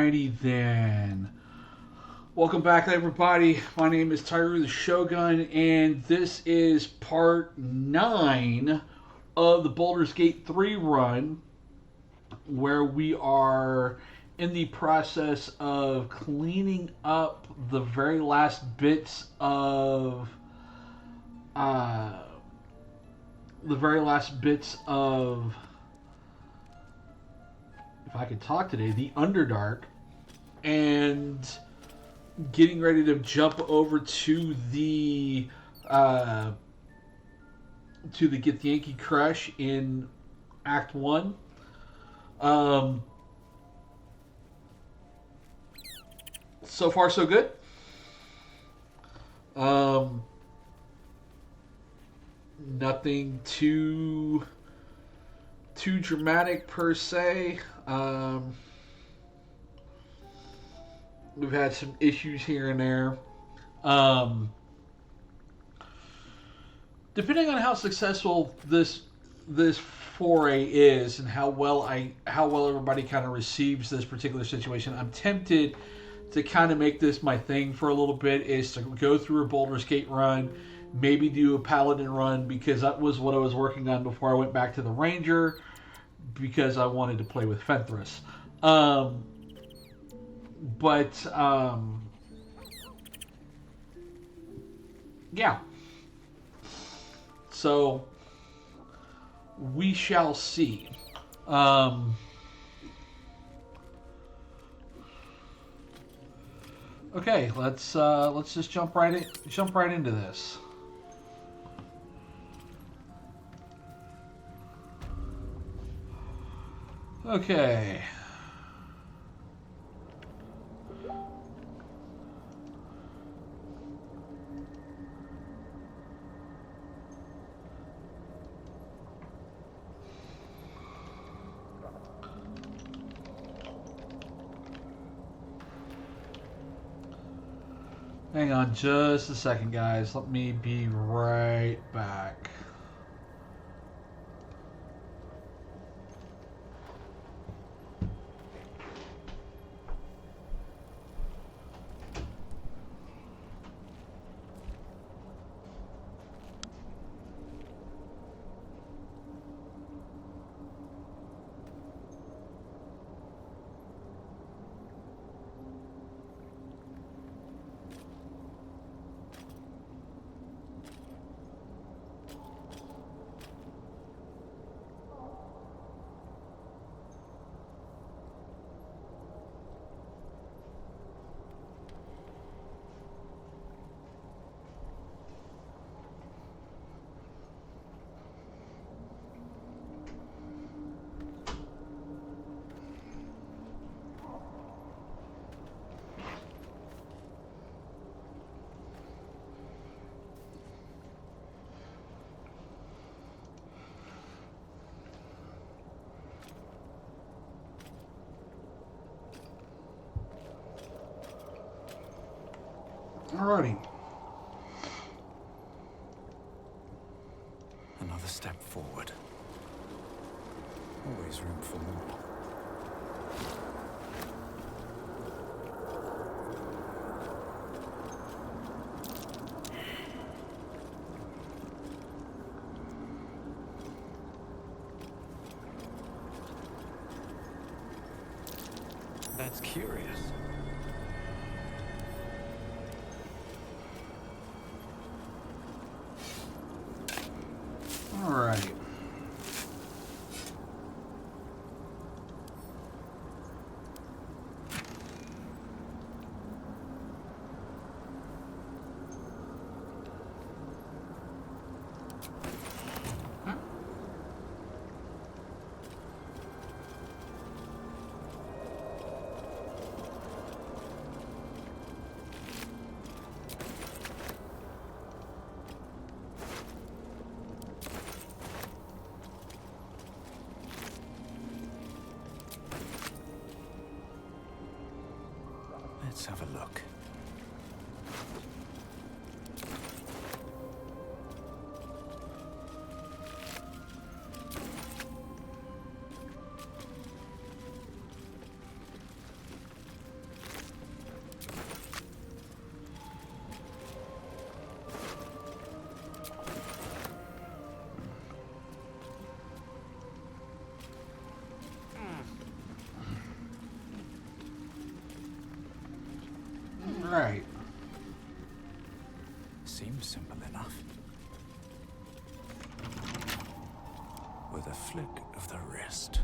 Alrighty then. Welcome back, everybody. My name is Tyru the Shogun, and this is part 9 of the Baldur's Gate 3 run, where we are in the process of cleaning up the very last bits of if I could talk today, the Underdark, and getting ready to jump over to the Githyanki Cresh in Act 1. So far, so good. Nothing too dramatic per se. We've had some issues here and there. Depending on how successful this foray is and how well everybody kind of receives this particular situation, I'm tempted to kind of make this my thing for a little bit, is to go through a Baldur's Gate run, maybe do a Paladin run, because that was what I was working on before I went back to the Ranger, because I wanted to play with Fenthras. Yeah. So, we shall see. Okay, let's just jump right into this. Okay. Hang on just a second, guys. Let me be right back. Alrighty. Another step forward. Always room for more. That's curious. Alright. Let's have a look. flick of the wrist.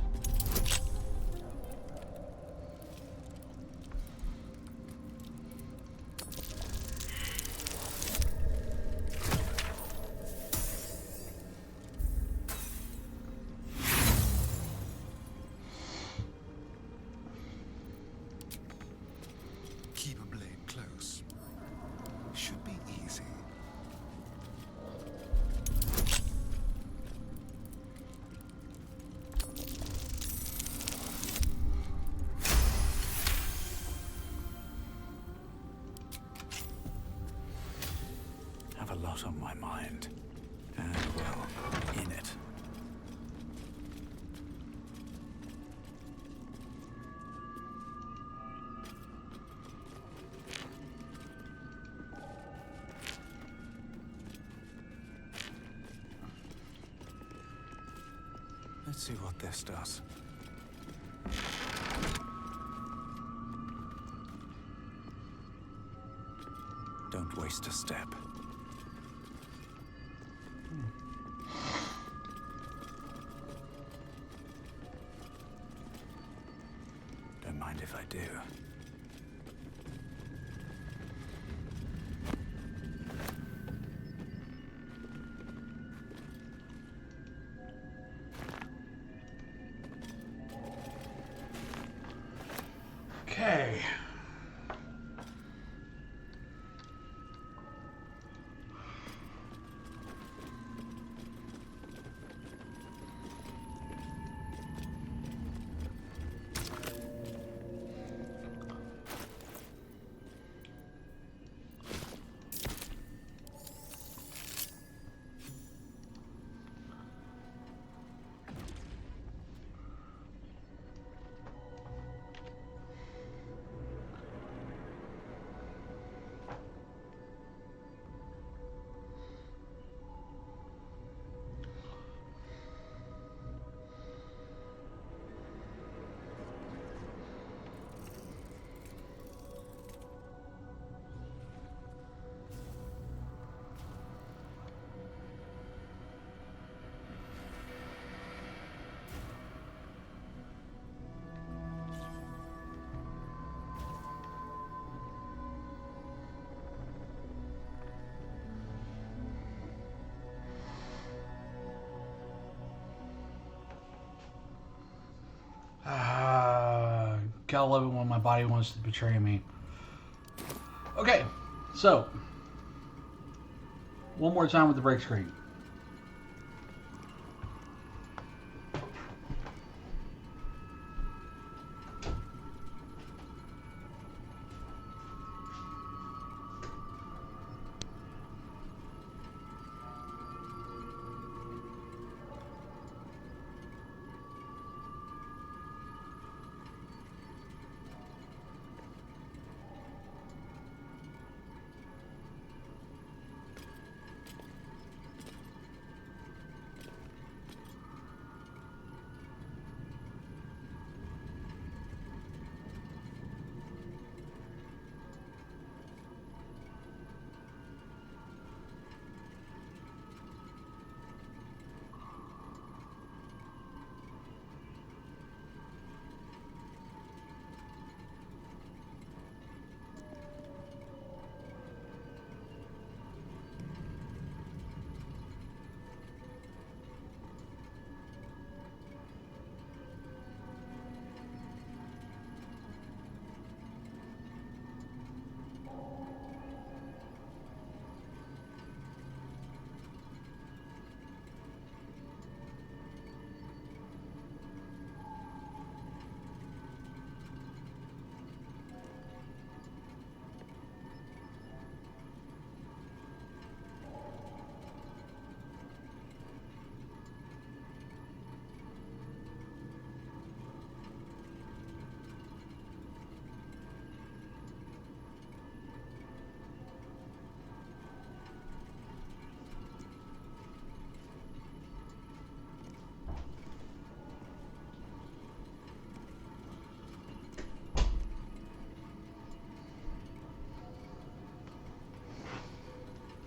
Keep a blade close. Should be easy. Have a lot on my mind. And, well, in it. Let's see what this does. Don't waste a step. Don't mind if I do. Okay. Gotta love it when my body wants to betray me. Okay, so one more time with the break screen.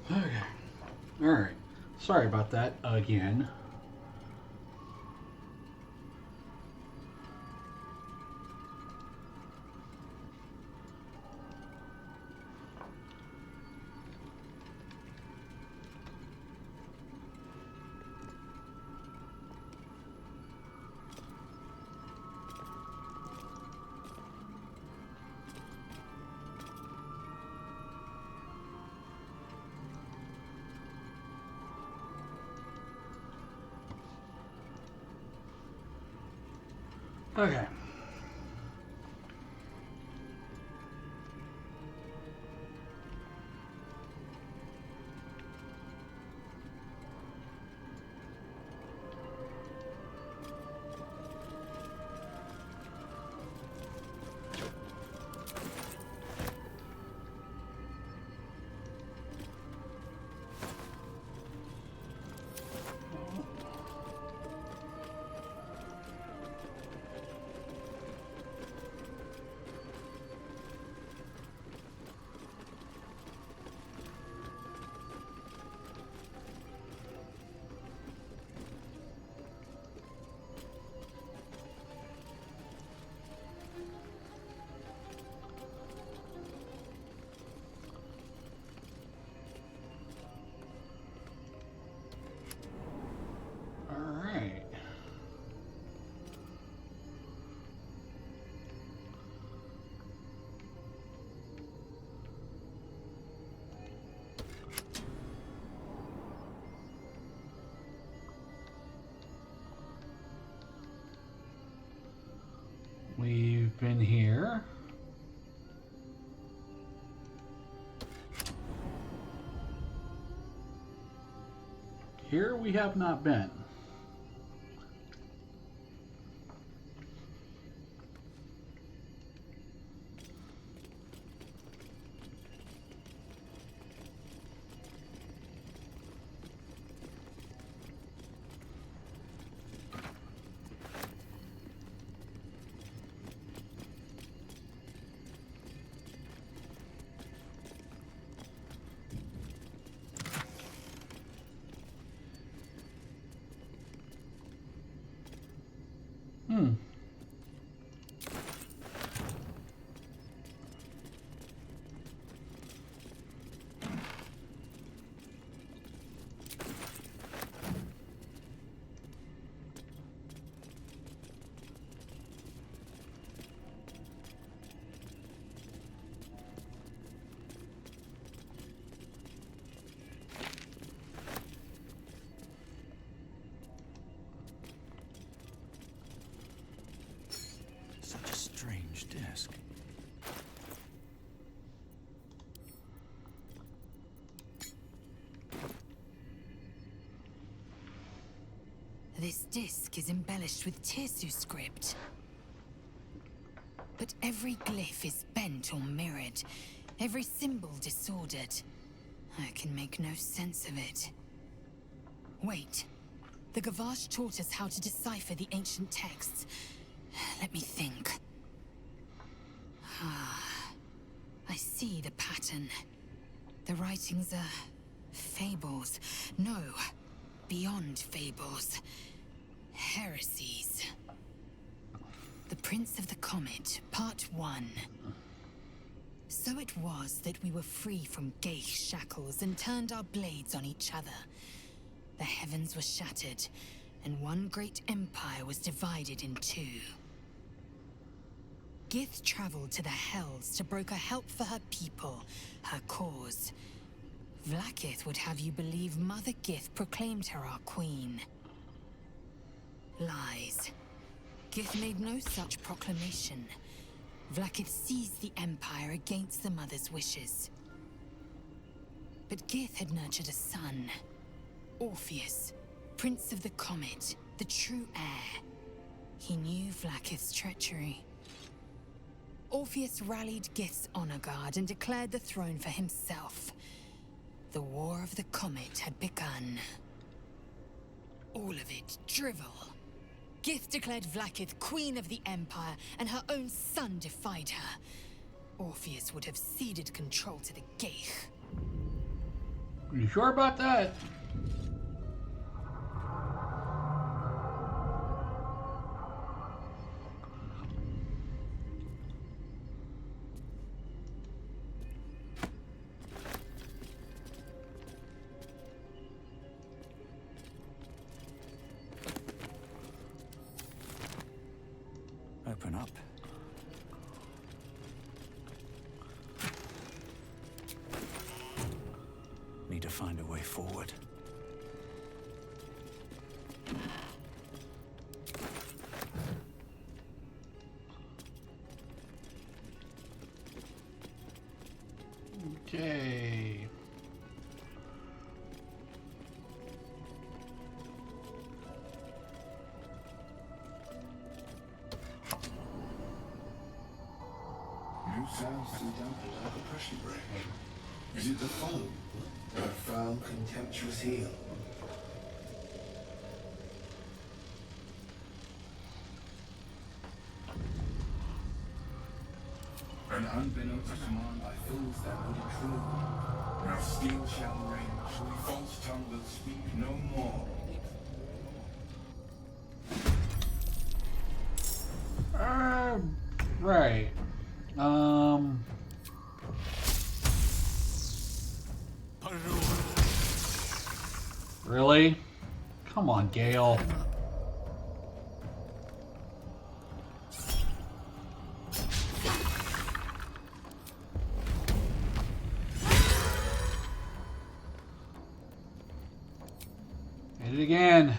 Okay. Alright. Sorry about that again. Okay. All right. We've been here. Here we have not been. Hmm. Such a strange disc. This disc is embellished with Tirsu script. But every glyph is bent or mirrored, every symbol disordered. I can make no sense of it. Wait. The Gavash taught us how to decipher the ancient texts. Let me think. I see the pattern. The writings are fables. No, beyond fables. Heresies. The Prince of the Comet, Part 1. So it was that we were free from Geich shackles and turned our blades on each other. The heavens were shattered, and one great empire was divided in two. Gith traveled to the Hells to broker help for her people, her cause. Vlaakith would have you believe Mother Gith proclaimed her our queen. Lies. Gith made no such proclamation. Vlaakith seized the Empire against the Mother's wishes. But Gith had nurtured a son. Orpheus, Prince of the Comet, the true heir. He knew Vlaakith's treachery. Orpheus rallied Gith's honor guard and declared the throne for himself. The War of the Comet had begun. All of it drivel. Gith declared Vlaakith Queen of the Empire, and her own son defied her. Orpheus would have ceded control to the Geich. Are you sure about that? Open up. Need to find a way forward. Okay. New sounds to the temple like a pressure break. Is it the foam? That foul, contemptuous heel? And unbeknownst to command by fools that would intrude. Now steel shall reign, false tongue will speak no more. Right. Really? Come on, Gale. Hit it again.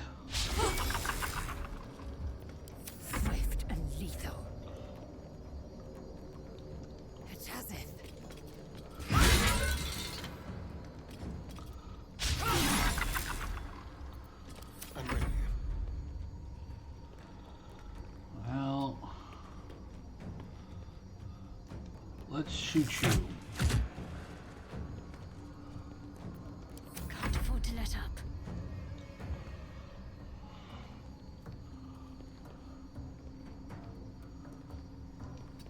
Swift and lethal. It has it. I'm ready. Well, let's shoot you. Can't afford to let up.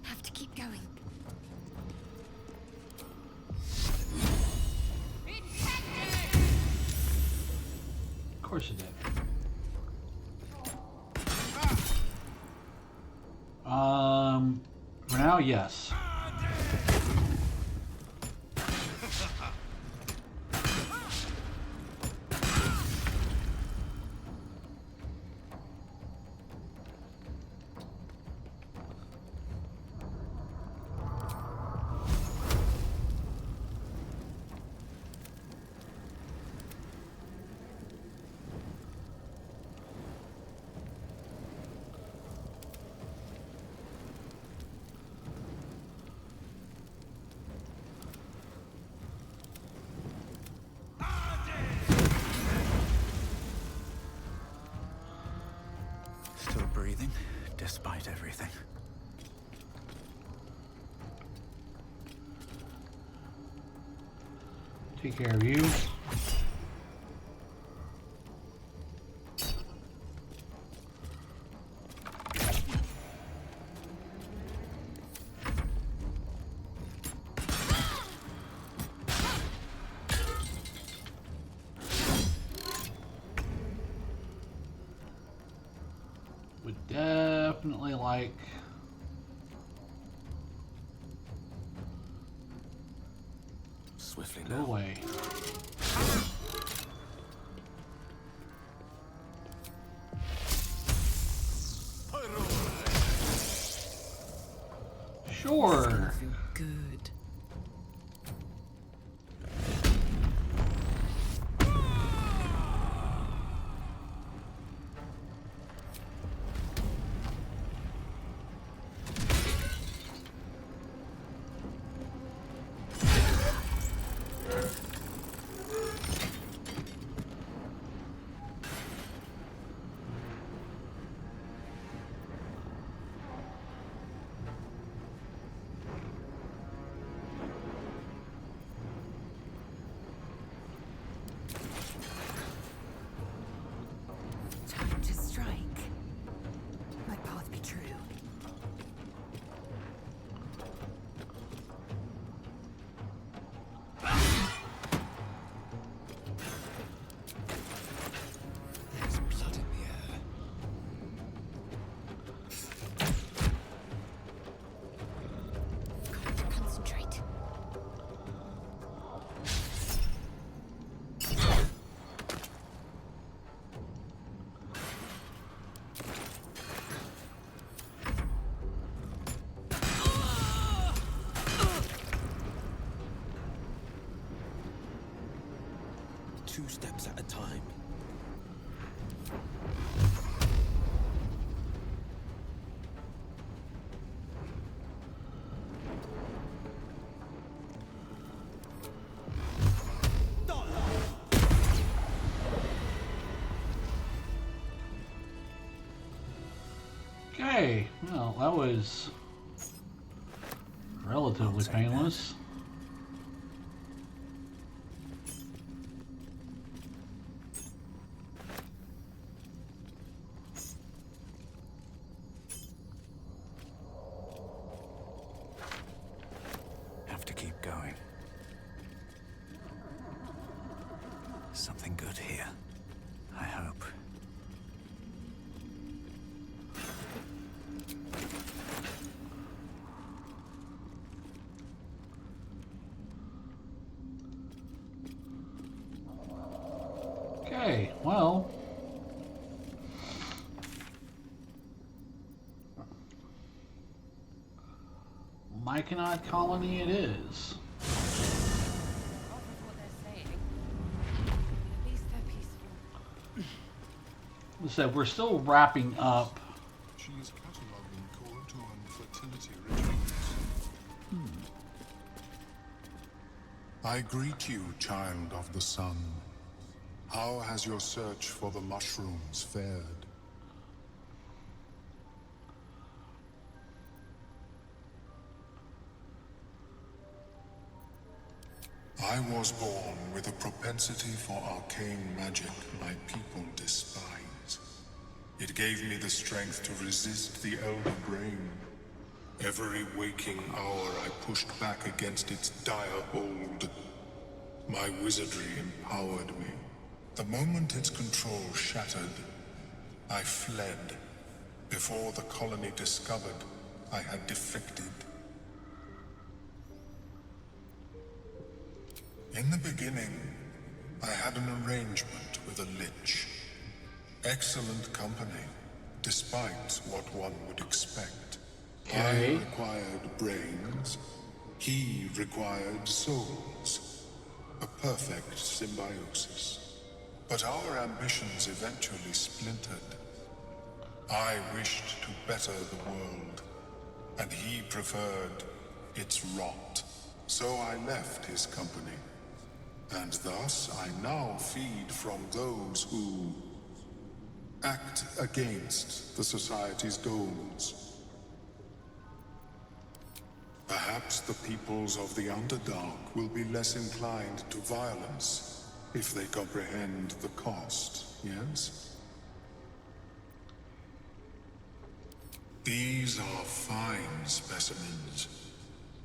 Have to keep going. Of course it did. For now, yes. Still breathing, despite everything. Take care of you. Would definitely like Swiftly go now. away. Sure. Feel good. Time to strike. My path be true. There's blood in the air. Got to concentrate. Two steps at a time. Okay, well, that was relatively painless. Have to keep going. Something good here. I hope. Okay, well. Myconid colony it is. Off with what they're saying. At least they're peaceful. As I said, we're still wrapping up. She is cataloging Korutuan fertility rituals. I greet you, child of the sun. How has your search for the mushrooms fared? I was born with a propensity for arcane magic my people despise. It gave me the strength to resist the Elder Brain. Every waking hour I pushed back against its dire hold. My wizardry empowered me. The moment its control shattered, I fled. Before the colony discovered I had defected. In the beginning, I had an arrangement with a lich. Excellent company, despite what one would expect. Okay. I required brains, he required souls. A perfect symbiosis. But our ambitions eventually splintered. I wished to better the world, and he preferred its rot. So I left his company. And thus I now feed from those who act against the society's goals. Perhaps the peoples of the Underdark will be less inclined to violence if they comprehend the cost, yes? These are fine specimens.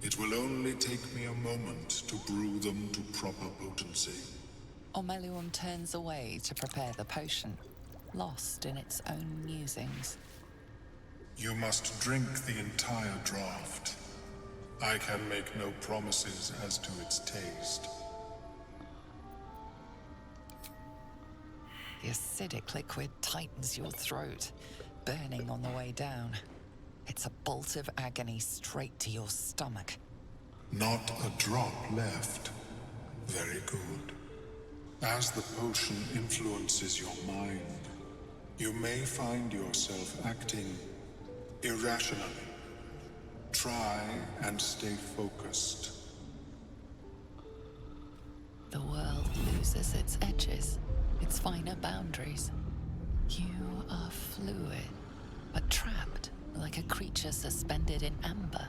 It will only take me a moment to brew them to proper potency. Omeluum turns away to prepare the potion, lost in its own musings. You must drink the entire draught. I can make no promises as to its taste. The acidic liquid tightens your throat, burning on the way down. It's a bolt of agony straight to your stomach. Not a drop left. Very good. As the potion influences your mind, you may find yourself acting irrationally. Try and stay focused. The world loses its edges, its finer boundaries. You are fluid, but trapped like a creature suspended in amber.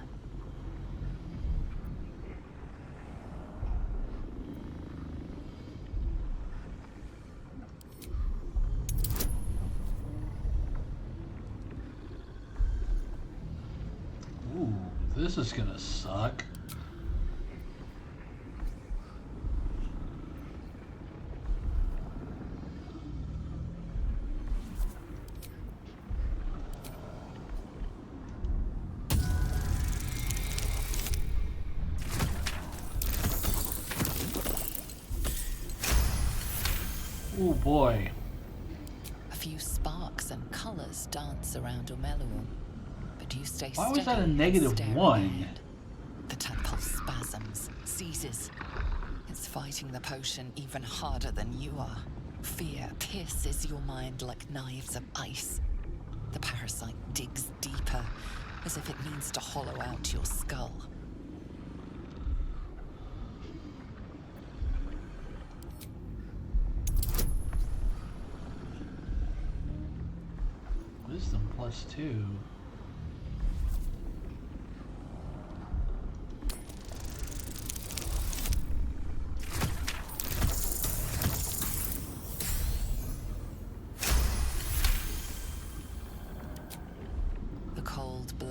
Ooh, this is gonna suck. Oh boy. A few sparks and colors dance around Omeluum, but you stay Why steady. was that a and -1? staring ahead. The tadpole spasms, seizes. It's fighting the potion even harder than you are. Fear pierces your mind like knives of ice. The parasite digs deeper, as if it means to hollow out your skull. Wisdom +2.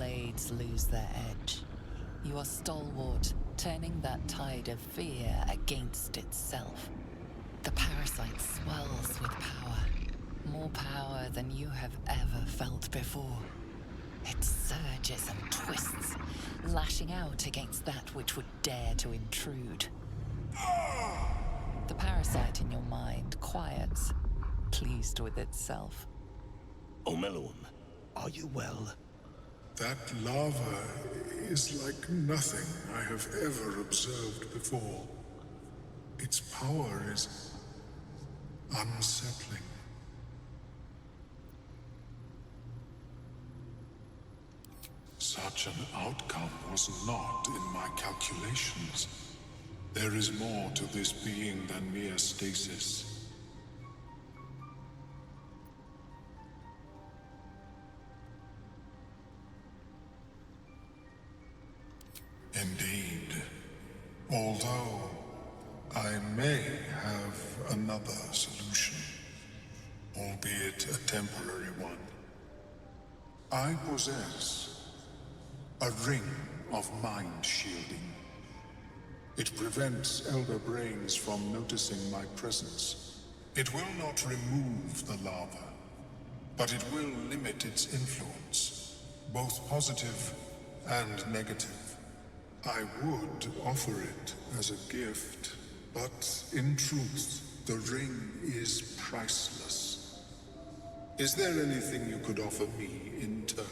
blades lose their edge. You are stalwart, turning that tide of fear against itself. The parasite swells with power. More power than you have ever felt before. It surges and twists, lashing out against that which would dare to intrude. The parasite in your mind quiets, pleased with itself. Omelum, are you well? That lava is like nothing I have ever observed before. Its power is unsettling. Such an outcome was not in my calculations. There is more to this being than mere stasis. Indeed. Although I may have another solution, albeit a temporary one. I possess a ring of mind shielding. It prevents elder brains from noticing my presence. It will not remove the lava, but it will limit its influence, both positive and negative. I would offer it as a gift, but in truth, the ring is priceless. Is there anything you could offer me in turn?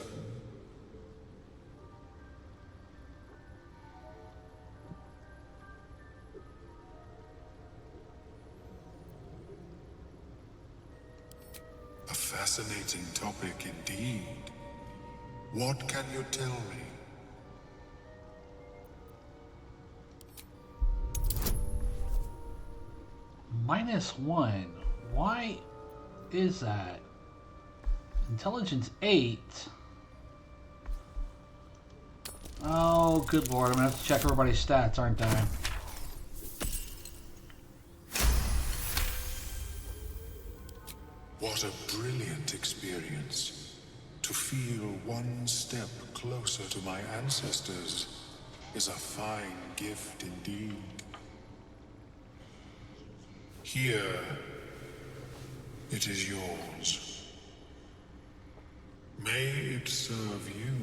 A fascinating topic indeed. What can you tell me? -1. Why is that? Intelligence 8. Oh, good lord. I'm gonna have to check everybody's stats, aren't I? What a brilliant experience. To feel one step closer to my ancestors is a fine gift indeed. Here, it is yours. May it serve you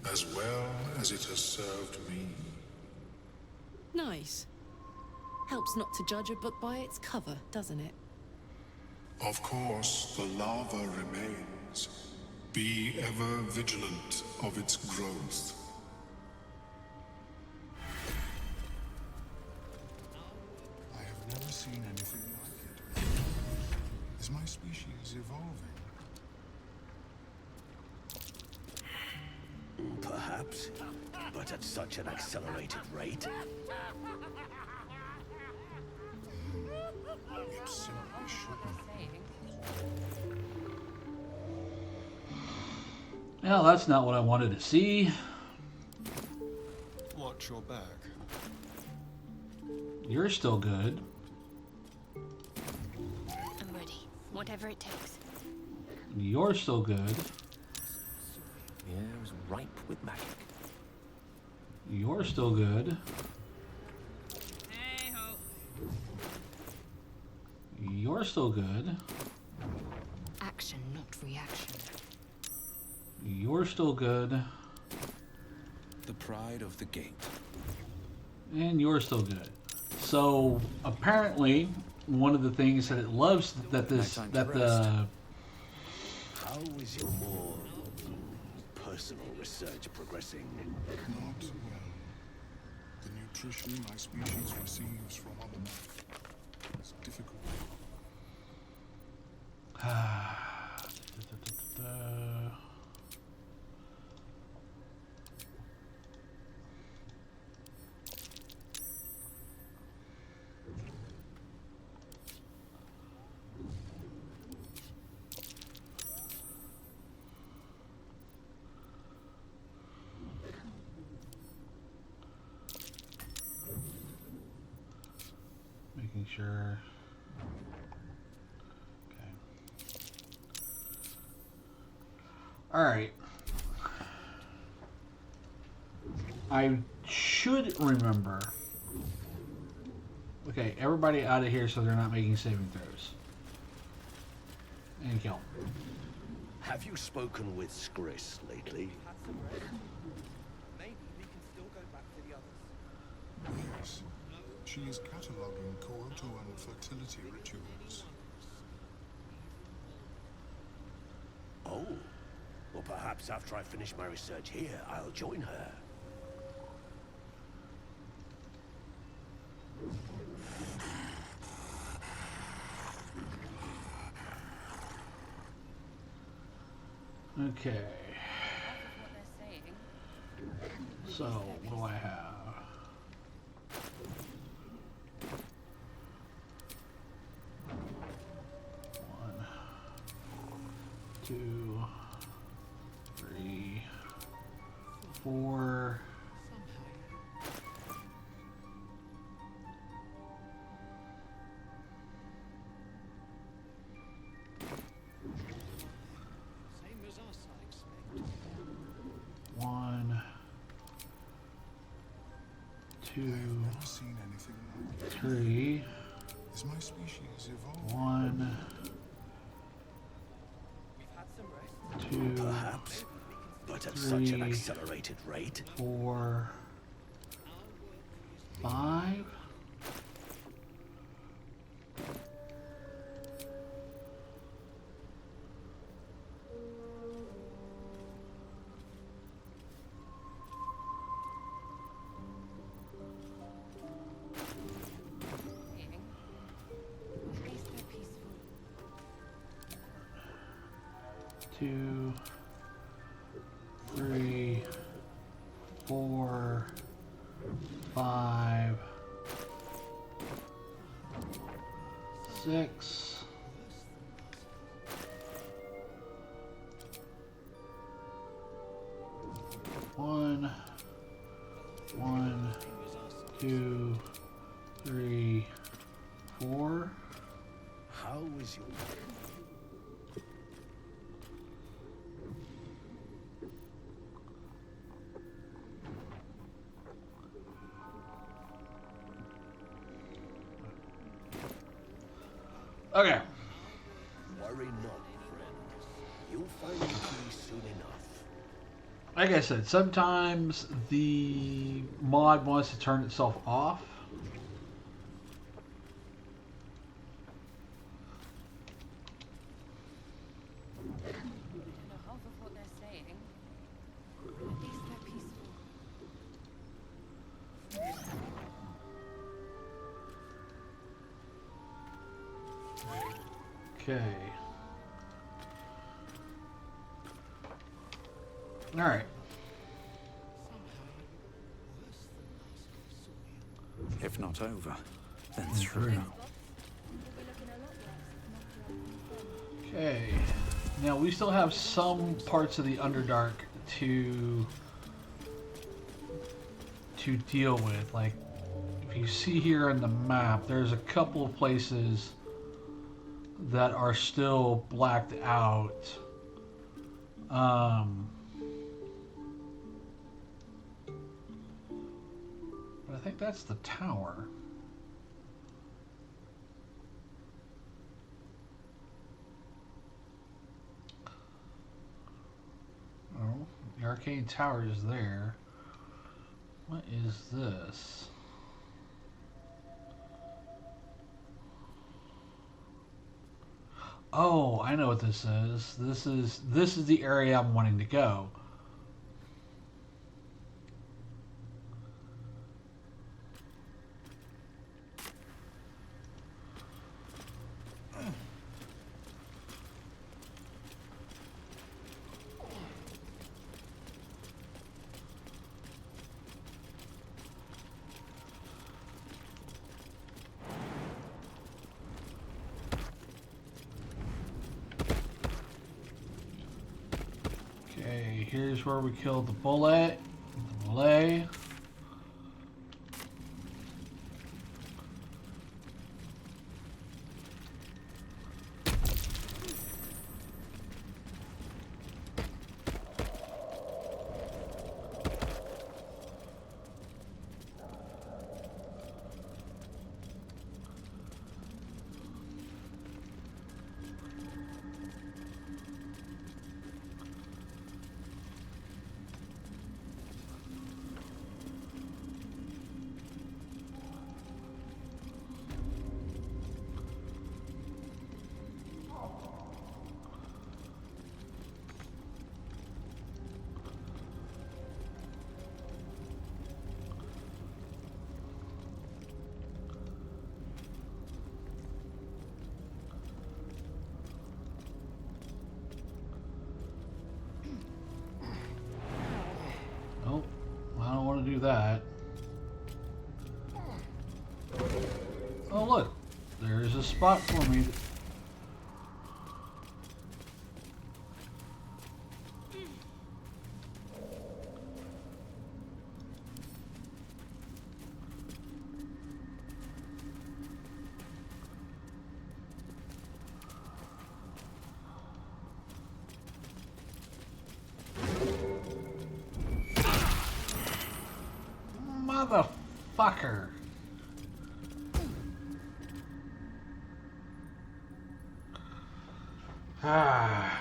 as well as it has served me. Nice. Helps not to judge a book by its cover, doesn't it? Of course, the lava remains. Be ever vigilant of its growth. I have never seen anything like it. Is my species evolving? Perhaps, but at such an accelerated rate. It simply shouldn't. Well, that's not what I wanted to see. Watch your back. You're still good. I'm ready. Whatever it takes. You're still good. The air is ripe with magic. You're still good. Hey-ho. You're still good. Action, not reaction. You're still good. The pride of the gate. And you're still good. So apparently, one of the things that it loves that the How is your more personal research progressing? Not well. The nutrition my species receives from other life is difficult. Making sure. Okay. All right. I should remember. Okay, everybody out of here so they're not making saving throws. And kill. Have you spoken with Skris lately? Maybe we can still go back to the others. Yes. She is cataloging Koatoan fertility rituals. Oh. Well, perhaps after I finish my research here, I'll join her. Okay. What they're saying. So, what do I have? One, two, three, four. One, two, Never seen anything like it. three, Is my species evolved? one, We've had some rest. two, Perhaps. But at such an Three. accelerated rate. 4, 5. Saying. At least they're peaceful. 2, 3, 4, 5, 6. 1, 1, 2, 3, 4. How is your... Okay. Worry not, friend. You'll find the key soon enough. Like I said, sometimes the mod wants to turn itself off. I don't know half of what they're saying. At least they're peaceful. Okay. All right. If not over, then through. Okay. Now we still have some parts of the Underdark to deal with. Like, if you see here on the map, there's a couple of places that are still blacked out. But I think that's the tower. Oh, the arcane tower is there. What is this? Oh, I know what this is. This is the area I'm wanting to go. Okay, here's where we killed the bullet. The belay. do that. Oh look, there's a spot for me. Motherfucker. Ah.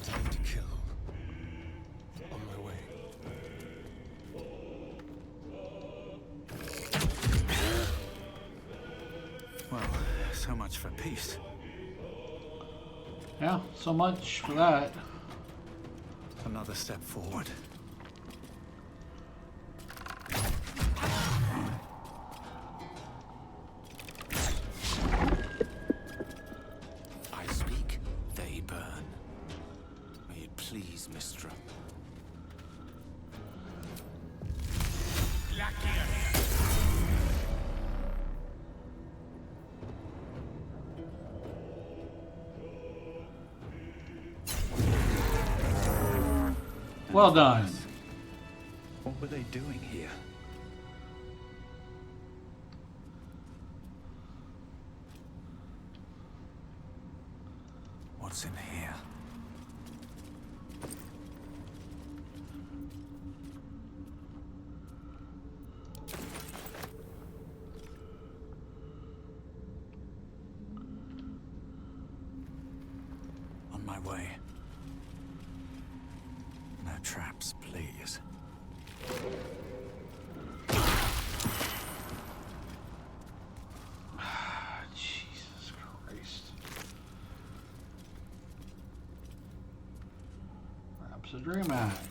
Time to kill. On my way. Well, so much for peace. Yeah, so much for that. Another step forward. I speak, they burn. May it please, Mistra. Well done. What were they doing here? What's in here? On my way. No traps, please. Jesus Christ. Perhaps a dream act.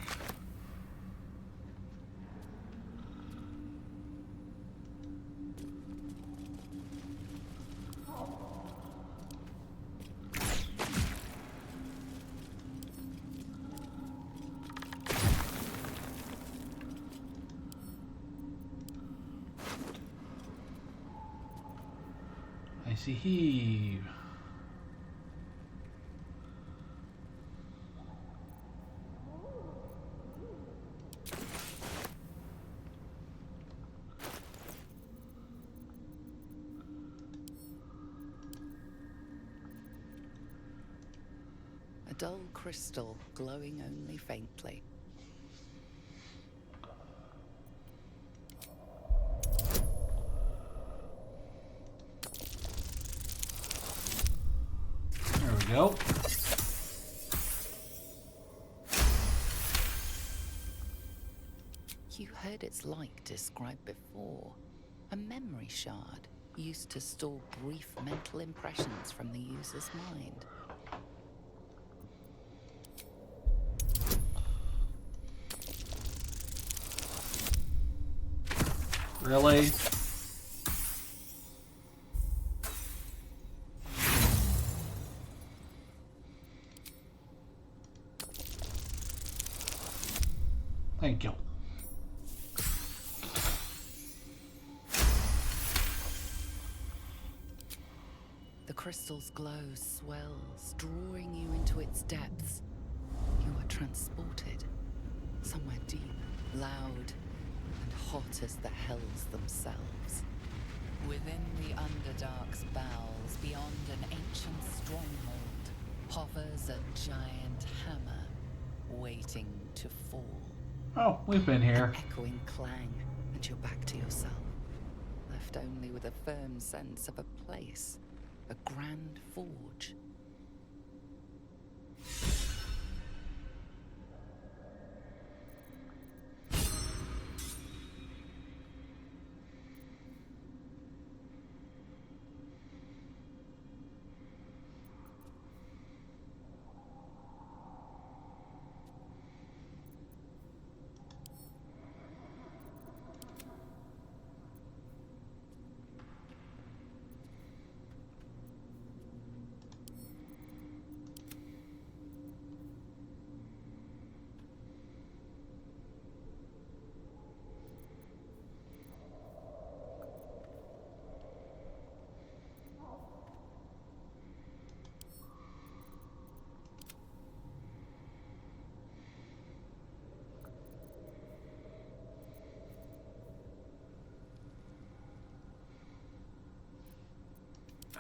Icy heave. A dull crystal glowing only faintly. There we go. You heard its like described before. A memory shard used to store brief mental impressions from the user's mind. Really? Thank you. The crystal's glow swells, drawing you into its depths. You are transported somewhere deep, loud, and hot as the hells themselves. Within the Underdark's bowels, beyond an ancient stronghold, hovers a giant hammer, waiting to fall. Oh, we've been here. Echoing clang, and you're back to yourself, left only with a firm sense of a place, a grand forge.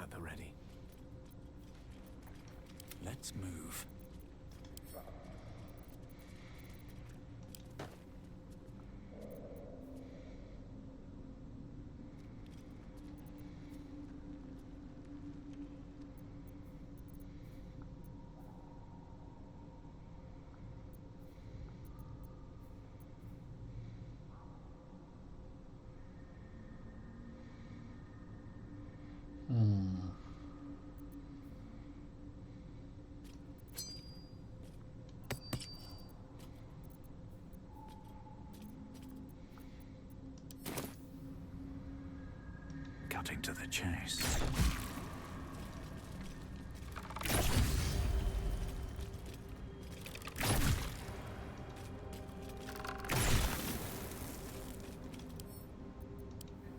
At the ready. Let's move. Cutting to the chase.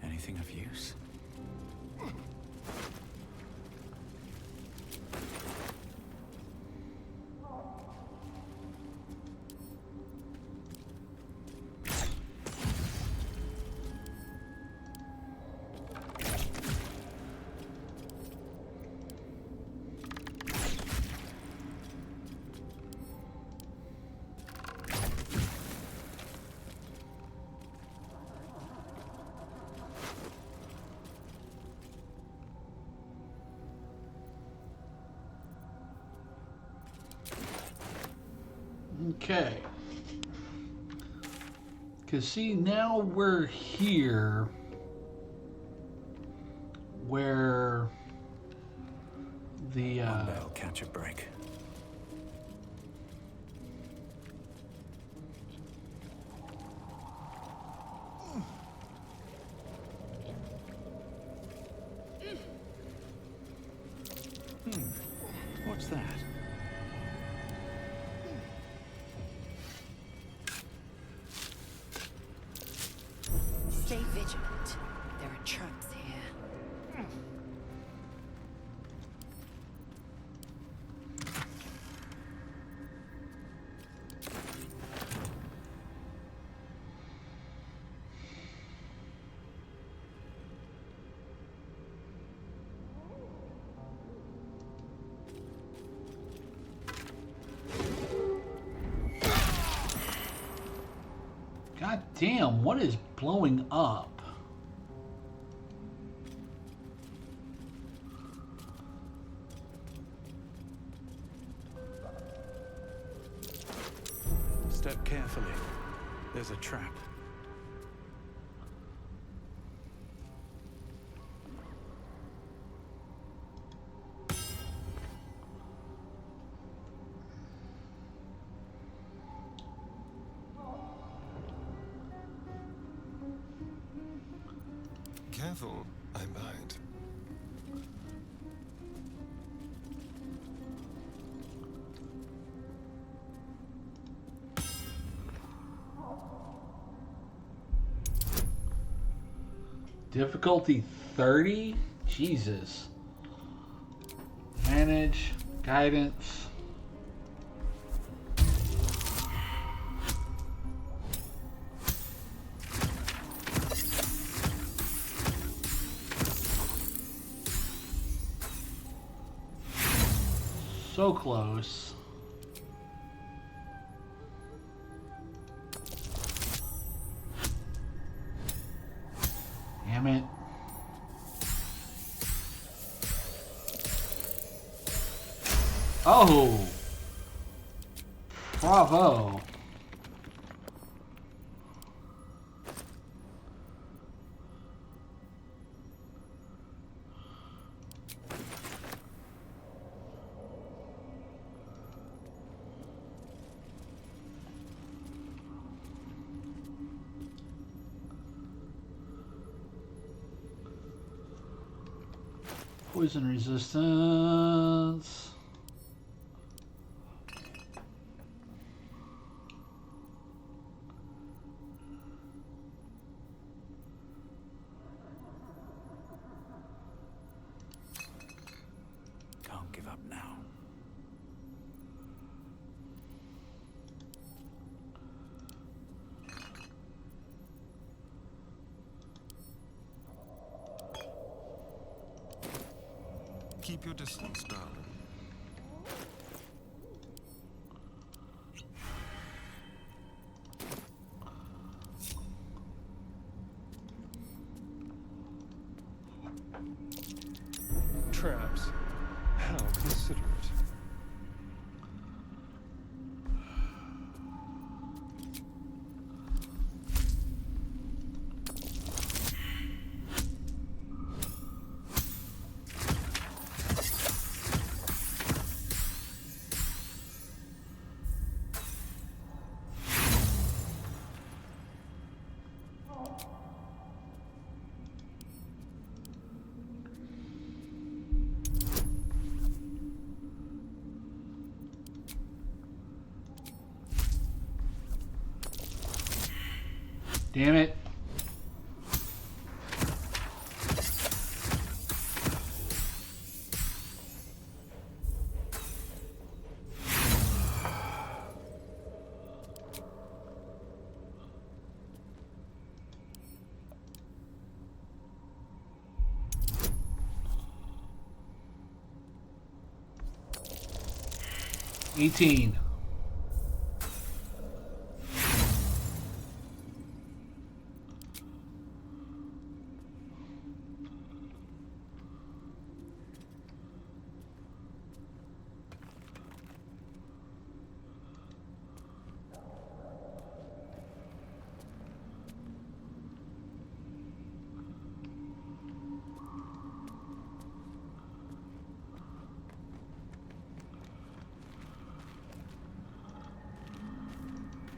Anything of use? Okay. Because see, now we're here where the One day I'll catch a break. What's that? Stay vigilant. There are traps here. God damn, what is blowing up? Step carefully. There's a trap. Careful, I might. Difficulty 30? Jesus. Manage, guidance. so close. Damn it. Oh! Bravo. Poison resistance. Can't give up now. Keep your distance, darling. Traps. How considerate. Damn it. $18.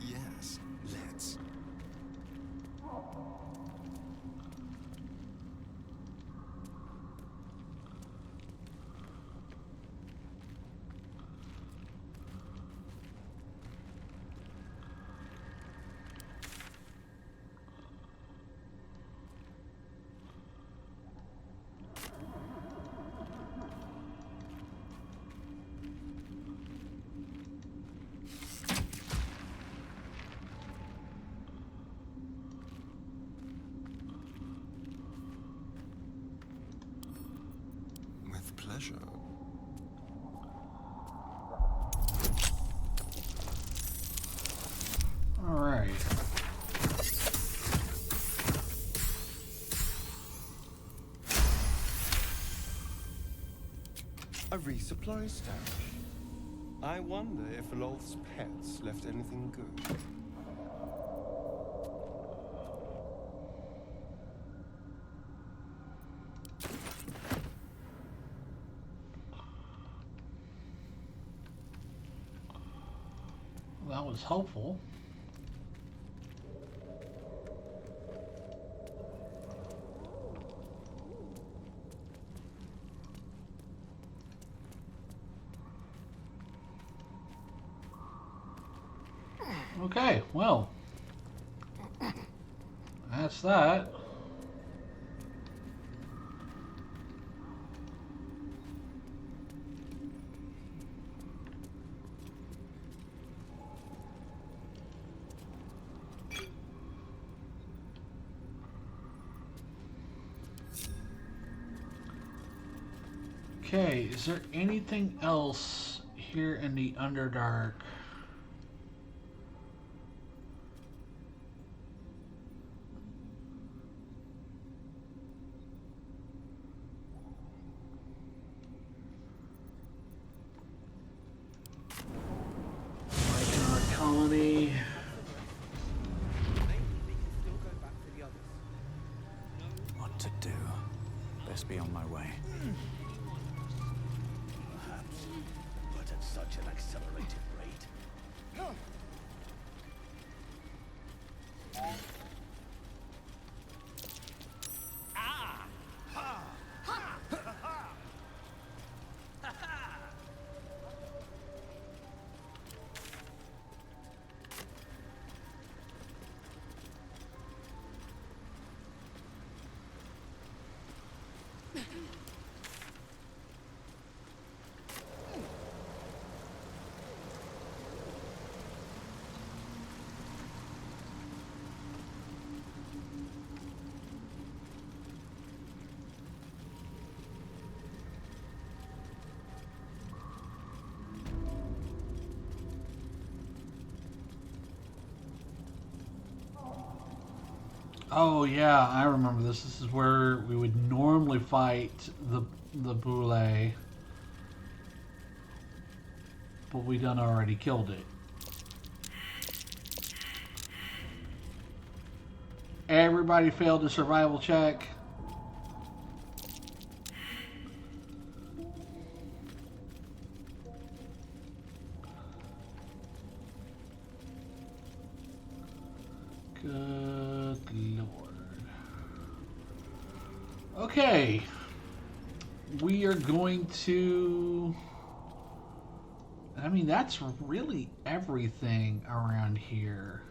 Yes, let's. With pleasure. All right. A resupply stash. I wonder if Lolth's pets left anything good. That was helpful. Okay, well, that's that. Okay, is there anything else here in the Underdark. Like in our colony. Maybe we can still go back to the others. What to do? Best be on my way. Perhaps, but at such an accelerated rate. Oh yeah, I remember this. This is where we would normally fight the boule, but we done already killed it. Everybody failed a survival check. Good Lord. Okay. We are going to... I mean, that's really everything around here.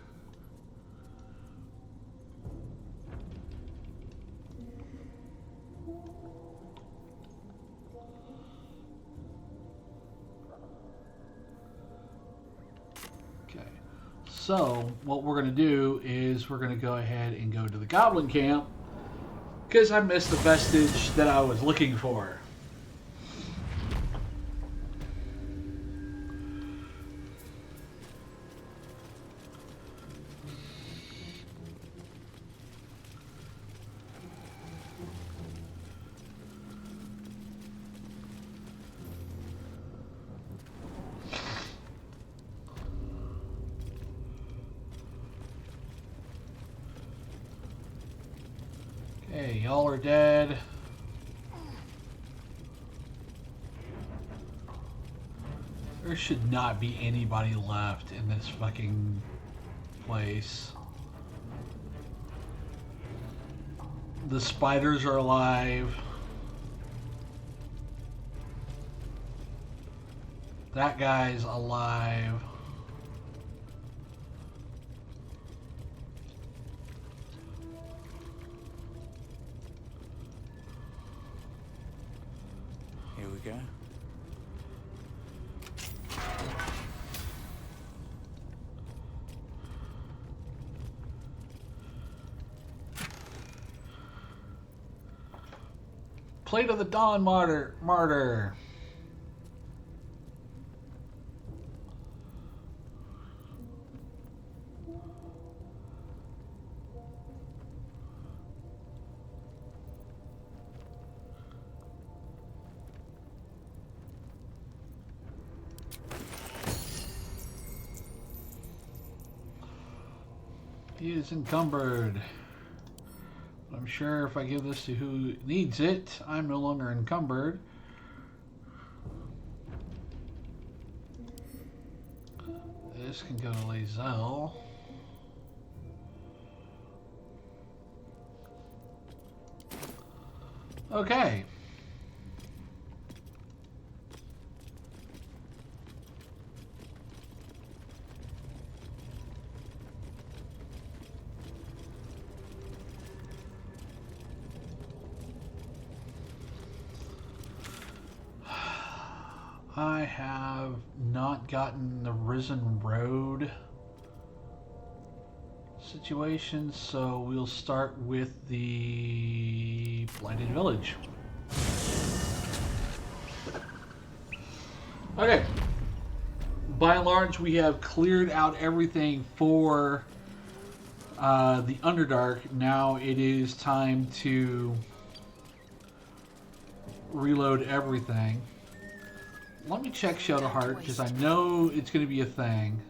So, what we're going to do is we're going to go ahead and go to the Goblin Camp because I missed the vestige that I was looking for. Okay, y'all are dead. There should not be anybody left in this fucking place. The spiders are alive. That guy's alive. Here we go. Plate of the Dawn Martyr. He is encumbered. I'm sure if I give this to who needs it, I'm no longer encumbered. This can go to Lae'zel. Okay. I have not gotten the Risen Road situation, so we'll start with the Blighted Village. Okay, by and large, we have cleared out everything for the Underdark. Now it is time to reload everything. Let me check Shadowheart, because I know it's going to be a thing.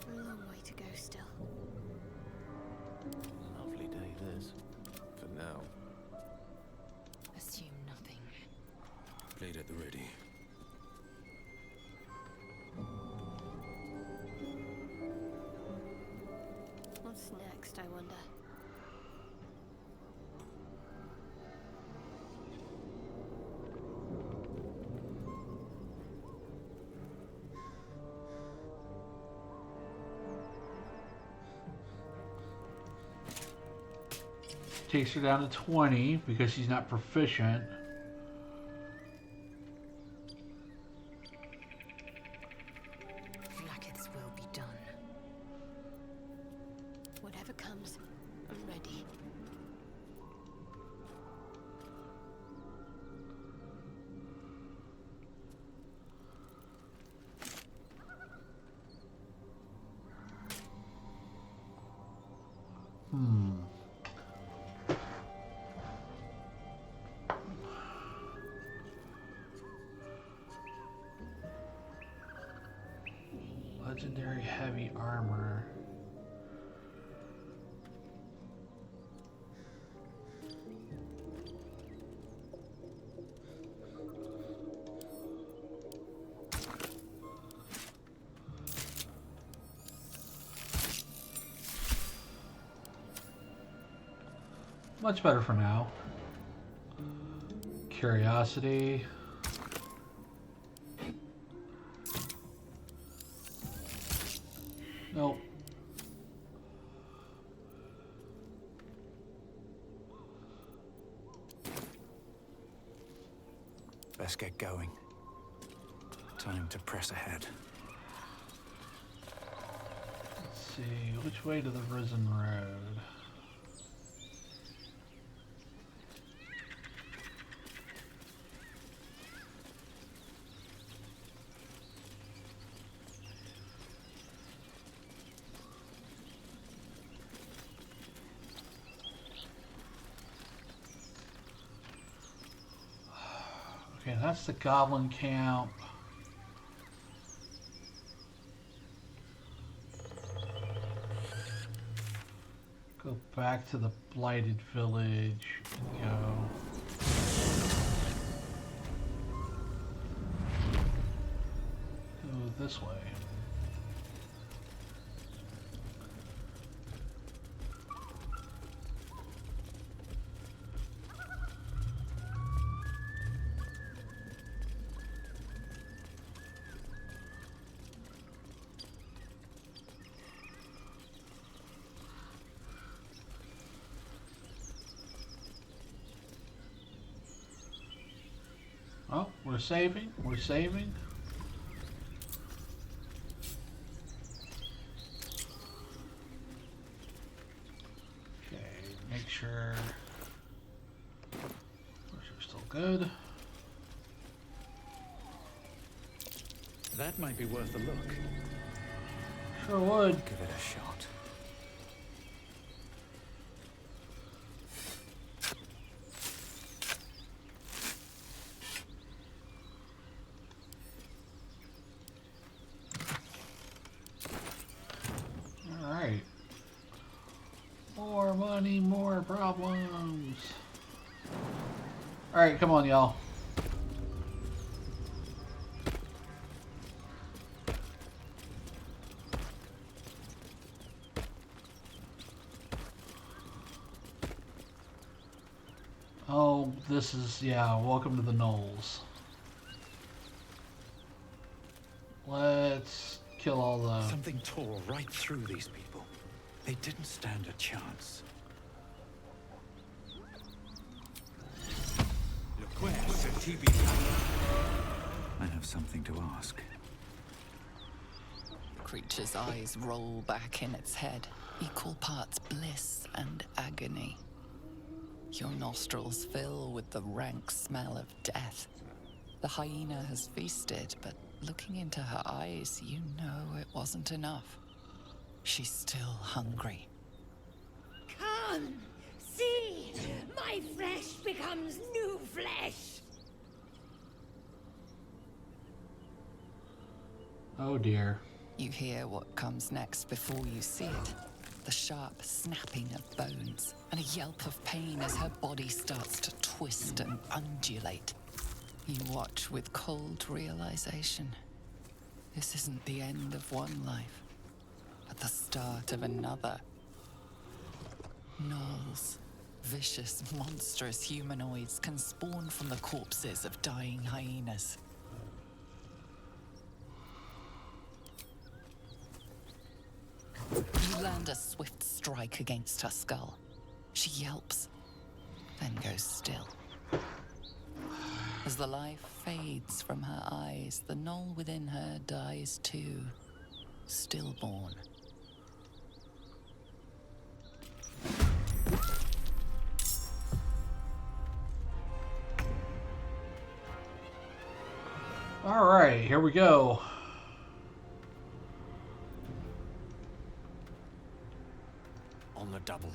A long way to go still. Lovely day this. For now. Assume nothing. Blade at the ready. What's next, I wonder? Takes her down to 20 because she's not proficient. Blackets will be done. Whatever comes, I'm ready. Legendary heavy armor. Much better for now. Curiosity. Nope. Let's get going. Time to press ahead. Let's see, which way to the Risen Road? Okay, that's the Goblin camp. Go back to the Blighted Village and go. Go this way. Oh, we're saving. We're saving. Okay, make sure we're still good. That might be worth a look. Sure would. Give it a shot. Alright. More money, more problems. Alright, come on, y'all. Oh, this is, yeah, welcome to the Knolls. Let's kill all the... Something tore right through these people. They didn't stand a chance. I have something to ask. The creature's eyes roll back in its head, equal parts bliss and agony. Your nostrils fill with the rank smell of death. The hyena has feasted, but looking into her eyes, you know it wasn't enough. She's still hungry. Come! See! My flesh becomes new flesh! Oh dear. You hear what comes next before you see it. The sharp snapping of bones, and a yelp of pain as her body starts to twist and undulate. You watch with cold realization. This isn't the end of one life, but the start of another. Gnolls, vicious, monstrous humanoids can spawn from the corpses of dying hyenas. You land a swift strike against her skull. She yelps, then goes still. As the life fades from her eyes, the gnoll within her dies too, stillborn. All right, here we go. On the double.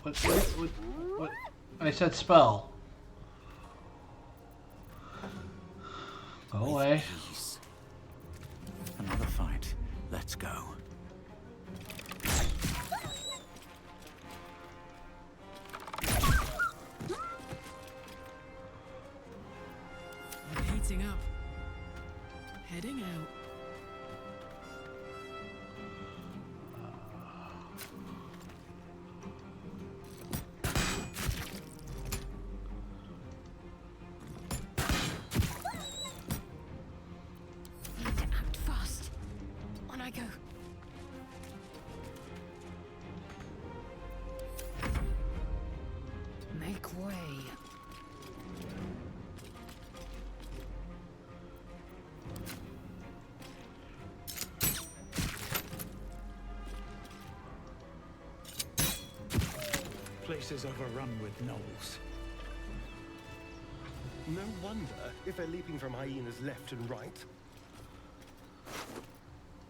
What? I said spell. Go away. Peace. Another fight. Let's go. I'm heating up. Heading out. Need to act fast. On I go. Make way. Place is overrun with gnolls. No wonder if they're leaping from hyenas left and right.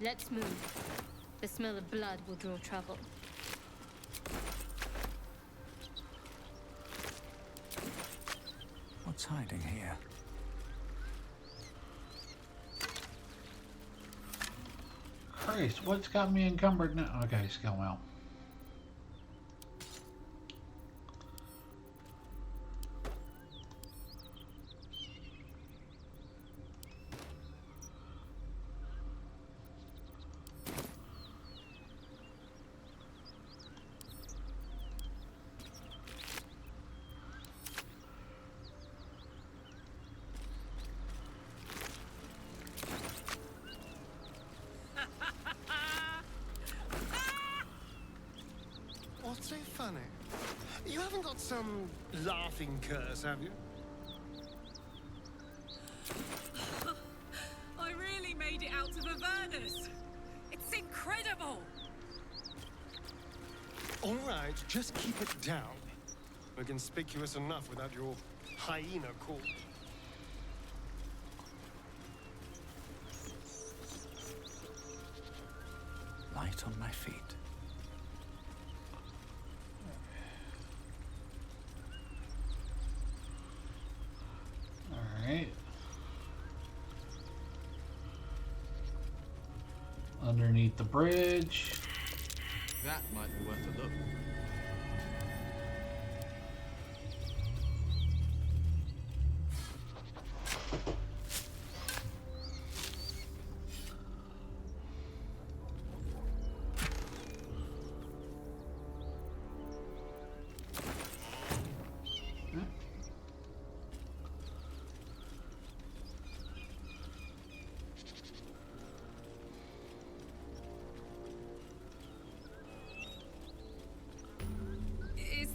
Let's move. The smell of blood will draw trouble. What's hiding here? Christ, what's got me encumbered now? Okay, it's going well. What's so funny? You haven't got some laughing curse, have you? I really made it out of Avernus. It's incredible. All right, just keep it down. We're conspicuous enough without your hyena call. Light on my feet. Alright. Underneath the bridge. That might be worth a look.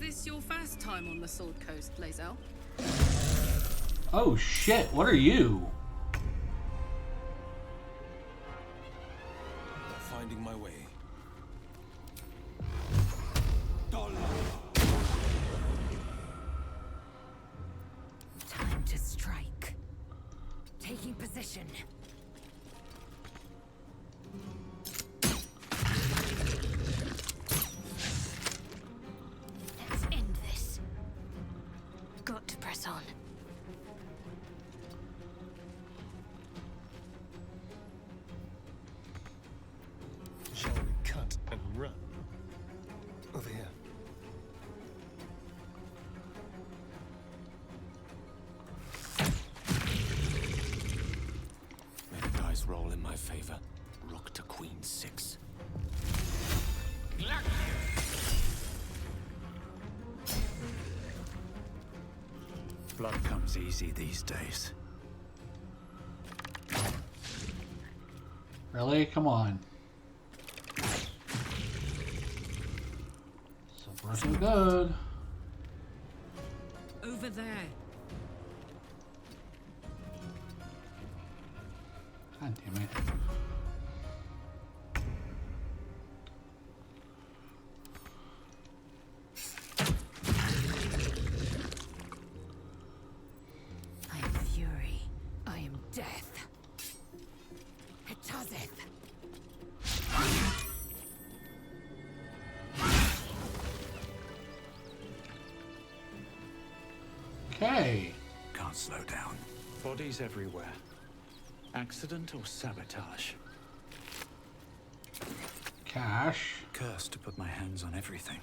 this your first time on the Sword Coast, Lae'zel? Oh shit, what are you? Finding my way. Time to strike. Taking position. Let's end this. Got to press on. Shall we cut and run? Over here. May the dice roll in my favor. Rook to queen 6. Blood comes easy these days. Really? Come on. So far so good. Over there. God damn it. I am fury. I am death. Hetazeth. Okay. Can't slow down. Bodies everywhere. Accident or sabotage? Cash. Cursed to put my hands on everything.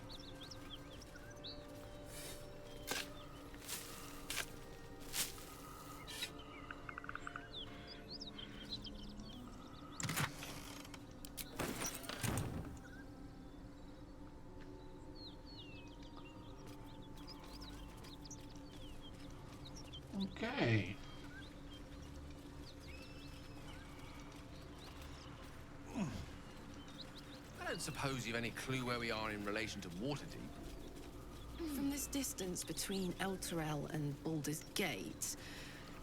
Okay. I don't suppose you've any clue where we are in relation to Waterdeep. From this distance between Elturel and Baldur's Gate,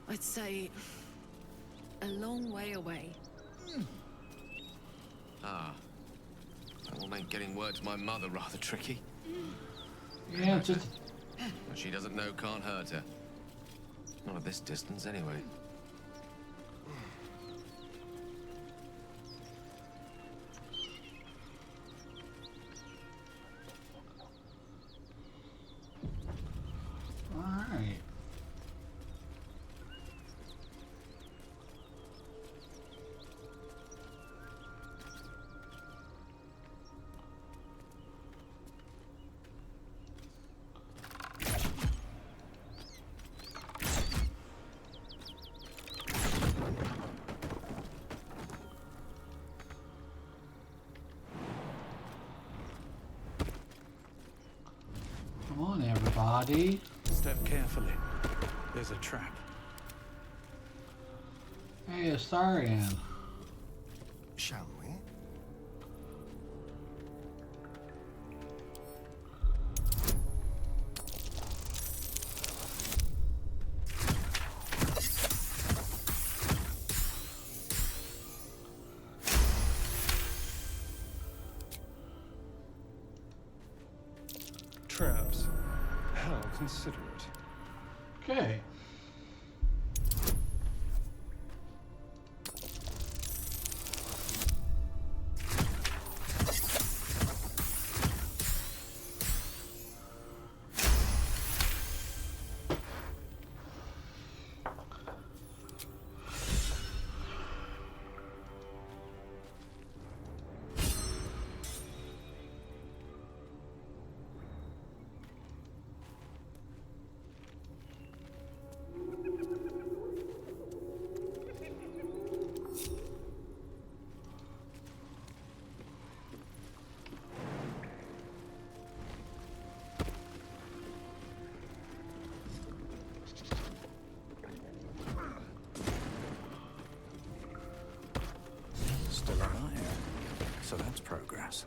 I'd say a long way away. Ah. That will make getting word to my mother rather tricky. Yeah, just... What she doesn't know can't hurt her. Not at this distance, anyway. Alright. Come on, everybody. Step carefully. There's a trap. Hey, Astarion. Shall we? Traps. How considerate. Okay. Still alive. So that's progress.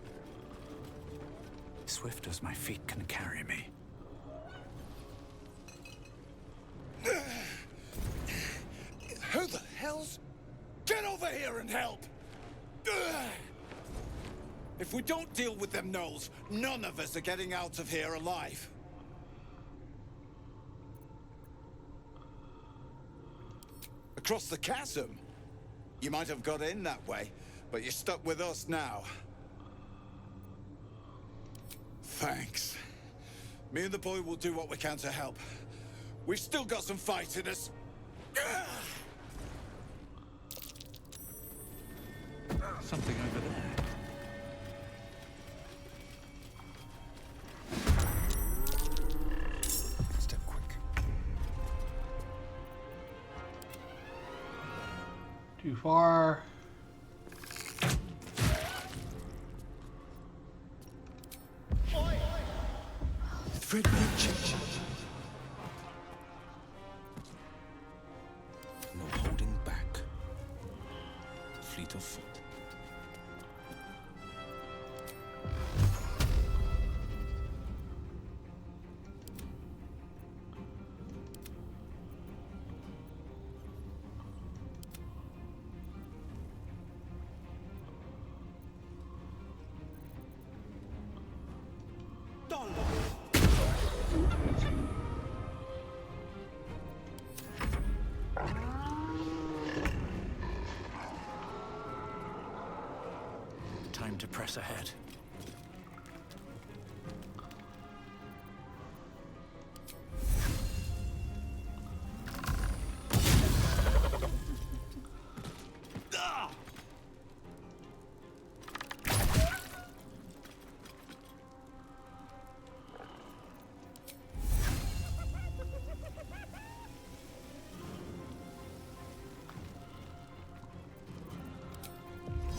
Swift as my feet can carry me. and help. If we don't deal with them gnolls, none of us are getting out of here alive. Across the chasm? You might have got in that way, but you're stuck with us now. Thanks. Me and the boy will do what we can to help. We've still got some fight in us. Something over there. Step quick. Too far. Fred, no holding back. Fleet of foot. Time to press ahead.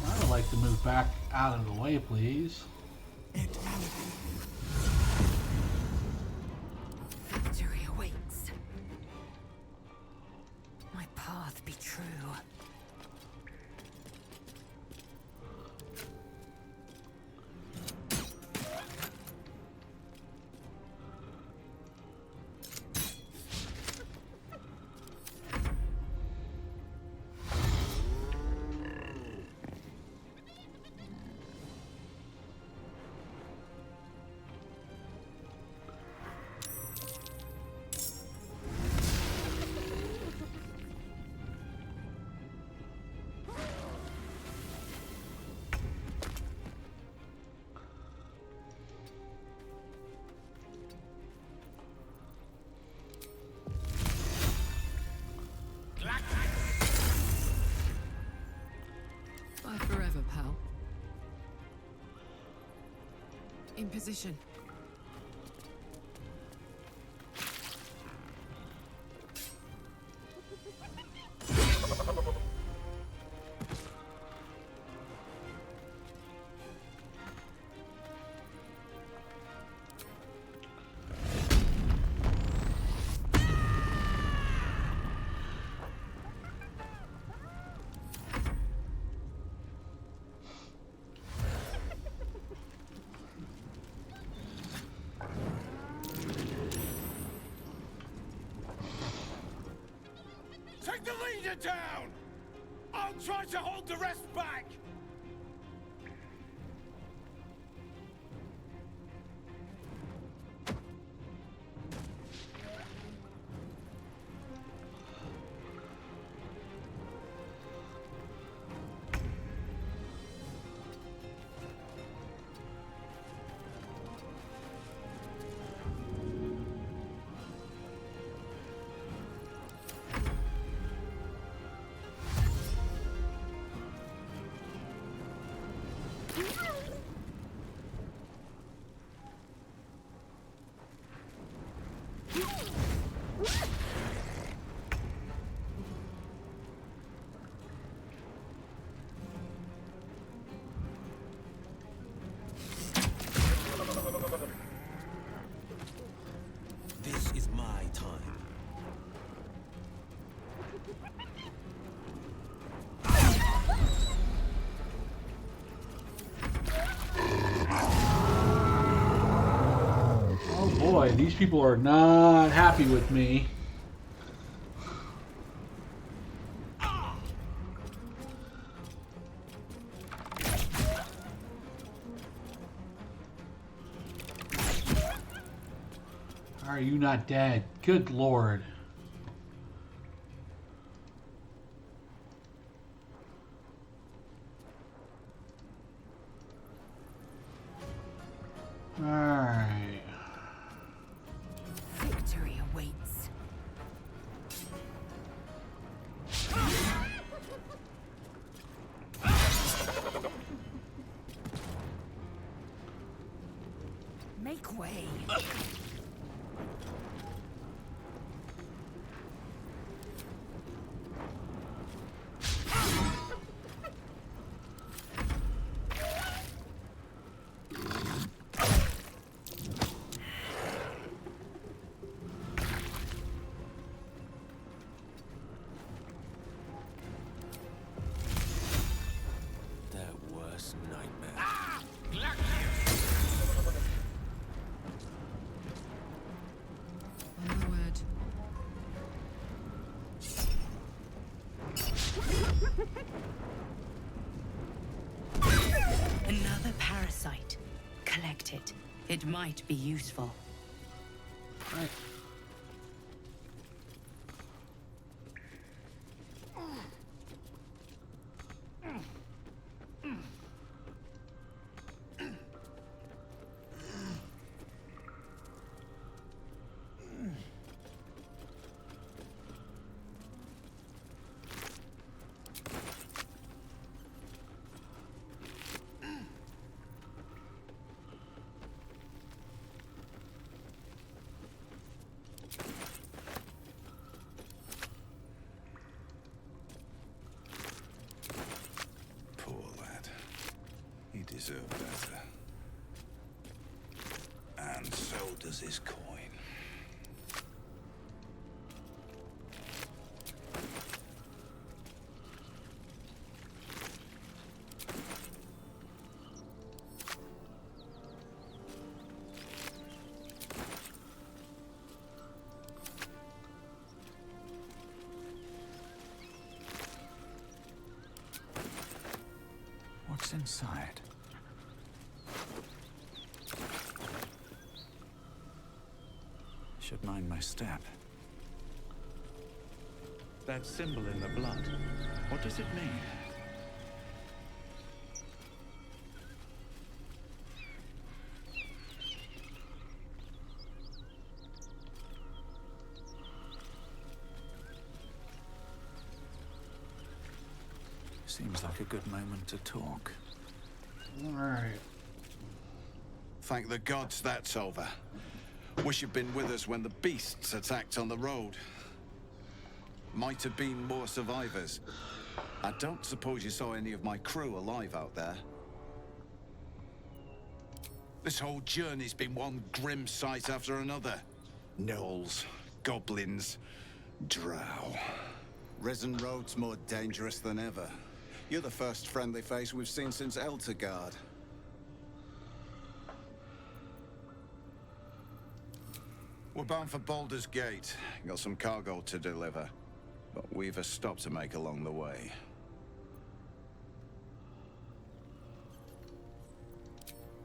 I'd like to move back out of the way, please. Victory awaits. My path be true. Bye forever, pal. In position. take the leader down! I'll try to hold the rest back! This is my time. Oh boy, these people are not happy with me. Are you not dead? Good lord. Alright. Victory awaits. Make way. Their worst nightmare. On my word. Another parasite. Collect it. It might be useful. Right. Poor lad. He deserved better. And so does his coin. What's inside? Should mind my step. That symbol in the blood, what does it mean? Seems like a good moment to talk. Alright. Thank the gods that's over. Wish you'd been with us when the beasts attacked on the road. Might have been more survivors. I don't suppose you saw any of my crew alive out there. This whole journey's been one grim sight after another. Gnolls, goblins, drow. Risen Road's more dangerous than ever. You're the first friendly face we've seen since Eltergard. We're bound for Baldur's Gate. Got some cargo to deliver. But we've a stop to make along the way.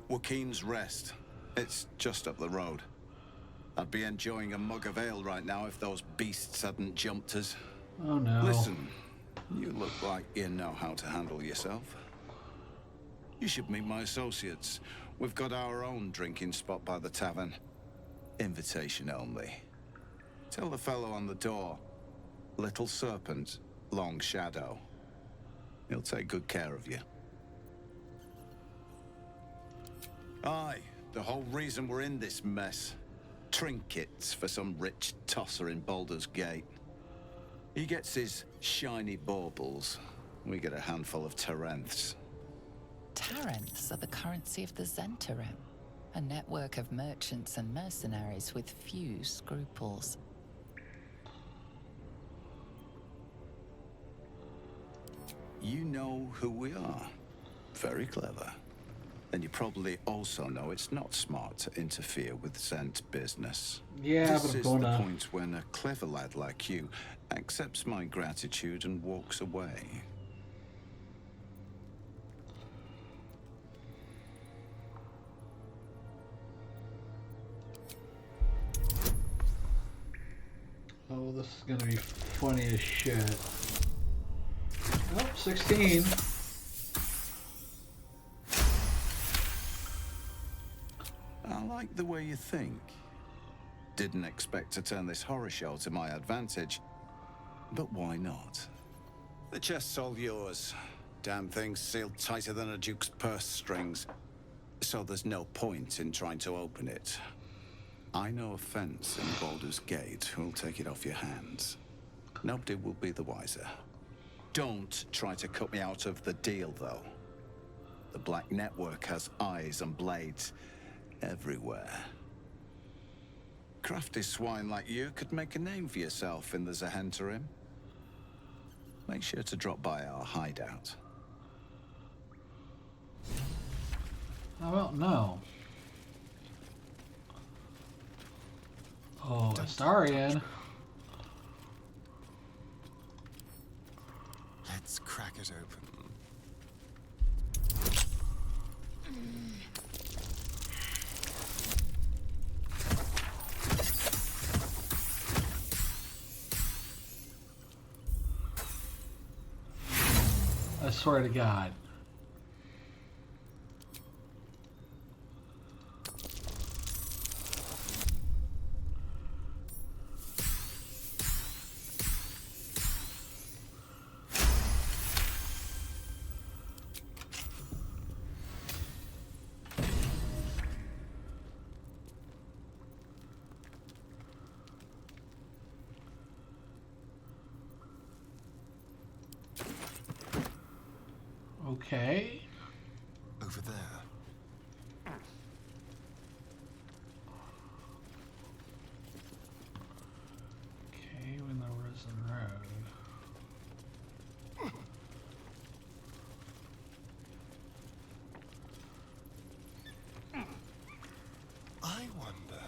Joaquin's Rest. It's just up the road. I'd be enjoying a mug of ale right now if those beasts hadn't jumped us. Oh no. Listen, you look like you know how to handle yourself. You should meet my associates. We've got our own drinking spot by the tavern. Invitation only. Tell the fellow on the door. Little Serpent, Long Shadow. He'll take good care of you. Aye, the whole reason we're in this mess. Trinkets for some rich tosser in Baldur's Gate. He gets his shiny baubles. We get a handful of Tarenths. Tarenths are the currency of the Zentarim, a network of merchants and mercenaries with few scruples. You know who we are. Very clever. And you probably also know it's not smart to interfere with Zent business. Yeah, this but I'm is going the to. point when a clever lad like you accepts my gratitude and walks away. this is gonna be funny as shit. Oh, 16. I like the way you think. Didn't expect to turn this horror show to my advantage, but why not? The chest's all yours. Damn thing's sealed tighter than a duke's purse strings. So there's no point in trying to open it. I know a fence in Baldur's Gate who'll take it off your hands. Nobody will be the wiser. Don't try to cut me out of the deal, though. The Black Network has eyes and blades everywhere. Crafty swine like you could make a name for yourself in the Zahenterim. Make sure to drop by our hideout. How about no? Oh, Astarion. Let's crack it open. I swear to God. Okay. Over there. Okay, when the Risen Road. I wonder.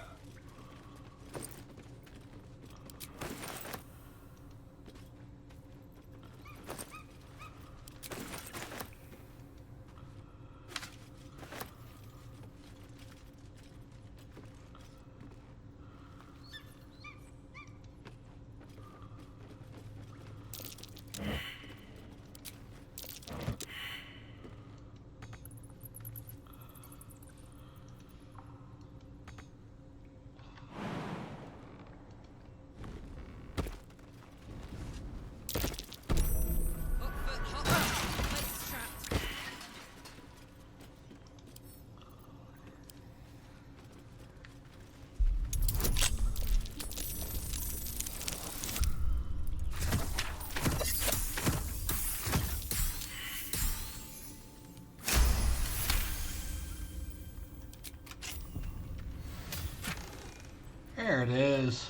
There it is.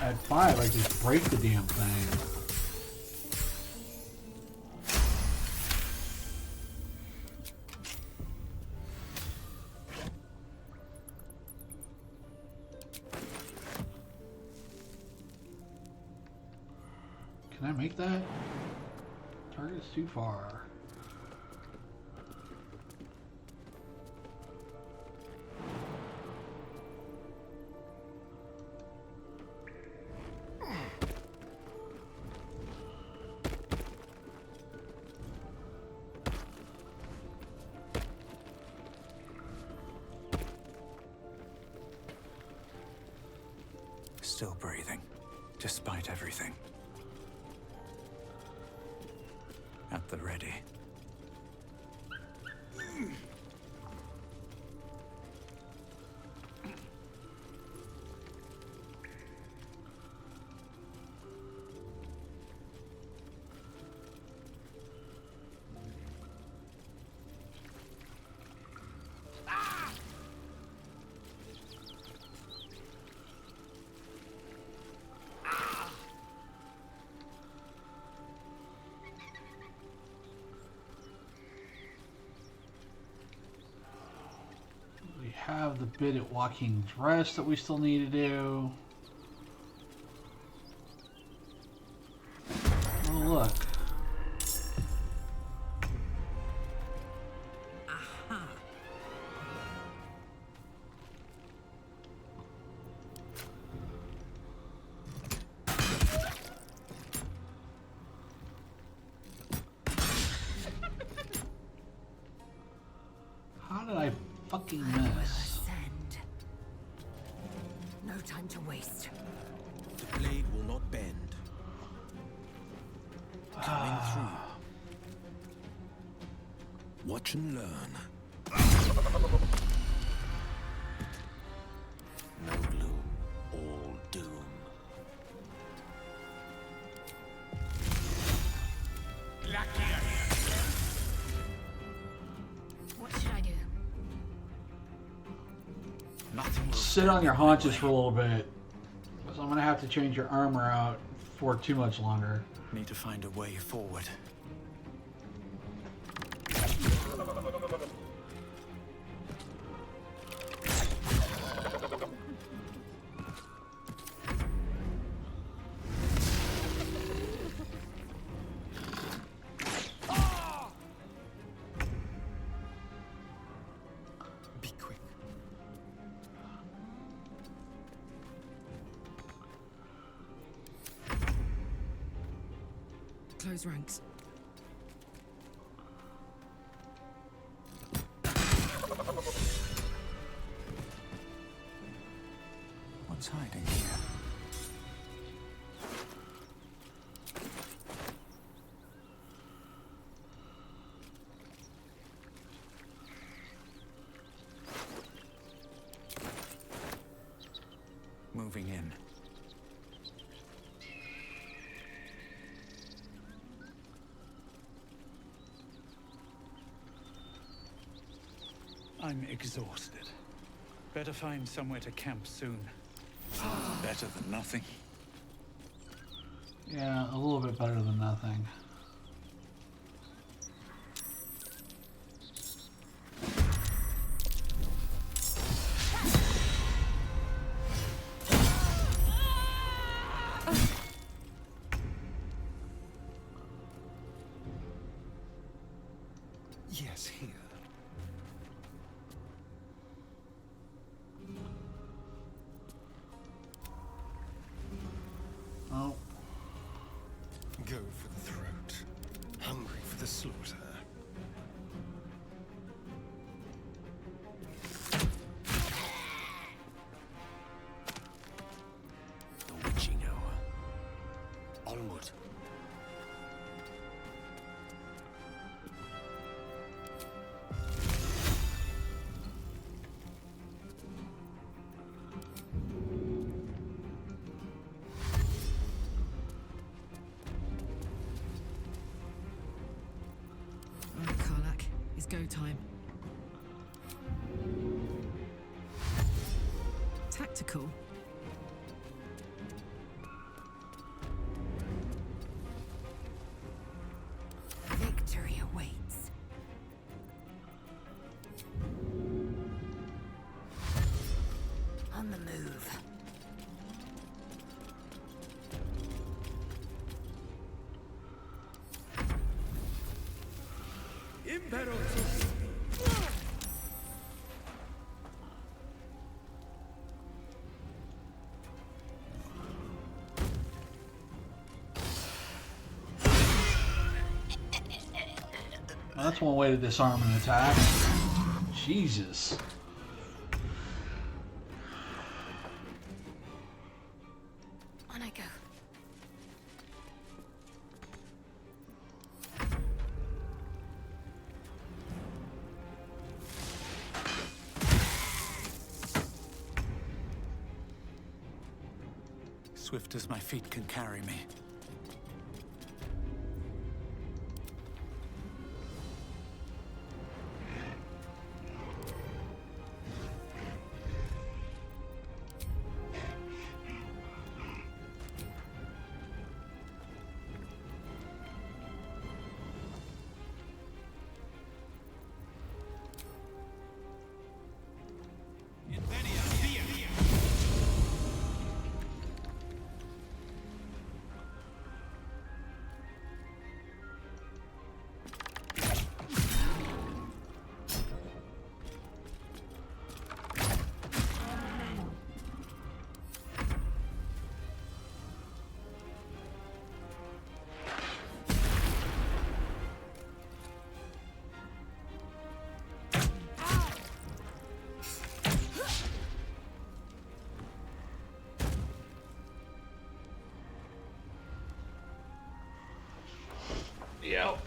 At 5, I just break the damn thing. Can I make that? Target's too far. Still breathing, despite everything. At the ready. have the bit at Joaquin's Rest that we still need to do. Oh, look. How did I fucking miss? No time to waste. The blade will not bend. Coming through. Watch and learn. No gloom, all doom. What should I do? Nothing will Sit on your haunches for a little bit. Because I'm going to have to change your armor out for too much longer. need to find a way forward. Be quick. Close ranks. What's hiding here? Moving in. I'm exhausted. Better find somewhere to camp soon. Better than nothing. Yeah, a little bit better than nothing. Yes, here. Oh. Go for the throat. Hungry for the slaughter. The witching hour. Onward. Karlak, it's go time. Tactical. Victory awaits. On the move. Well, that's one way to disarm an attack. Jesus. On I go. Swift as my feet can carry me.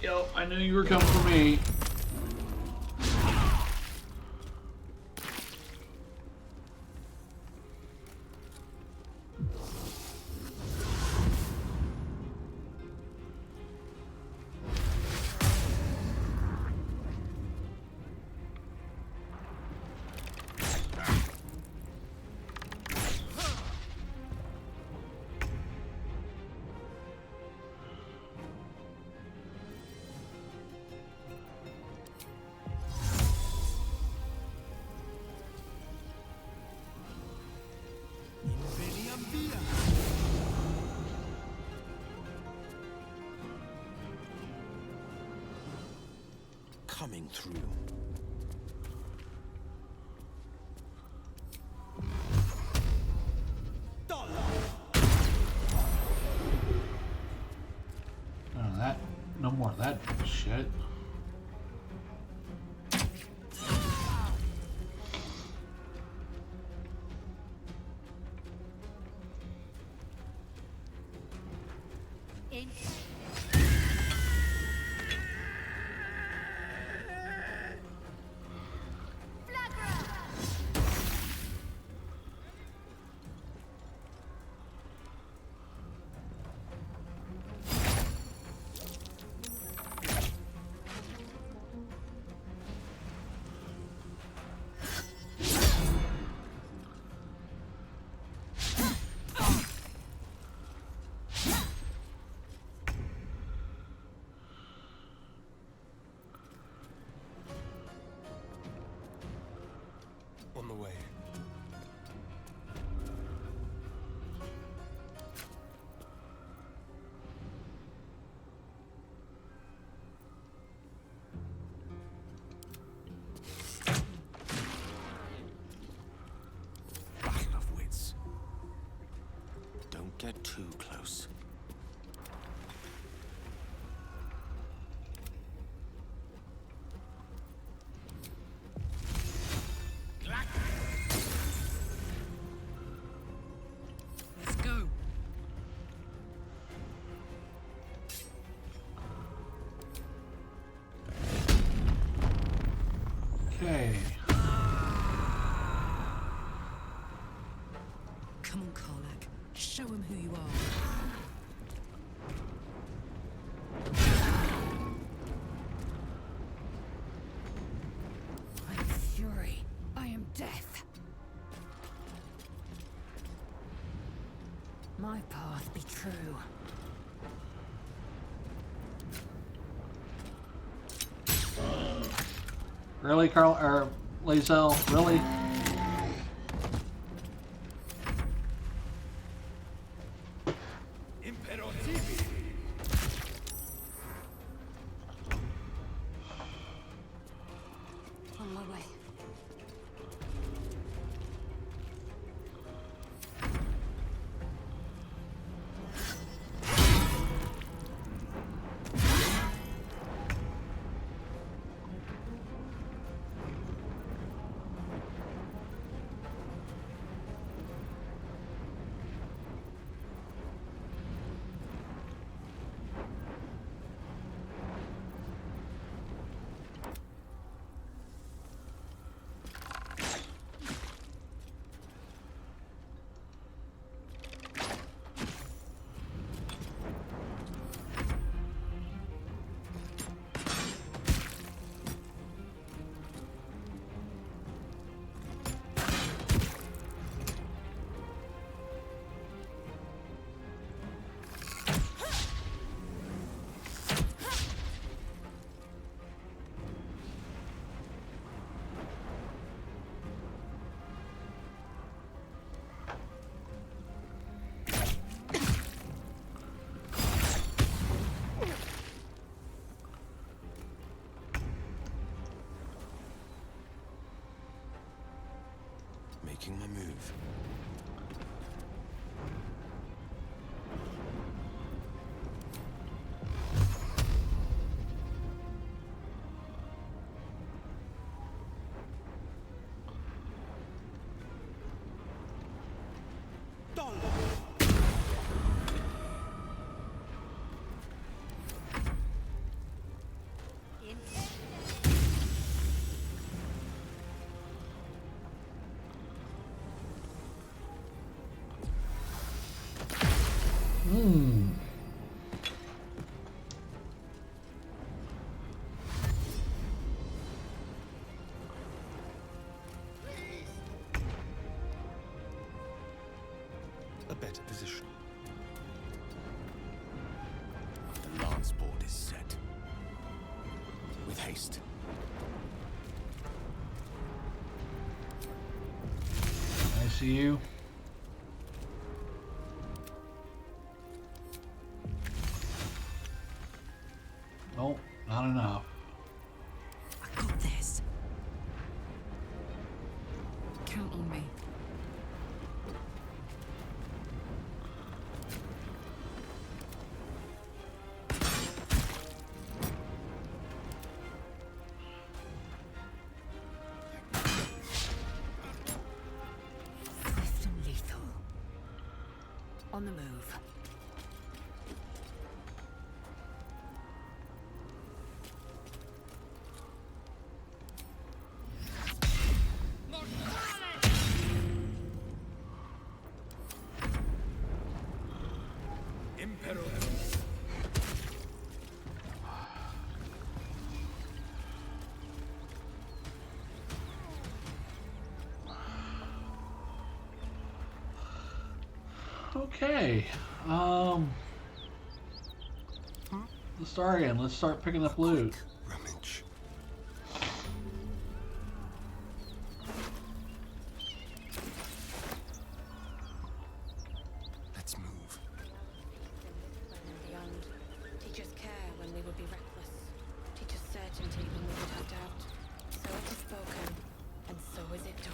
Yo, I knew you were coming for me. Coming through. No more of that shit. On the way. Battle of wits. Don't get too close. Let's go. Okay. Come on, Karlak. Show him who you are. I am fury. I am death. My path be true. Really, Carl or Lae'zel? Really? On my way. Making my move. haste. I see you. Nope, not enough. I got this. Count on me. Swift and lethal. On the move. Okay. Let's start again. Let's start picking up loot. Rummage. Let's move. Beyond. Teach us care when we would be reckless. Teach us certainty when we would have doubt. So it is spoken, and so is it done.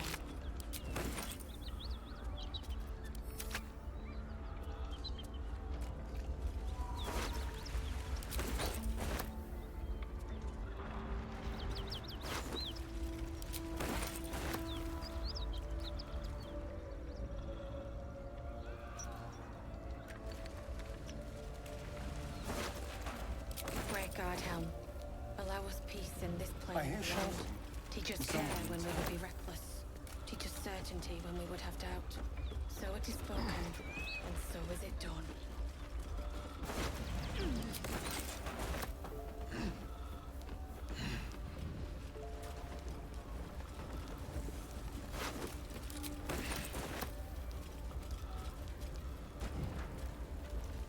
Guard helm. Allow us peace in this plane. I hear shouting. Teach us care when we would be reckless. Teach us certainty when we would have doubt. So it is spoken, and so is it done.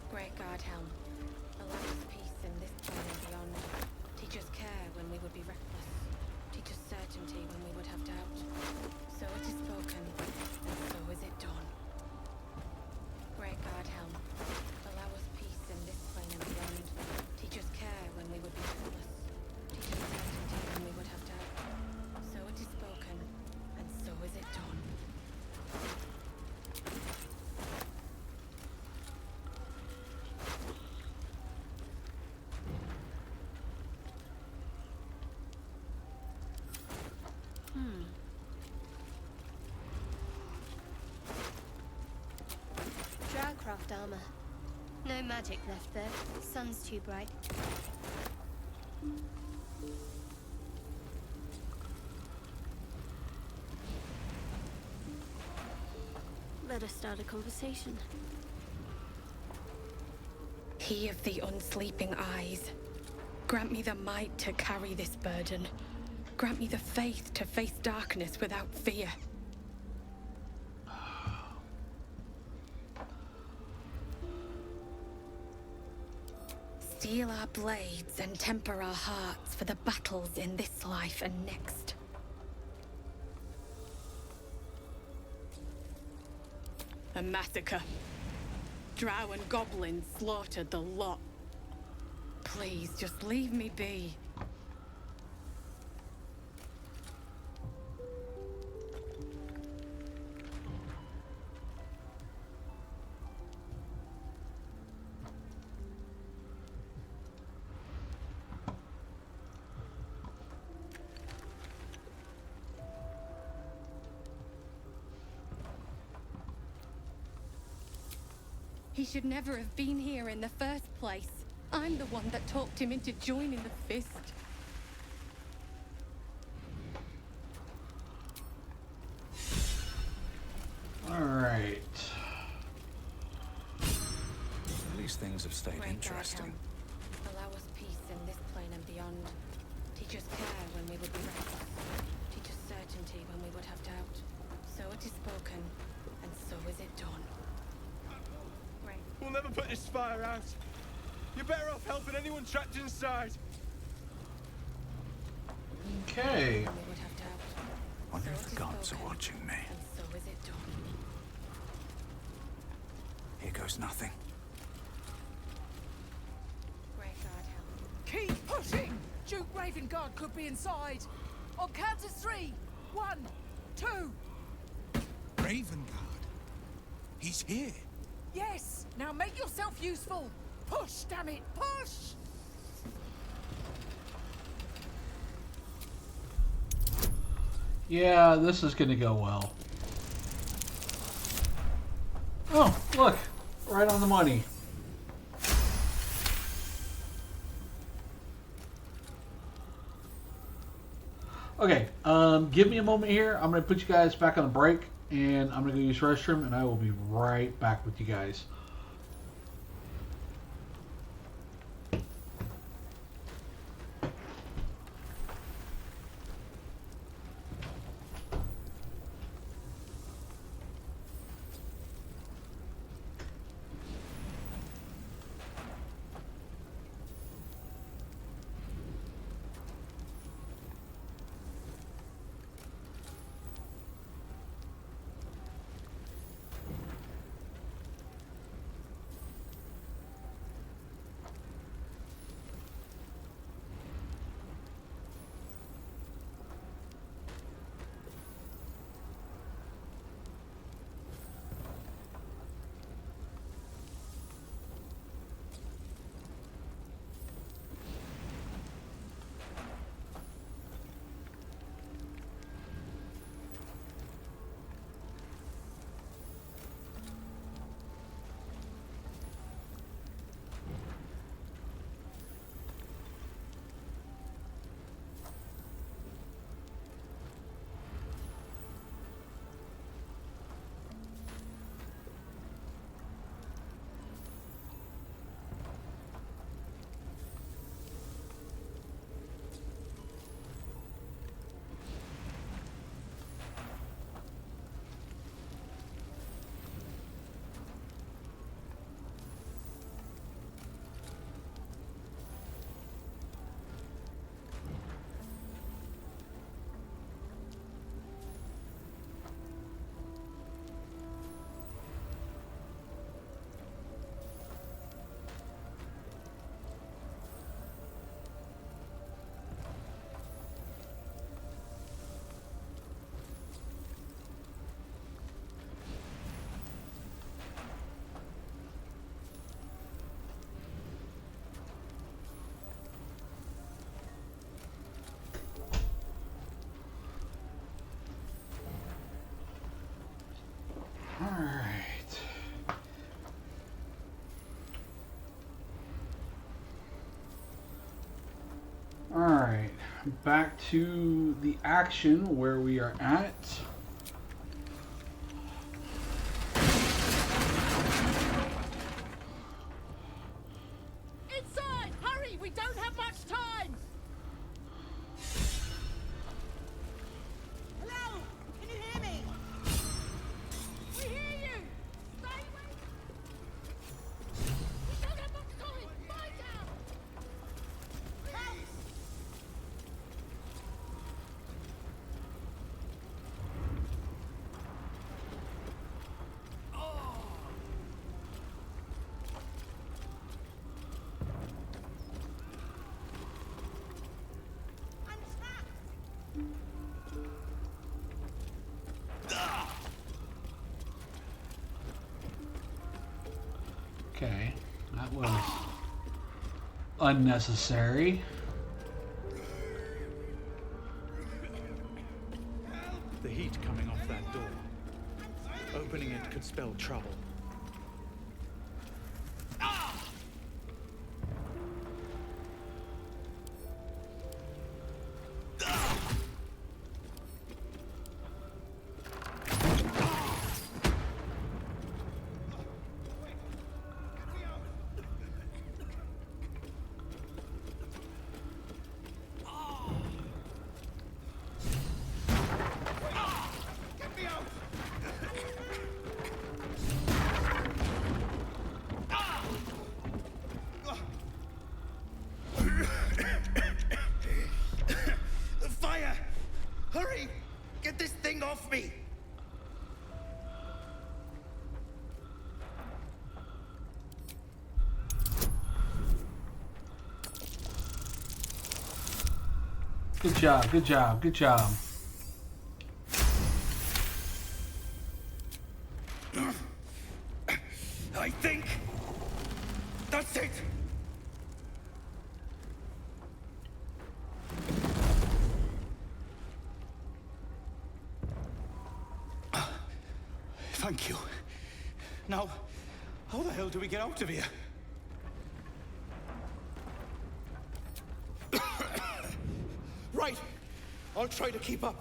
Great Guard helm. Allow us peace in this plane and beyond. Teach us care when we would be reckless. Teach us certainty when we would have doubt. So it is spoken, and so is it done. Great Guard helm. Allow us peace in this plane and beyond. Teach us care when we would be reckless. Teach us certainty when we would have doubt. So it is spoken, and so is it done. Drowcraft armor. No magic left there. Sun's too bright. Let us start a conversation. He of the unsleeping eyes, grant me the might to carry this burden. Grant me the faith to face darkness without fear. Steel our blades and temper our hearts for the battles in this life and next. A massacre. Drow and goblins slaughtered the lot. Please, just leave me be. He should never have been here in the first place. I'm the one that talked him into joining the Fist. All right. At least things have stayed Great interesting. God, allow us peace in this plane and beyond. Teach us care when we would be reckless. Teach us certainty when we would have doubt. So it is spoken, and so is it done. We'll never put this fire out. You're better off helping anyone trapped inside. Hey. when we would have doubt. Wonder So if it the is gods are spoken, watching me. and so is it done. Here goes nothing. Great God, help. Keep pushing! Duke Ravengard could be inside. On count of 3. 1, 2. Ravengard? He's here. Yes! Now make yourself useful! Push, damn it! Push! Yeah, this is gonna go well. Oh, look! Right on the money. Okay, give me a moment here. I'm going to put you guys back on a break, and I'm going to go use the restroom, and I will be right back with you guys. Alright. Alright. Back to the action where we are at. Inside! Hurry! We don't have much time! Hello? Can you hear me? We hear you! Stay away! We don't have much time! Find out! Help! Okay, that was unnecessary. The heat coming off that door. Opening it could spell trouble. Fire! Hurry! Get this thing off me! Good job, good job, good job. I think that's it. Thank you. Now, how the hell do we get out of here? Right. I'll try to keep up.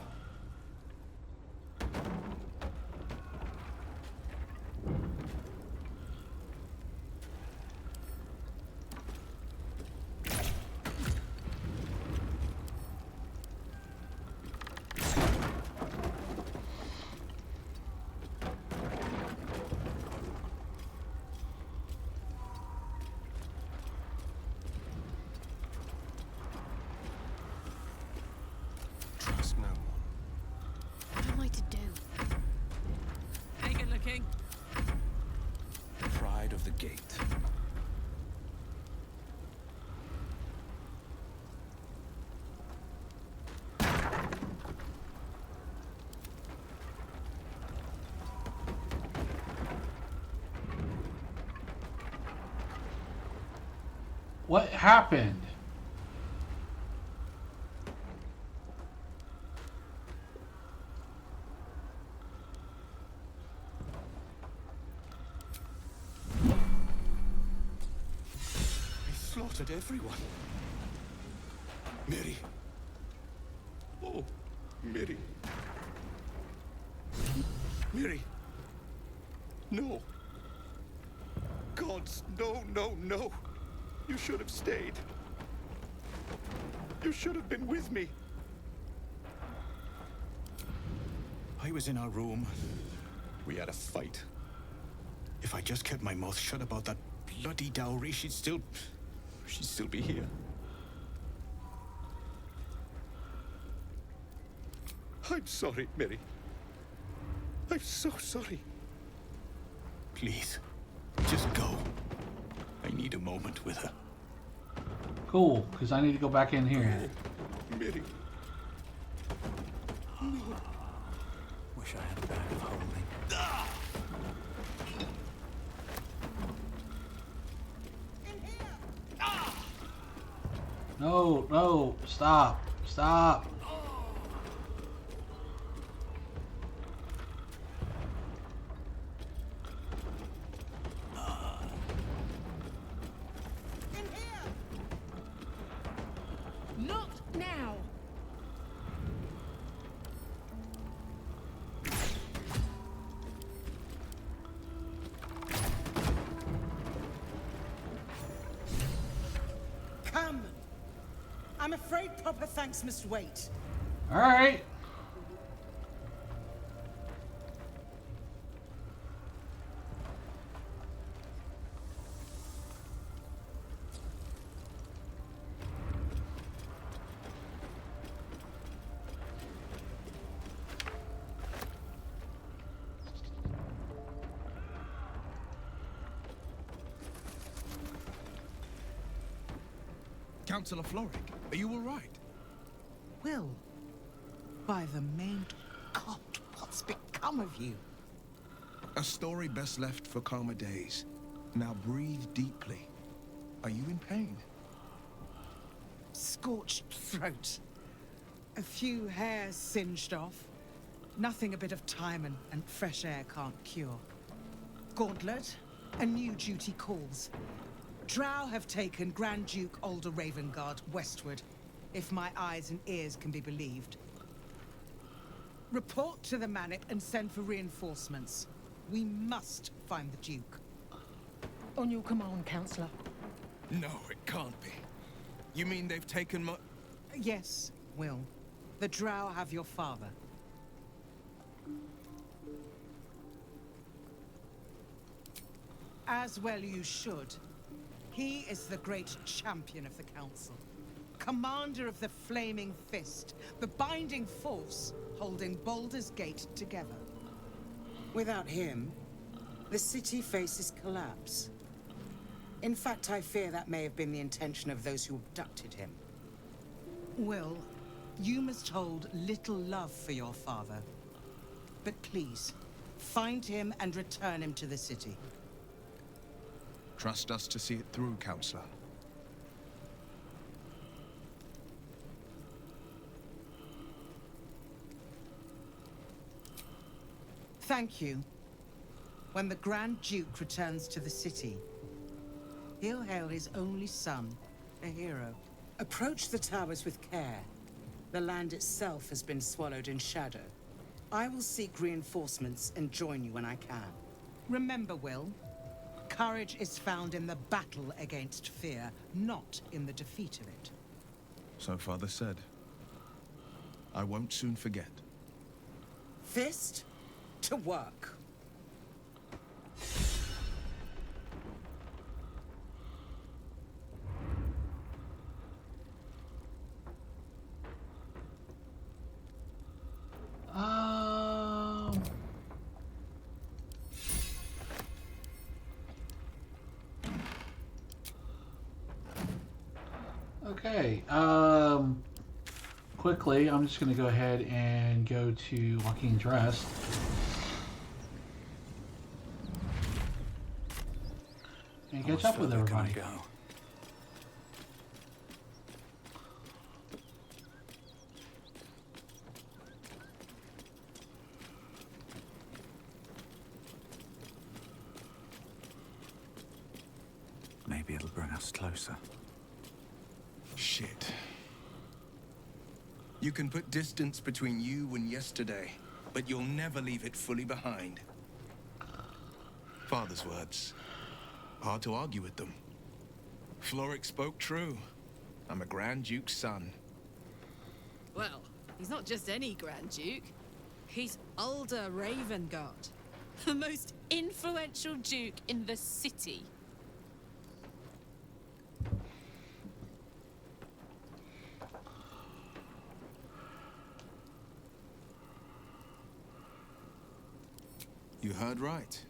Trust no one. What am I to do? Take it looking. Pride of the Gate. What happened? They slaughtered everyone. Mary. Oh, Mary. Mary. No. Gods, no, no, no. You should have stayed. You should have been with me. I was in our room. We had a fight. If I just kept my mouth shut about that bloody dowry, she'd still be here. I'm sorry, Mary. I'm so sorry. Please, just go. I need a moment with her. Cool, because I need to go back in here. Mary. No. Wish I had a bag of holding. No, no, stop, stop. Not now! Come! I'm afraid proper thanks must wait. All right. Councillor Floric, are you all right? Will, by the main God, what's become of you? A story best left for calmer days. Now breathe deeply. Are you in pain? Scorched throat. A few hairs singed off. Nothing a bit of time and fresh air can't cure. Gauntlet, a new duty calls. Drow have taken Grand Duke Alder Ravengard westward, if my eyes and ears can be believed. Report to the Manip and send for reinforcements. We must find the Duke. On your command, Councillor. No, it can't be. You mean they've taken my... Yes, Will. The Drow have your father. As well you should. He is the great champion of the Council. commander of the Flaming Fist, the binding force holding Baldur's Gate together. Without him, the city faces collapse. In fact, I fear that may have been the intention of those who abducted him. Will, you must hold little love for your father. But please, find him and return him to the city. Trust us to see it through, Counselor. Thank you. When the Grand Duke returns to the city, he'll hail his only son, a hero. Approach the towers with care. The land itself has been swallowed in shadow. I will seek reinforcements and join you when I can. Remember, Will, courage is found in the battle against fear, not in the defeat of it. So Father said. I won't soon forget. Fist to work. Okay. Quickly, I'm just going to go ahead and go to Joaquin's Rest. And catch up with everybody. Maybe it'll bring us closer. Shit. You can put distance between you and yesterday, but you'll never leave it fully behind. Father's words. Hard to argue with them. Floric spoke true. I'm a Grand Duke's son. Well, he's not just any Grand Duke. He's Ulder Ravengard, the most influential Duke in the city. You heard right.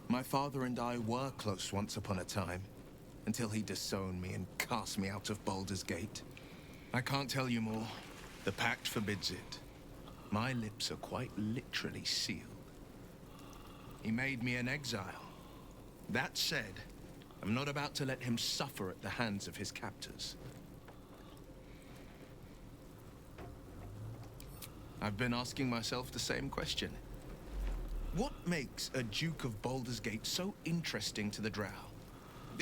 My father and I were close once upon a time, until he disowned me and cast me out of Baldur's Gate. I can't tell you more. The pact forbids it. My lips are quite literally sealed. He made me an exile. That said, I'm not about to let him suffer at the hands of his captors. I've been asking myself the same question. What makes a Duke of Baldur's Gate so interesting to the Drow?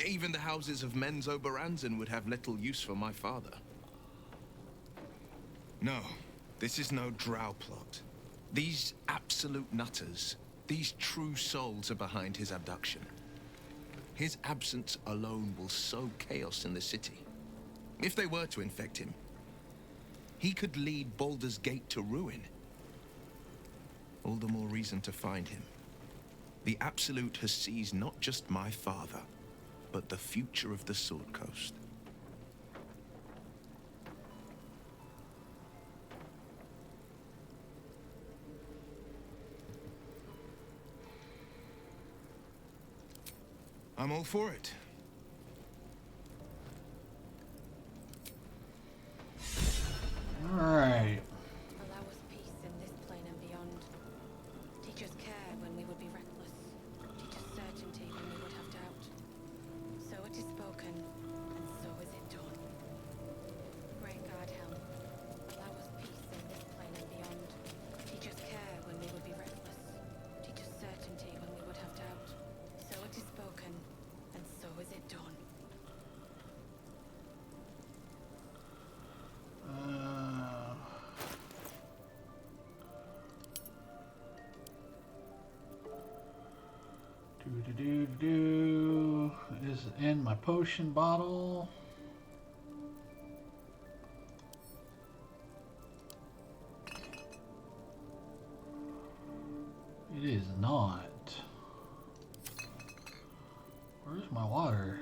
Even the houses of Men's Oberanzen would have little use for my father. No, this is no Drow plot. These absolute nutters, these true souls are behind his abduction. His absence alone will sow chaos in the city. If they were to infect him, he could lead Baldur's Gate to ruin. All the more reason to find him. The Absolute has seized not just my father, but the future of the Sword Coast. I'm all for it. All right. Allow us peace in this plane and beyond. Teach us care when we would be reckless. Teach us certainty when we would have doubt. So it is spoken, and so is it done. Great God, Helm, allow us peace in this plane and beyond. Teach us care when we would be reckless. Teach us certainty when we would have doubt. So it is spoken, and so is it done. Do is in my potion bottle. It is not. Where's my water?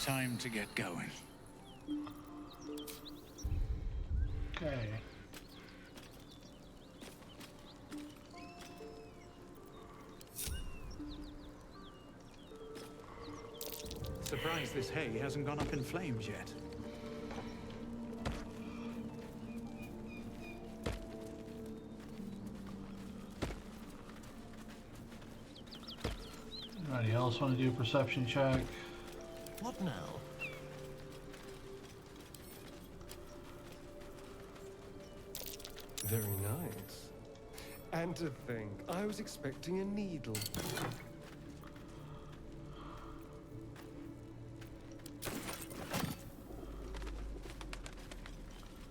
Time to get going. Okay. Surprised this hay hasn't gone up in flames yet. Anybody else want to do a perception check? What now? Very nice. And to think, I was expecting a needle.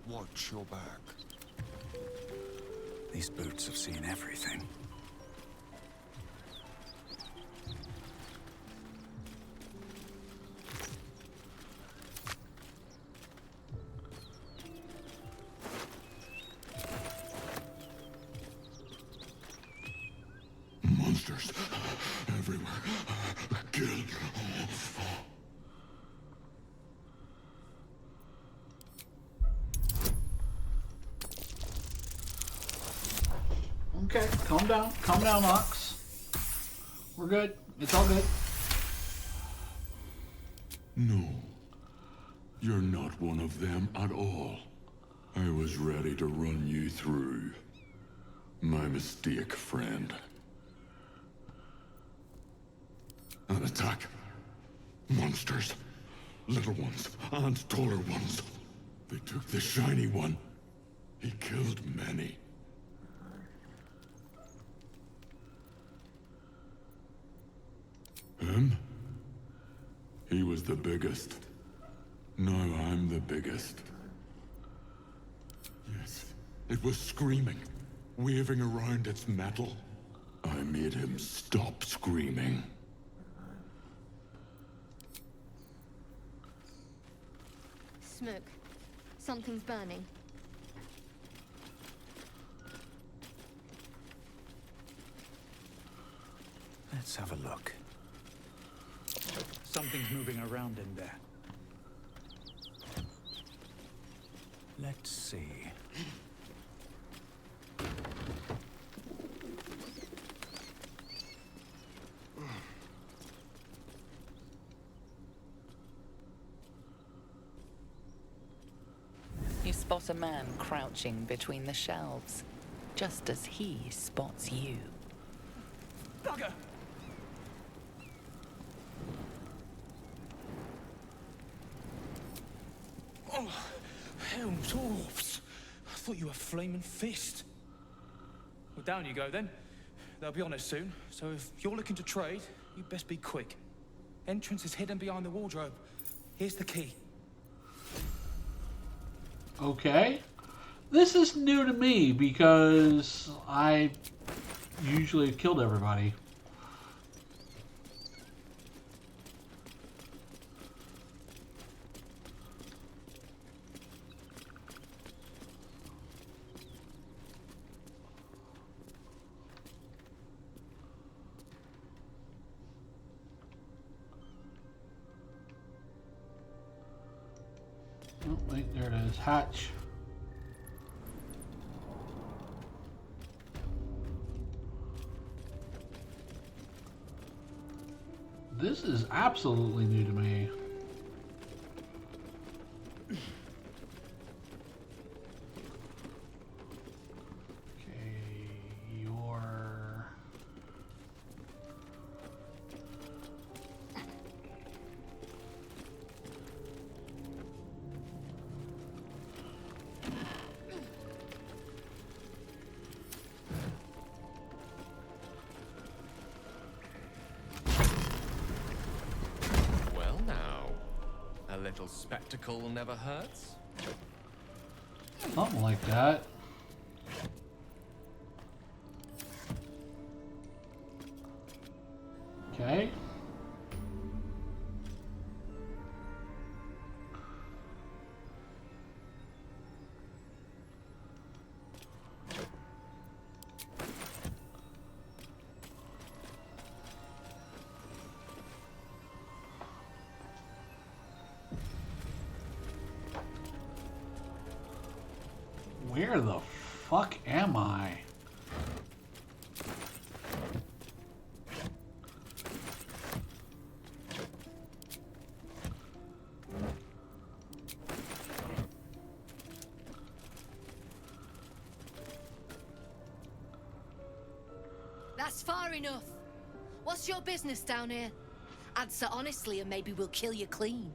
Watch your back. These boots have seen everything. Monsters everywhere. Kill. Okay, calm down, Ox. We're good. It's all good. No. You're not one of them at all. I was ready to run you through. My mistake, friend. An attack. Monsters. Little ones and taller ones. They took the shiny one. He killed many. Him? He was the biggest. Now I'm the biggest. Yes, it was screaming, waving around its metal. I made him stop screaming. Smoke. Something's burning. Let's have a look. Something's moving around in there. Let's see. You spot a man crouching between the shelves, just as he spots you. Bugger! Oh, hell, dwarfs! I thought you were Flaming Fist. Well, down you go then. They'll be on us soon, so if you're looking to trade, you best be quick. Entrance is hidden behind the wardrobe. Here's the key. Okay. This is new to me because I usually have killed everybody. Oh, wait, there it is. Hatch. This is absolutely new to me. Okay, you're... Well now, a little spectacle never hurts. Something like that. Okay. Where the fuck am I? That's far enough. What's your business down here? Answer honestly and maybe we'll kill you clean.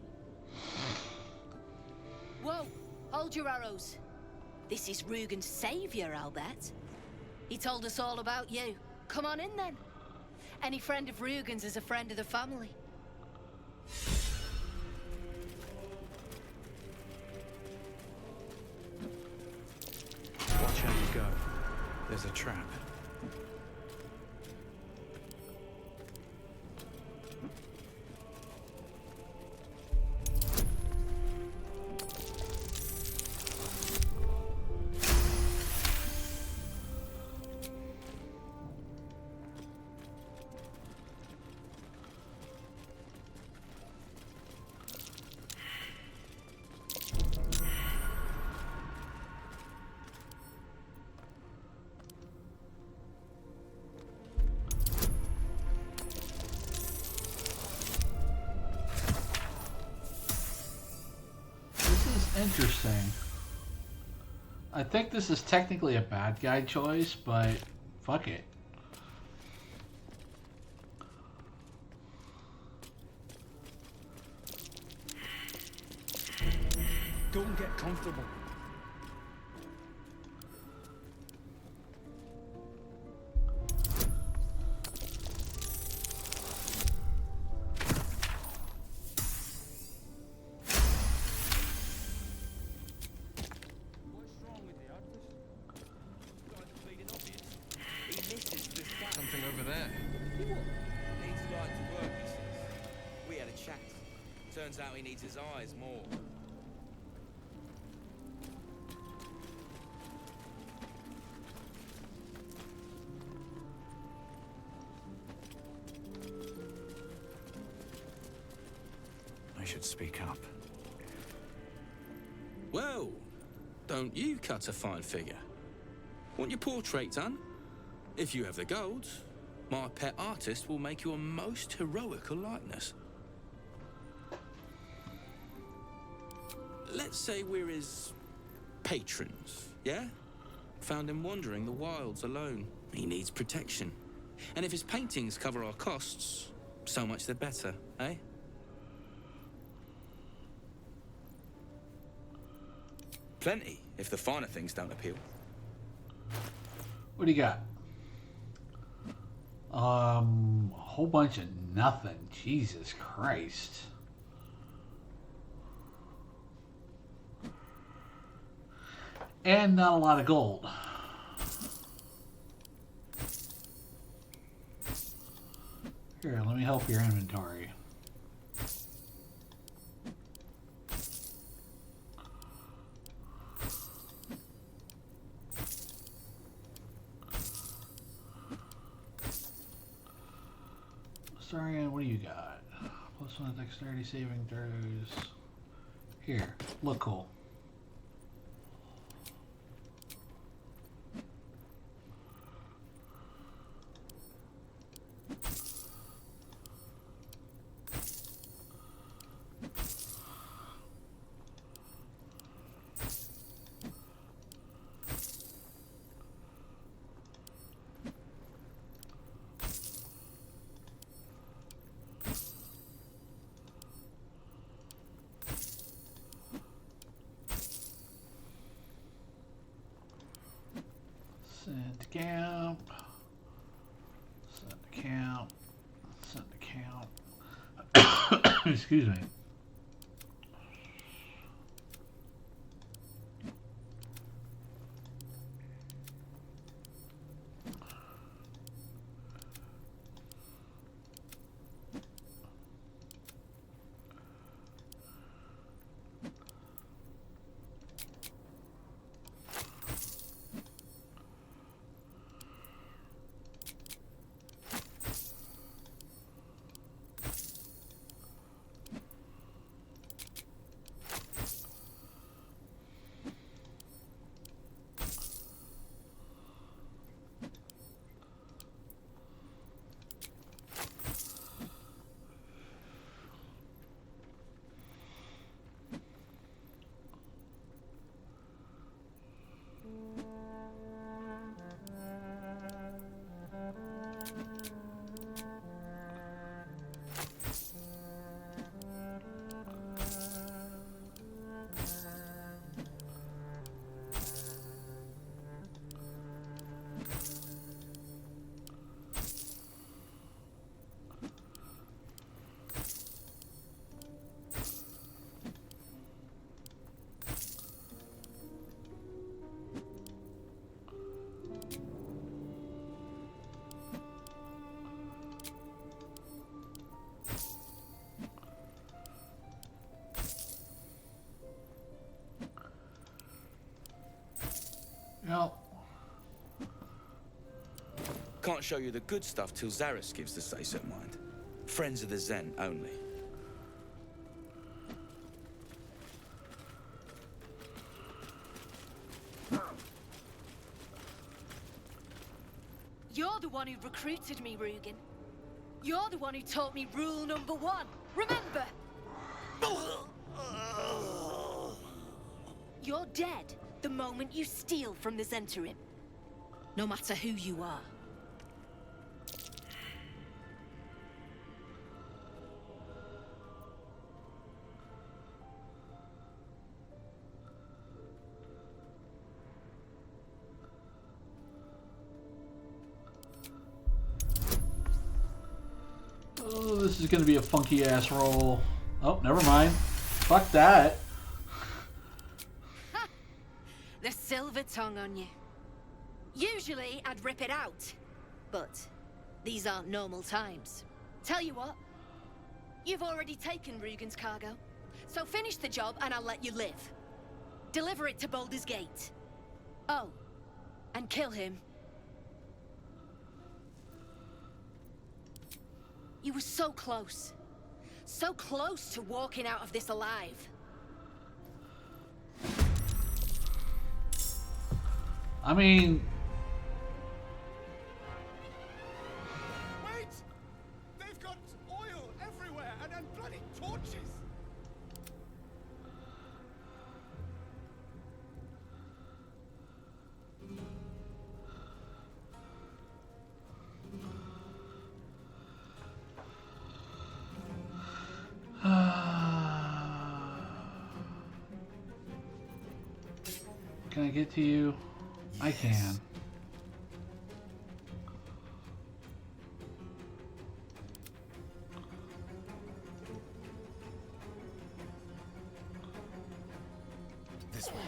Whoa, hold your arrows. This is Rugen's savior, I'll bet. He told us all about you. Come on in then. Any friend of Rugen's is a friend of the family. Watch how you go. There's a trap. Interesting. I think this is technically a bad guy choice, but fuck it. Don't get comfortable. Something over there. Needs light to work, he says. We had a chat. Turns out he needs his eyes more. I should speak up. Well, don't you cut a fine figure? Want your portrait done? If you have the gold, my pet artist will make you a most heroical likeness. Let's say we're his patrons, yeah? Found him wandering the wilds alone. He needs protection. And if his paintings cover our costs, so much the better, eh? Plenty, if the finer things don't appeal. What do you got? A whole bunch of nothing. Jesus Christ. And not a lot of gold. Here, let me help your inventory. Sorry, what do you got? +1 dexterity saving throws. Here, look cool. Send to camp. Send to camp. Send to camp. Excuse me. Can't show you the good stuff till Zaris gives the say-so, mind. Friends of the Zen only. You're the one who recruited me, Rugen. You're the one who taught me rule number 1. Remember? You're dead the moment you steal from the Zentarim. No matter who you are. Oh, this is gonna be a funky ass roll. Oh, never mind. Fuck that. The silver tongue on you. Usually, I'd rip it out. But these aren't normal times. Tell you what, you've already taken Rugen's cargo. So finish the job and I'll let you live. Deliver it to Baldur's Gate. Oh, and kill him. You were so close. So close to walking out of this alive. I mean... Wait! They've got oil everywhere and bloody torches! Can I get to you? Yes. I can. This way.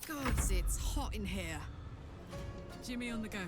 Gods, it's hot in here. Jimmy on the go.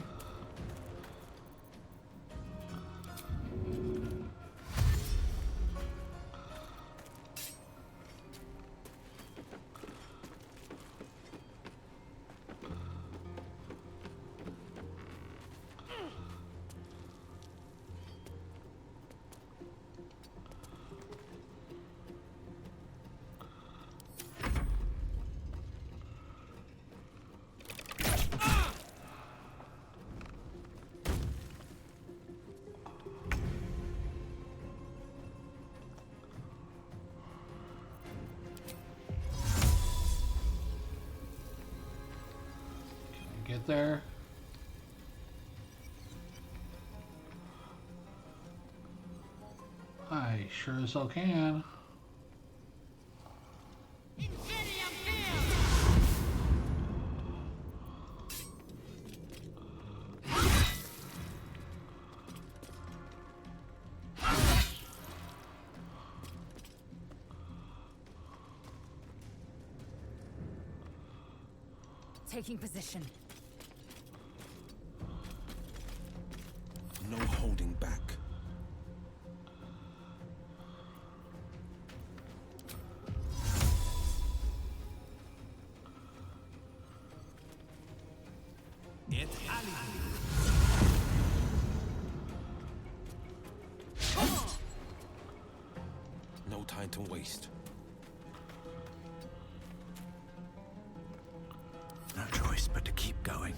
Get there. I sure as hell can. Taking position. No holding back. No time to waste. No choice but to keep going.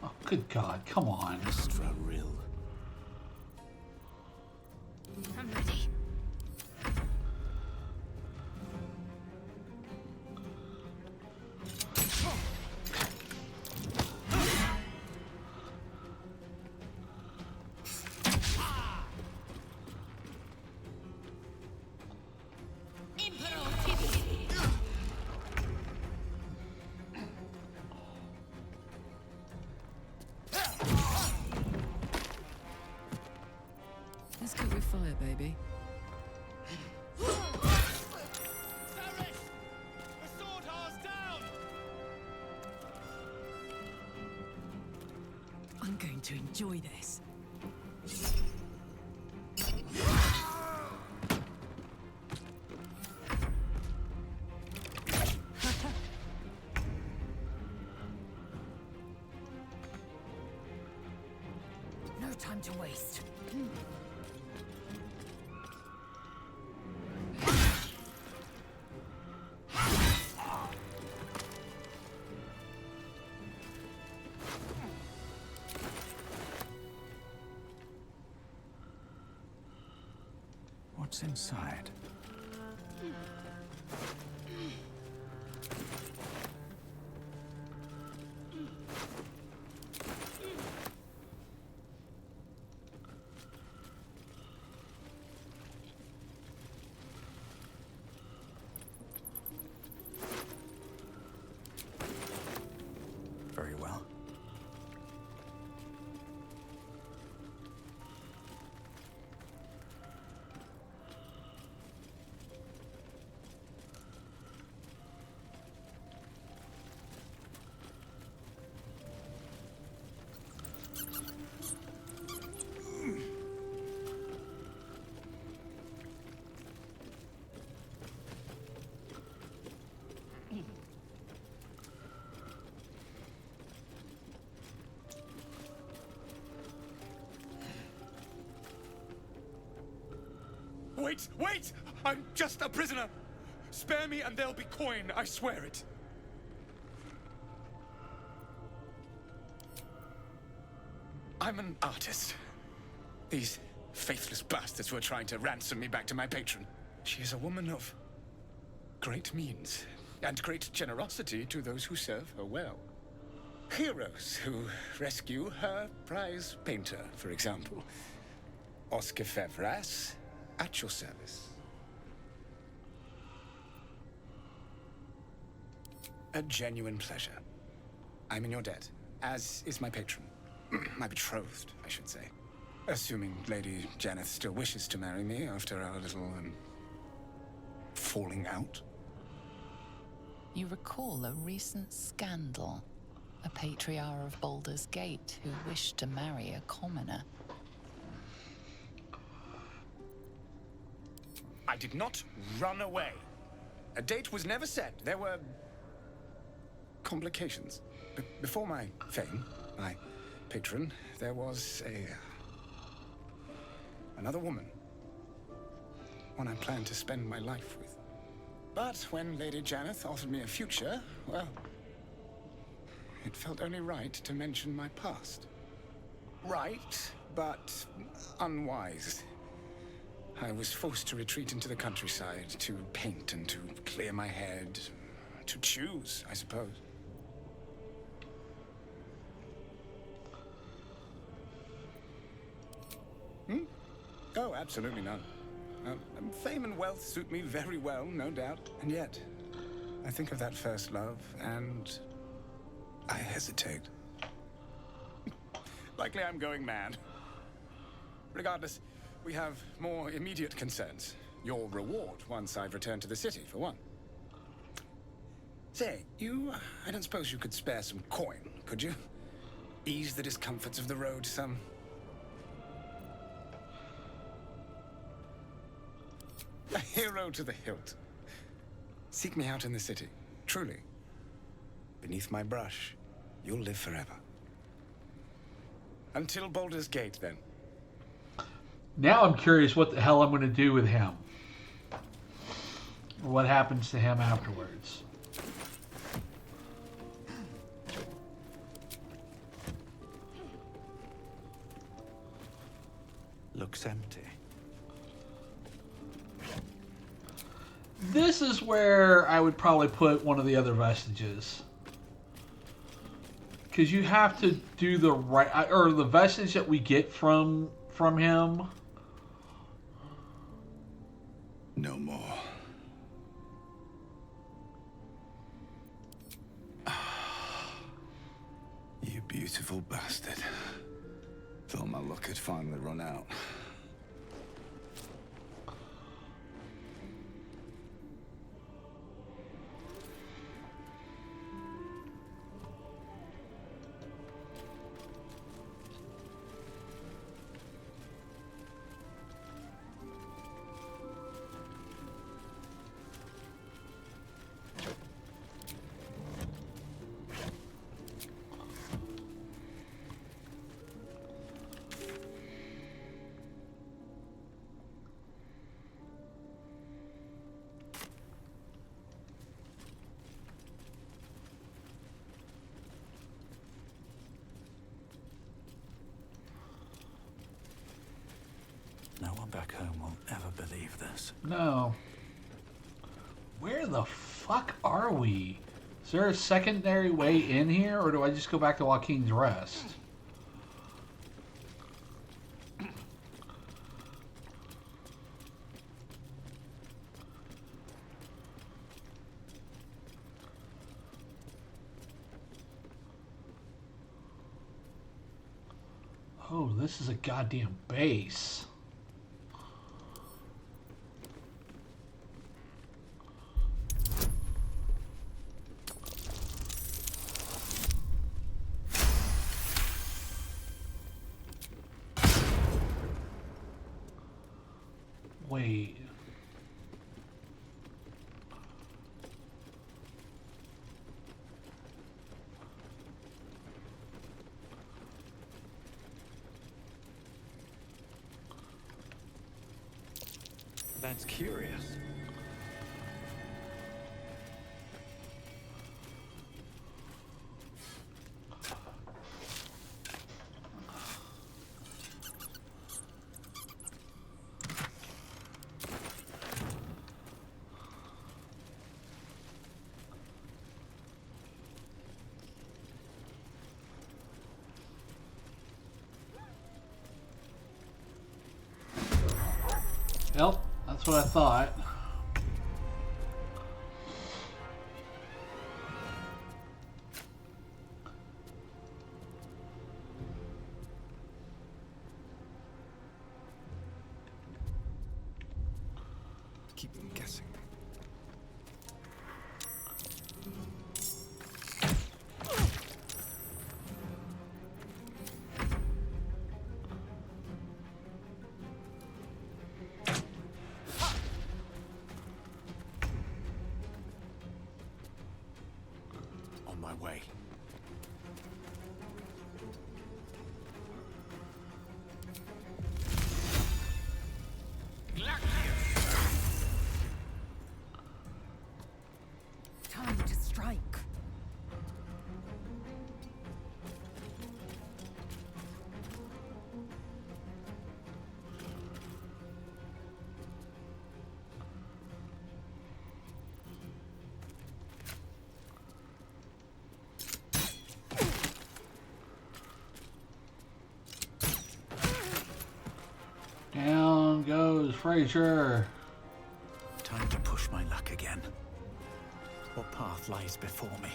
Oh, good God, come on. I'm ready. maybe. I'm going to enjoy this. No time to waste. What's inside? Very well. Wait, wait! I'm just a prisoner! Spare me and there'll be coin, I swear it. I'm an artist. These faithless bastards were trying to ransom me back to my patron. She is a woman of great means and great generosity to those who serve her well. Heroes who rescue her prize painter, for example. Oscar Fevras, at your service. A genuine pleasure. I'm in your debt, as is my patron. My betrothed, I should say. Assuming Lady Janeth still wishes to marry me after our little, falling out. You recall a recent scandal. A patriarch of Baldur's Gate who wished to marry a commoner. I did not run away. A date was never set. There were complications. Before my fame, my patron, there was another woman. One I planned to spend my life with. But when Lady Janeth offered me a future, well, it felt only right to mention my past. Right, but unwise. I was forced to retreat into the countryside, to paint and to clear my head. To choose, I suppose. Oh, absolutely none. Fame and wealth suit me very well, no doubt. And yet, I think of that first love, and I hesitate. Likely I'm going mad. Regardless, we have more immediate concerns. Your reward once I've returned to the city, for one. Say, I don't suppose you could spare some coin, could you? Ease the discomforts of the road some. A hero to the hilt. Seek me out in the city, truly. Beneath my brush, you'll live forever. Until Baldur's Gate, then. Now I'm curious what the hell I'm going to do with him. Or what happens to him afterwards. Looks empty. This is where I would probably put one of the other vestiges. Because you have to do the right... Or the vestige that we get from him. No more. You beautiful bastard. Thought my luck had finally run out. back home will ever believe this. No. Where the fuck are we? Is there a secondary way in here, or do I just go back to Joaquin's Rest? Oh, this is a goddamn base. Wait. That's curious. Yep, that's what I thought. Keep them guessing. On my way. Time to strike. Down goes Fraser. Time to push my luck again. What path lies before me?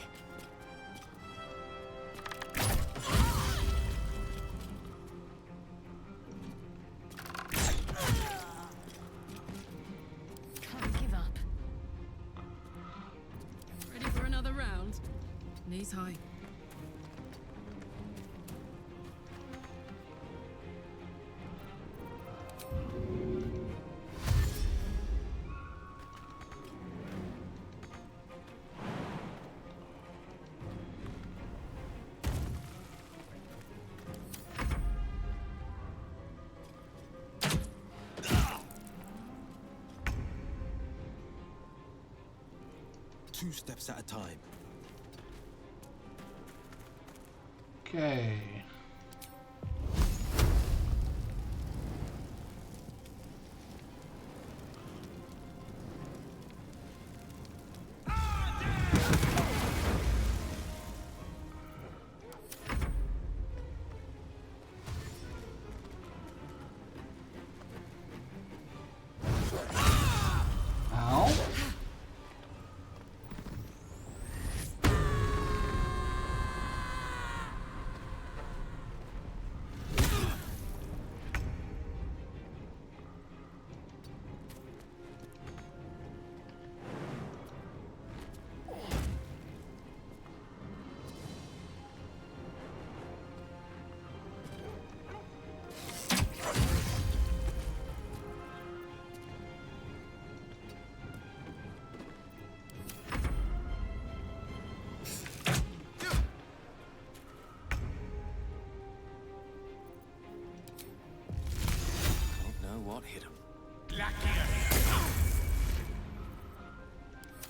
Can't give up. Ready for another round? Knees high. Two steps at a time. Okay. Ow. Don't know what hit him.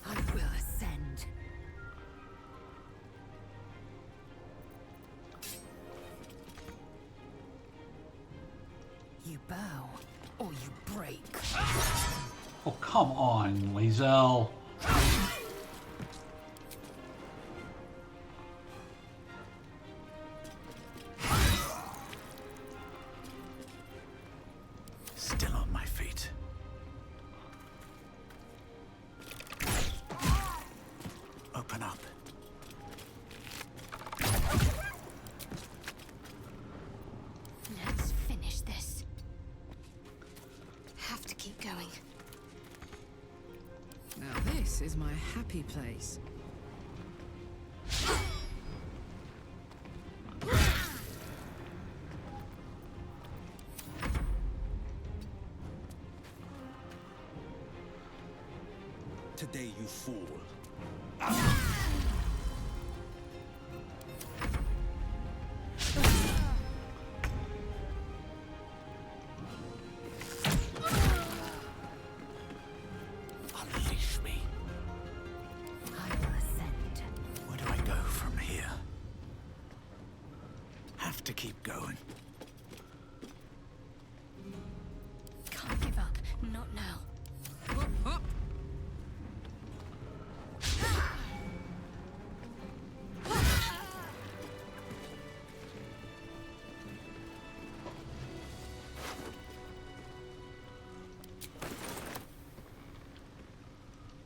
I will ascend. You bow. or you break. Oh, come on, Lae'zel. Still on my feet. Open up. Let's finish this. Have to keep going. Now this is my happy place. Today you fool. Unleash me. I will ascend. Where do I go from here? Have to keep going. Can't give up. Not now. Hop, hop.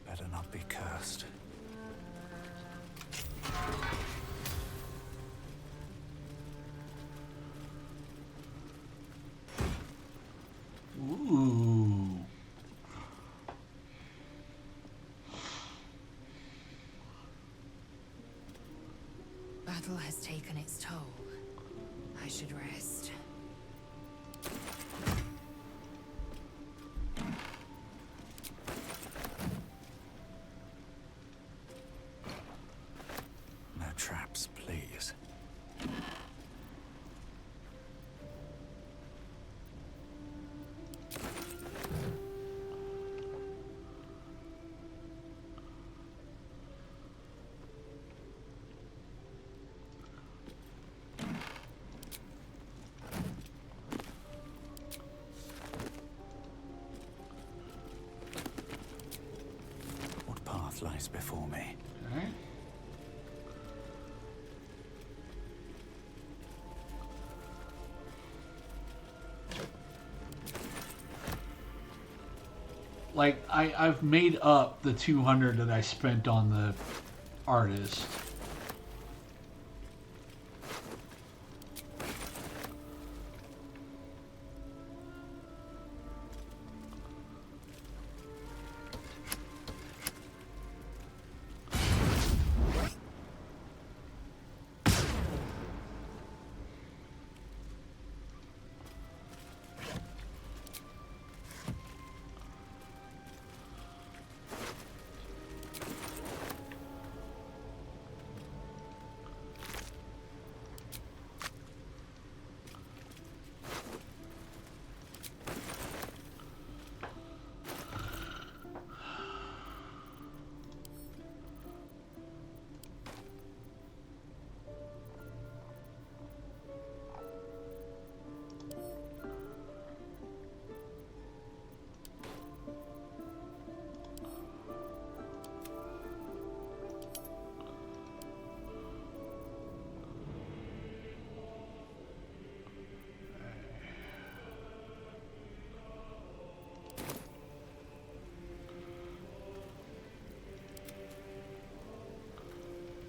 Better not be cursed. Ooh. Battle has taken its toll. I should rest. No traps, please. What path lies before me? Okay. Like, I've made up the 200 that I spent on the artist.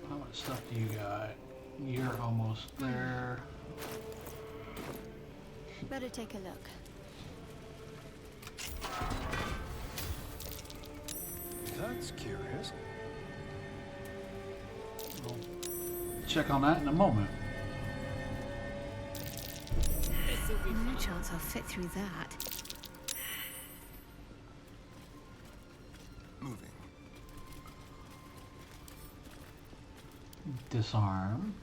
How much stuff do you got? You're almost there. Better take a look. That's curious. We'll check on that in a moment. No chance I'll fit through that. Moving. Disarm.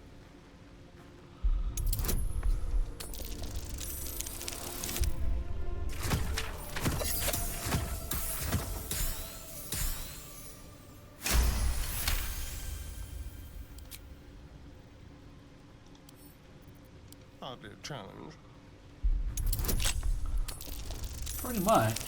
Hardly a challenge. Pretty much.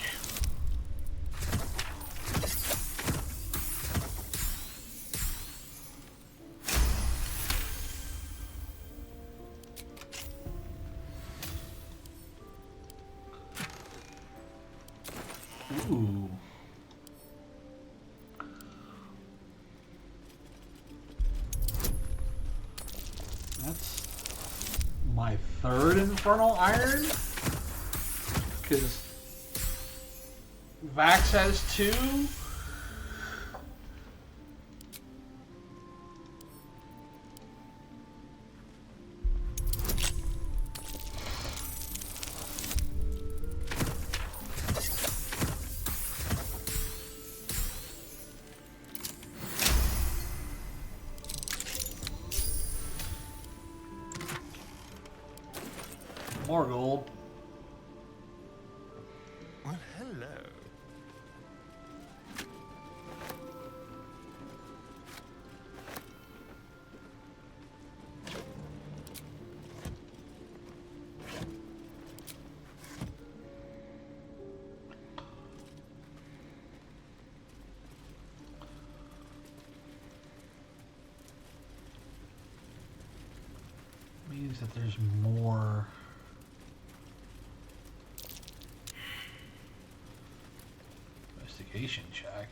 Ooh. That's my third Infernal Iron. Because Vax has 2. More gold. Well, hello. Means that there's more. Investigation check.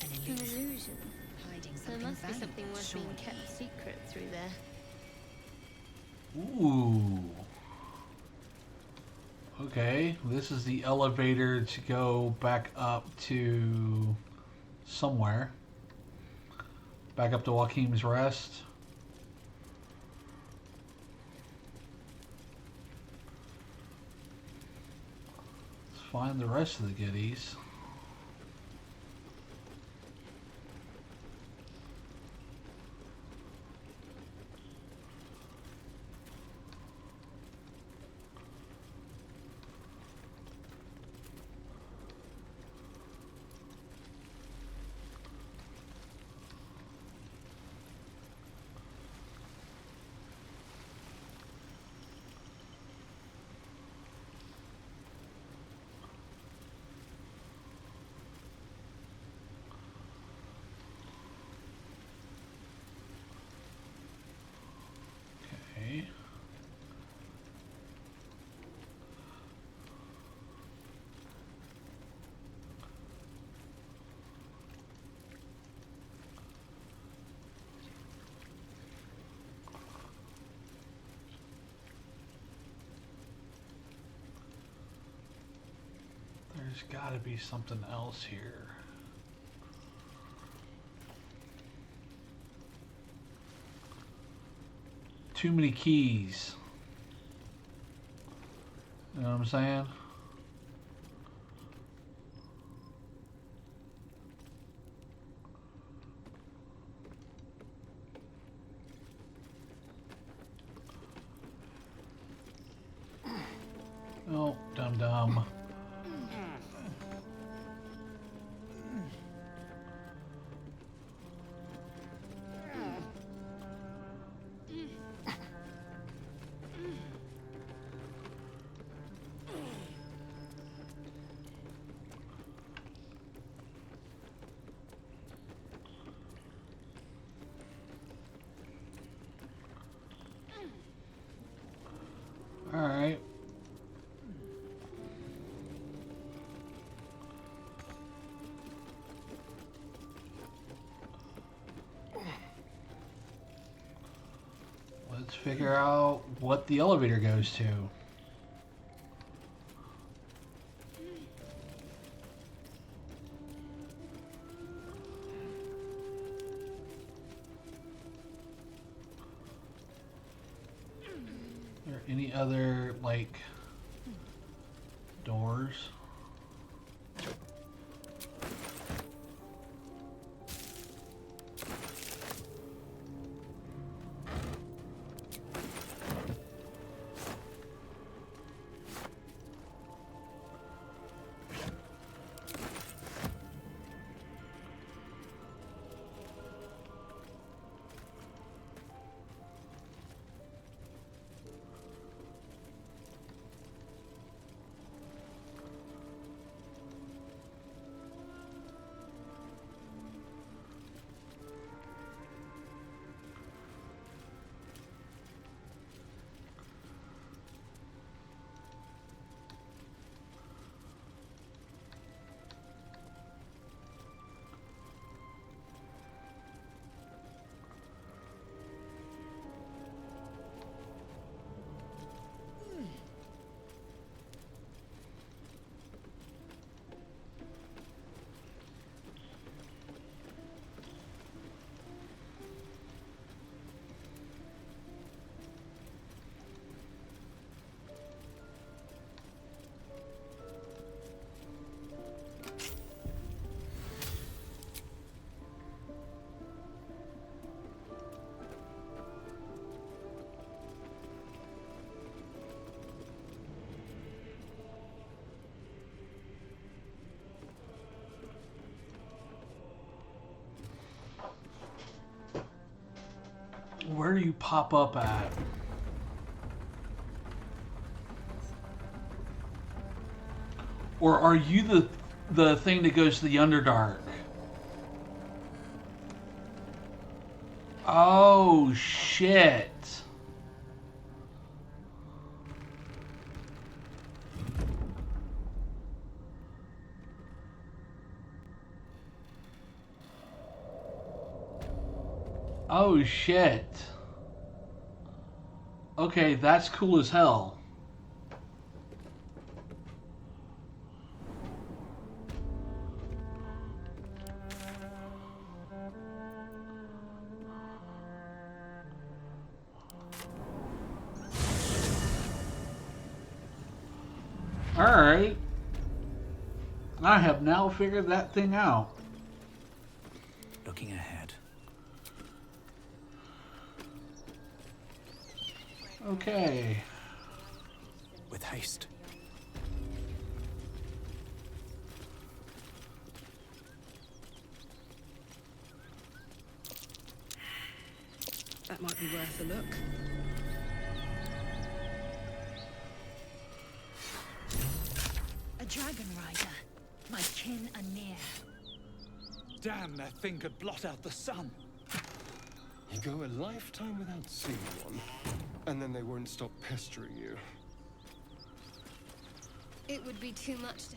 An illusion. There must be something worth being kept secret through there. Ooh. Okay, this is the elevator to go back up to somewhere. Back up to Joachim's Rest. Let's find the rest of the goodies. Okay. There's got to be something else here. Too many keys. You know what I'm saying? Oh, dum-dum. All right. Let's figure out what the elevator goes to. Are there any other, like, doors? where do you pop up at? Or are you the thing that goes to the Underdark? Oh shit. Oh shit. Okay, that's cool as hell. Alright. I have now figured that thing out. Looking ahead. Okay. With haste. That might be worth a look. A dragon rider. My kin are near. Damn, that thing could blot out the sun. You go a lifetime without seeing one, and then they won't stop pestering you. It would be too much to...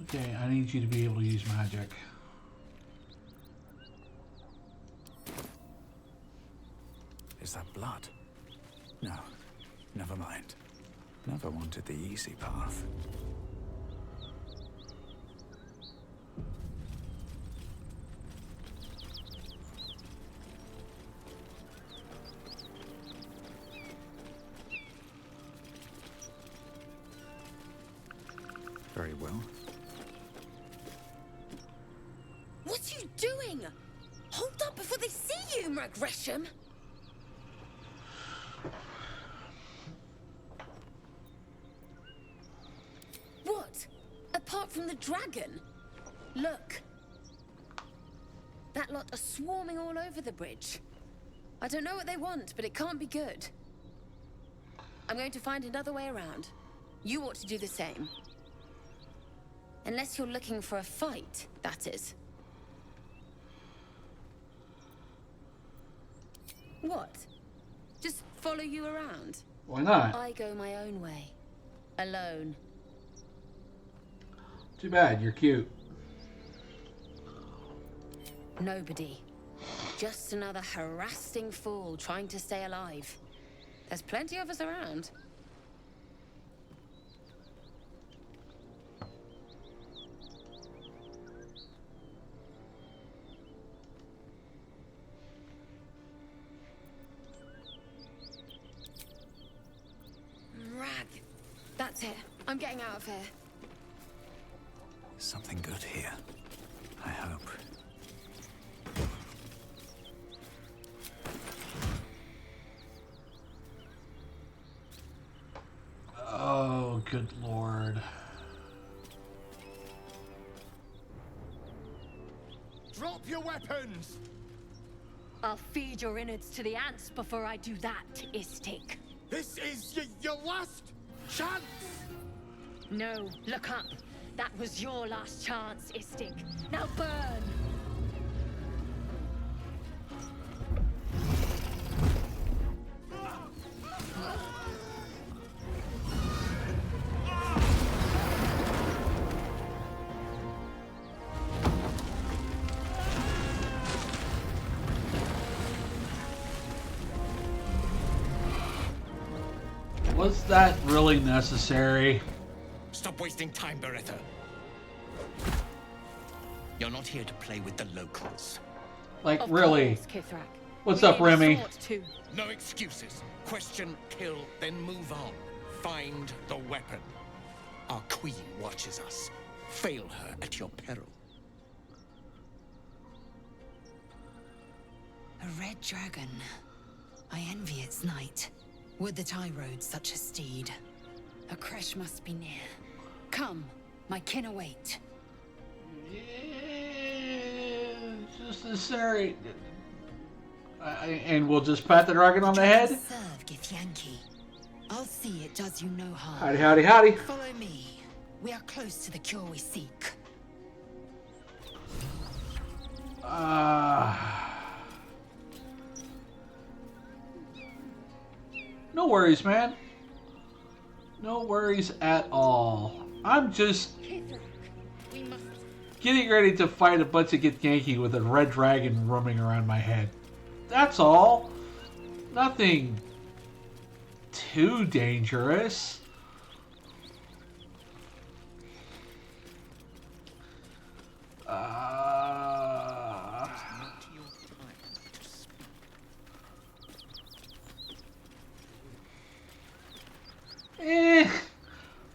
Okay, I need you to be able to use magic. Is that blood? No, never mind. Never wanted the easy path. Very well. What are you doing? Hold up before they see you, Gresham. What? Apart from the dragon? Look. That lot are swarming all over the bridge. I don't know what they want, but it can't be good. I'm going to find another way around. You ought to do the same. Unless you're looking for a fight, that is. What? Just follow you around? Why not? I go my own way. Alone. Too bad, you're cute. Nobody. Just another harassing fool trying to stay alive. There's plenty of us around. Rag. That's it. I'm getting out of here. Something good here. I hope. Oh, good lord. Drop your weapons! I'll feed your innards to the ants before I do that, Istik. This is your last chance! No, look up. That was your last chance, Istik. Now burn! Was that really necessary? Stop wasting time, Beretta. You're not here to play with the locals. Like, Of really? course, Kithrak. What's We up, need a Remy? sword too. No excuses. Question, kill, then move on. Find the weapon. Our queen watches us. Fail her at your peril. A red dragon. I envy its knight. Would that I rode such a steed. A Cresh must be near. Come, my kin await. Yeah, Just incinerate. And we'll just pat the dragon on the head. Serve Githyanki. I'll see it does you no harm. Howdy, howdy, howdy. Follow me. We are close to the cure we seek. No worries, man. No worries at all. I'm just getting ready to fight a bunch of Githyanki with a red dragon roaming around my head. That's all. Nothing too dangerous.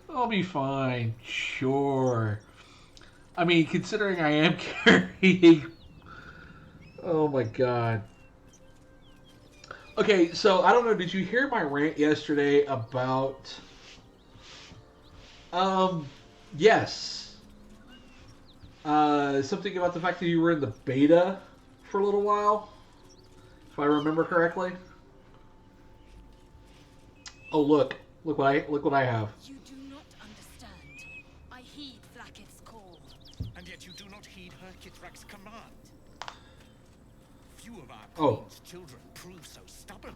I'll be fine. Sure. I mean, considering I am carrying... Oh my god. Okay, so I don't know, did you hear my rant yesterday about... Yes. Something about the fact that you were in the beta for a little while? If I remember correctly? Oh, look. Look what I have. You do not understand. I heed Vlaakith's call. And yet you do not heed her Kithrak's command. Few of our Oh. queen's children prove so stubborn.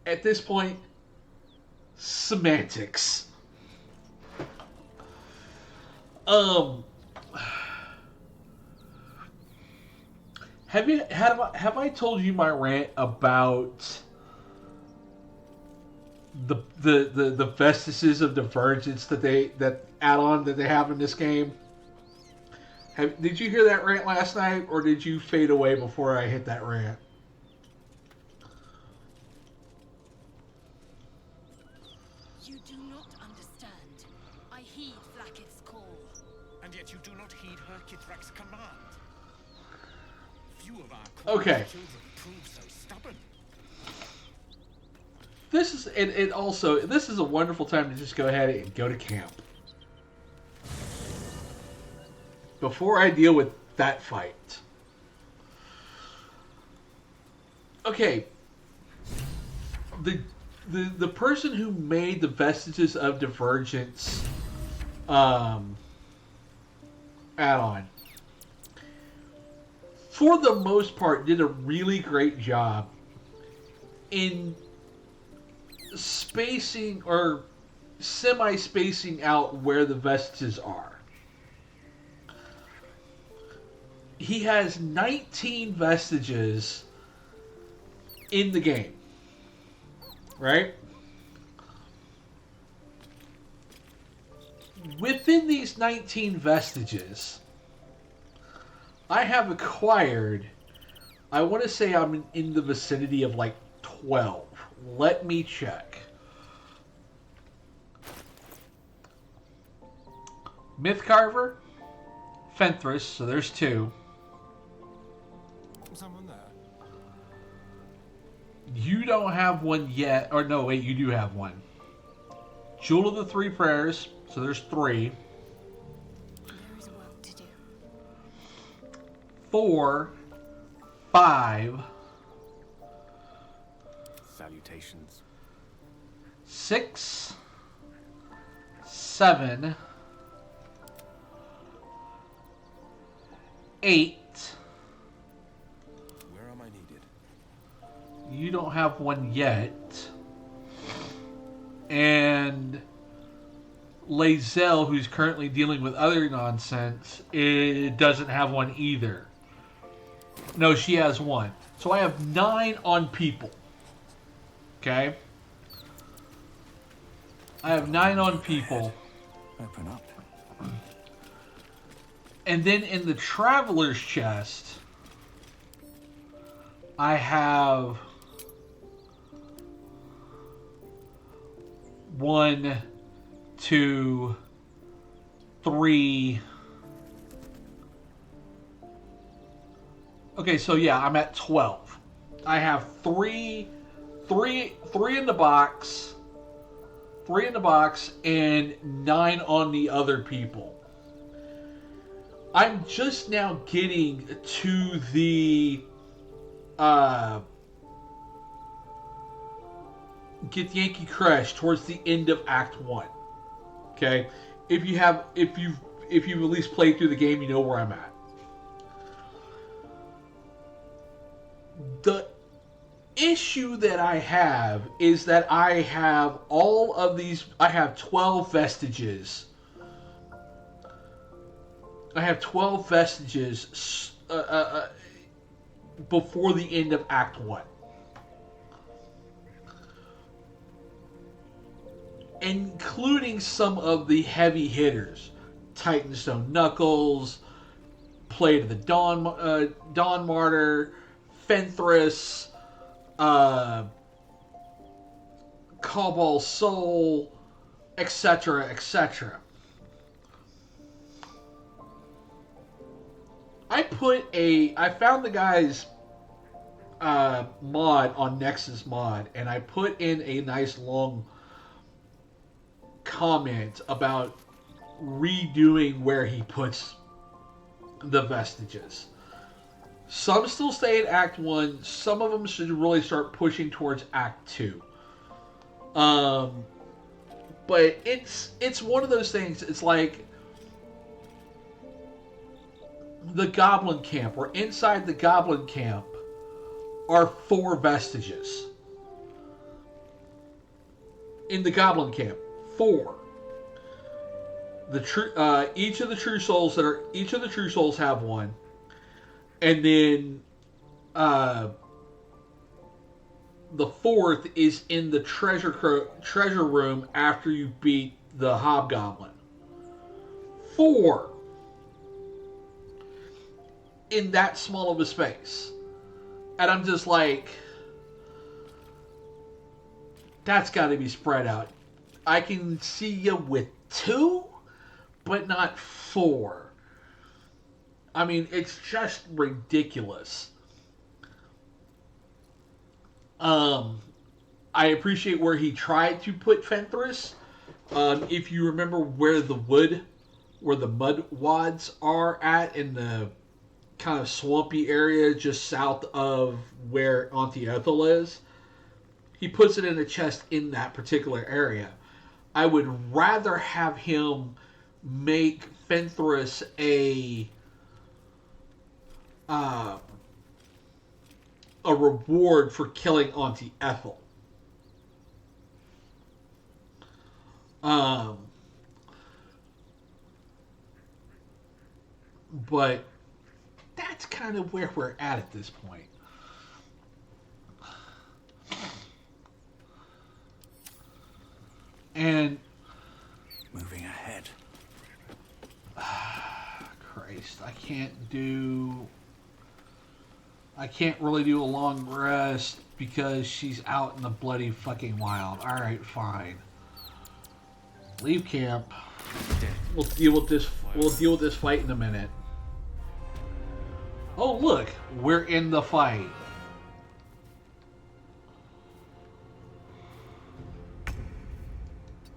At this point, semantics. Have I told you my rant about the vestiges of divergence that add-on that they have in this game? Did you hear that rant last night, or did you fade away before I hit that rant? You do not understand. I heed Vlaakith's call. And yet you do not heed her Kithrak's command. Few of our Okay. queen's children prove so stubborn. This is it. Also, this is a wonderful time to just go ahead and go to camp before I deal with that fight. Okay. The person who made the Vestiges of Divergence add-on, for the most part, did a really great job in spacing or semi-spacing out where the vestiges are. He has 19 vestiges in the game, right? Within these 19 vestiges, I have acquired, I want to say I'm in the vicinity of like 12. Let me check. Mythcarver, Fenthras, so there's 2. Someone there. You don't have one yet. Or no, wait, you do have one. Jewel of the Three Prayers, so there's 3. There is work to do. 4, 5, Salutations. 6, 7, 8. Where am I needed? You don't have one yet. And Lae'zel, who's currently dealing with other nonsense, it doesn't have one either. No, she has 1. So I have 9 on people. Okay? I have 9 on people. Open up. And then in the Traveler's Chest, I have 1, 2, 3. Okay, so yeah, I'm at 12. I have 3 in the box. 3 in the box and 9 on the other people. I'm just now getting to the Githyanki Cresh towards the end of Act 1. Okay? If you've at least played through the game, you know where I'm at. The issue that I have is that I have all of these. I have 12 vestiges. I have 12 vestiges before the end of Act 1. Including some of the heavy hitters. Titanstone Knuckles, Play to the Dawn Martyr, Fenthras, Cobalt Soul, etc., etc. I found the guy's mod on Nexus Mod, and I put in a nice long comment about redoing where he puts the vestiges. Some still stay in Act 1. Some of them should really start pushing towards Act 2. But it's one of those things. It's like the Goblin Camp, where inside the Goblin Camp are 4 vestiges. In the Goblin Camp, 4. Each of the true souls have one, and then the 4th is in the treasure room after you beat the Hobgoblin. 4 in that small of a space, and I'm just like, that's got to be spread out. I can see you with 2, but not 4. I mean, it's just ridiculous. I appreciate where he tried to put Fenthras. If you remember where the mud wads are at in the kind of swampy area just south of where Auntie Ethel is, he puts it in a chest in that particular area. I would rather have him make Fenthras a reward for killing Auntie Ethel. But that's kind of where we're at this point. And moving ahead. Christ, I can't really do a long rest because she's out in the bloody fucking wild. Alright, fine. Leave camp. We'll deal with this fight in a minute. Oh look, we're in the fight.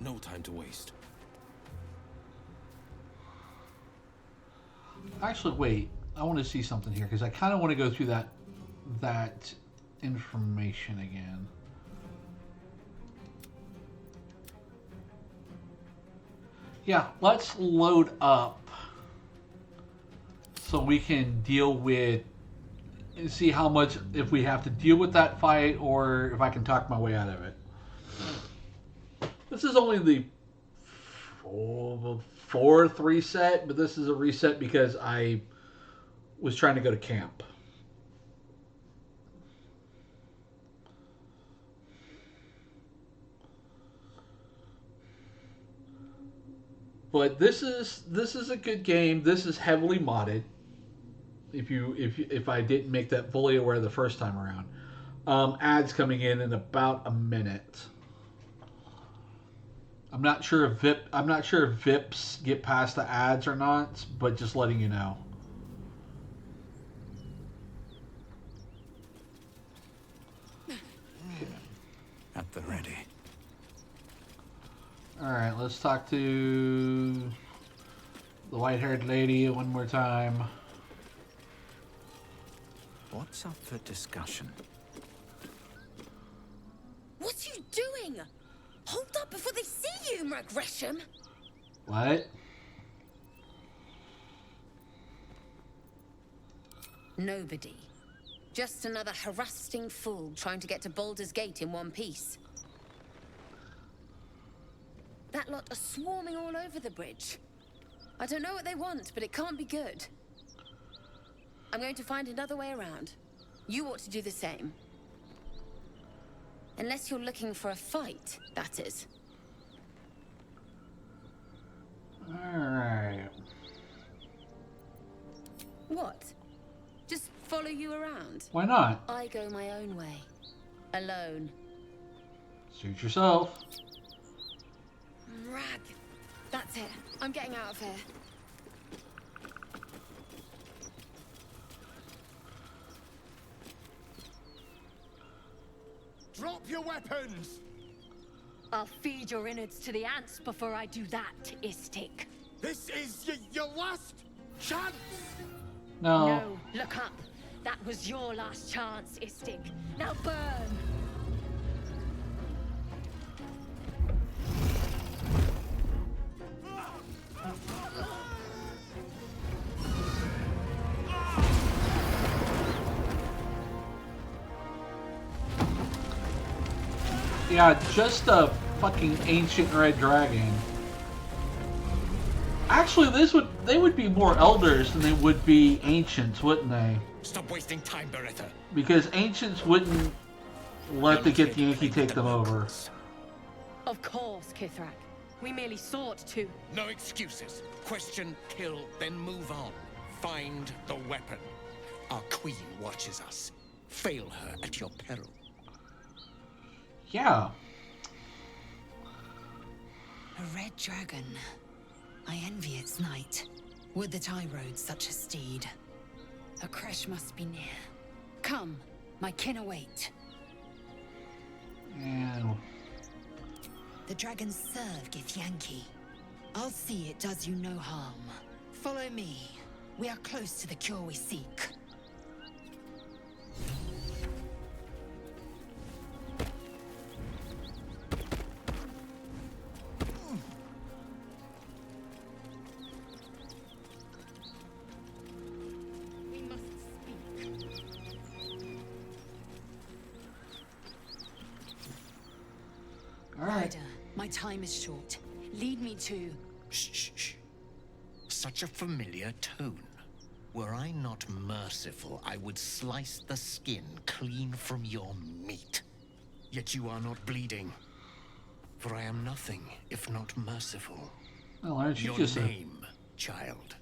No time to waste. Actually, wait. I want to see something here because I kind of want to go through that information again. Yeah, let's load up so we can deal with and see how much, if we have to deal with that fight or if I can talk my way out of it. This is only the 4th reset, but this is a reset because I was trying to go to camp. But this is a good game. This is heavily modded. If I didn't make that fully aware the first time around, ads coming in about a minute. I'm not sure if VIPs get past the ads or not, but just letting you know. At the ready. All right, let's talk to the white-haired lady one more time. What's up for discussion? What are you doing? Hold up before they see you, Gresham. What? Nobody. Just another harassing fool trying to get to Baldur's Gate in one piece. That lot are swarming all over the bridge. I don't know what they want, but it can't be good. I'm going to find another way around. You ought to do the same. Unless you're looking for a fight, that is. Alright. What? Just follow you around? Why not? I go my own way. Alone. Suit yourself. Rag. That's it. I'm getting out of here. Drop your weapons! I'll feed your innards to the ants before I do that, Istik. This is your last chance! No. No, look up. That was your last chance, Istik. Now burn! Yeah, just a fucking ancient red dragon. Actually, they would be more elders than they would be ancients, wouldn't they? Stop wasting time, Beretta. Because ancients wouldn't let the Githyanki take them over. Of course, Kithrak. We merely sought to... No excuses. Question, kill, then move on. Find the weapon. Our queen watches us. Fail her at your peril. Yeah. A red dragon. I envy its knight. Would that I rode such a steed. A Cresh must be near. Come, my kin await. And the dragons serve Githyanki. I'll see it does you no harm. Follow me. We are close to the cure we seek. Alright. My time is short. Lead me to... Shh. Such a familiar tone. Were I not merciful, I would slice the skin clean from your meat. Yet you are not bleeding. For I am nothing if not merciful. Well, aren't you your just name, child?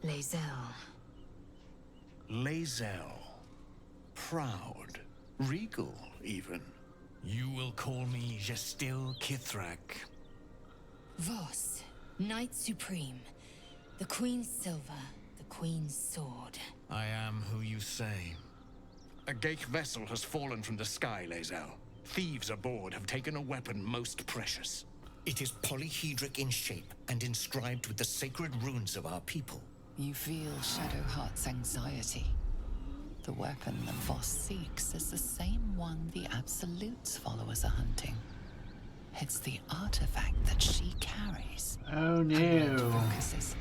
Lae'zel. Lae'zel. Proud. Regal, even. You will call me Gestil Kithrak. Voss, Knight Supreme. The Queen's silver, the Queen's sword. I am who you say. A Geich vessel has fallen from the sky, Lae'zel. Thieves aboard have taken a weapon most precious. It is polyhedric in shape and inscribed with the sacred runes of our people. You feel Shadowheart's anxiety. The weapon that Voss seeks is the same one the Absolute's followers are hunting. It's the artifact that she carries. Oh no. Focuses.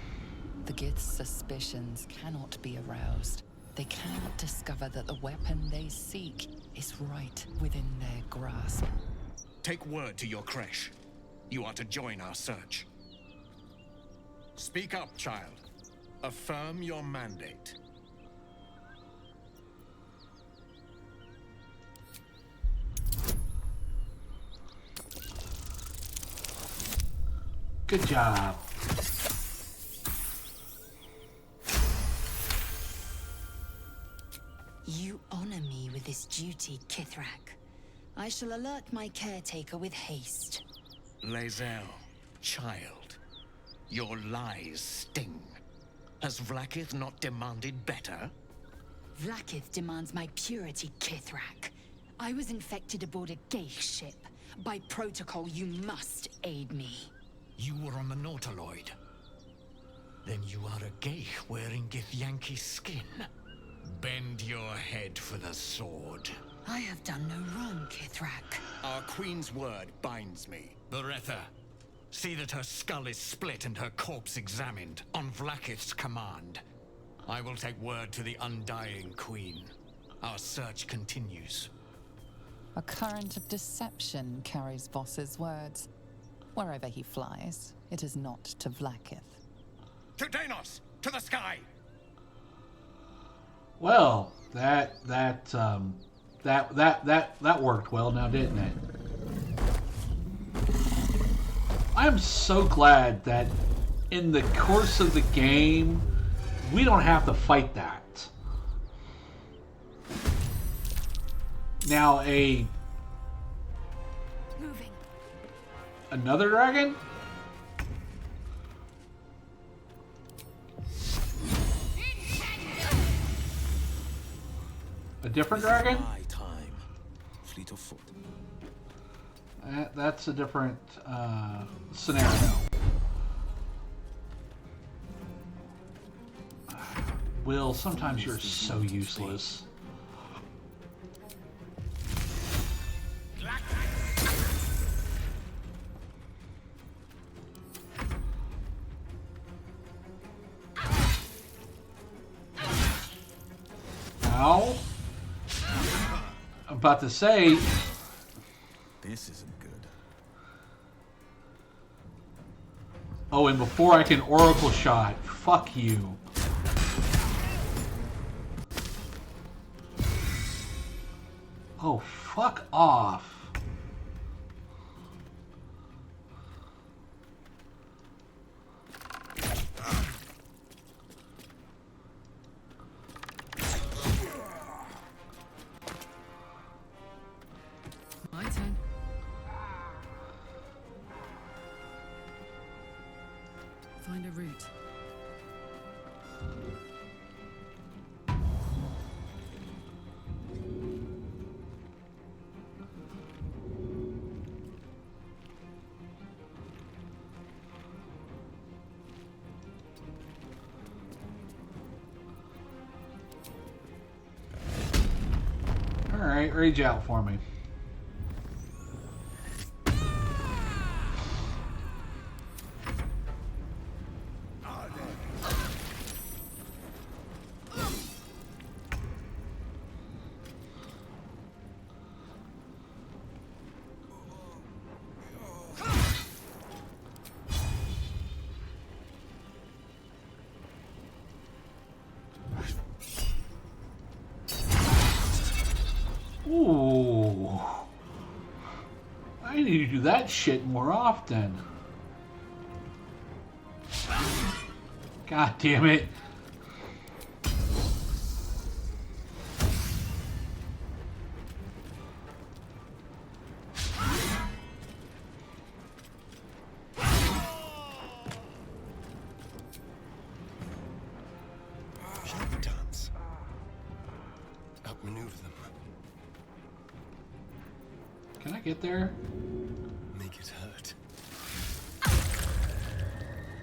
The Gith's suspicions cannot be aroused. They cannot discover that the weapon they seek is right within their grasp. Take word to your Cresh. You are to join our search. Speak up, child. Affirm your mandate. Good job. You honor me with this duty, Kithrak. I shall alert my caretaker with haste. Lae'zel, child, your lies sting. Has Vlaakith not demanded better? Vlaakith demands my purity, Kithrak. I was infected aboard a Geich ship. By protocol, you must aid me. You were on the Nautiloid. Then you are a geich wearing Githyanki skin. Bend your head for the sword. I have done no wrong, Kithrak. Our queen's word binds me. Beretha, see that her skull is split and her corpse examined, on Vlaakith's command. I will take word to the Undying Queen. Our search continues. A current of deception carries Voss's words. Wherever he flies, it is not to Vlaakith. To Danos! To the sky! Well, that worked well now, didn't it? I'm so glad that in the course of the game, we don't have to fight that. Now, another dragon? A different dragon? Time. Fleet of foot. That's a different scenario. Will, sometimes you're so useless. Ow. I'm about to say... This isn't good. Oh, and before I can Oracle Shot, fuck you. Oh, fuck off. My turn. Find a route. Alright, rage out for me. Ooh. I need to do that shit more often. God damn it. Charlatans. Outmaneuver them. Can I get there? Make it hurt.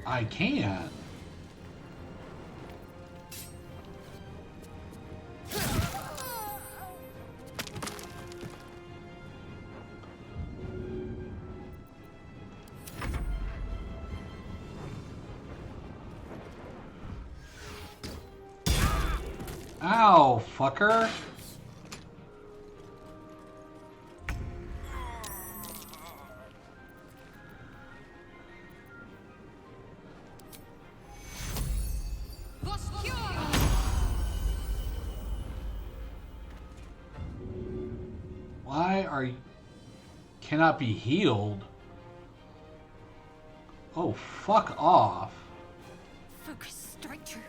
I can. Ow, fucker. Why are you... Cannot be healed? Oh, fuck off. Focus straight through.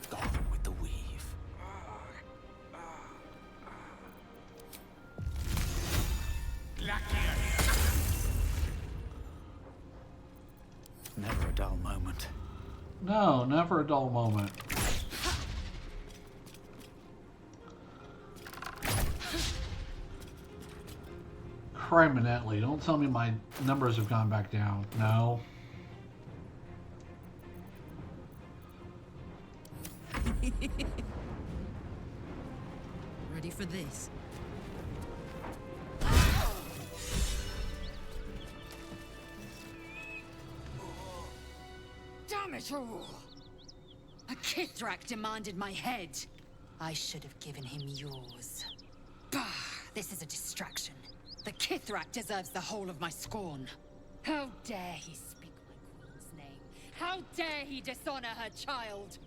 Gone with the weave. Never a dull moment. No, never a dull moment. permanently. Don't tell me my numbers have gone back down. No. Ready for this? Damn it all! A Kithrak demanded my head. I should have given him yours. Bah! This is a distraction. The Kithrak deserves the whole of my scorn. How dare he speak my queen's name? How dare he dishonor her child?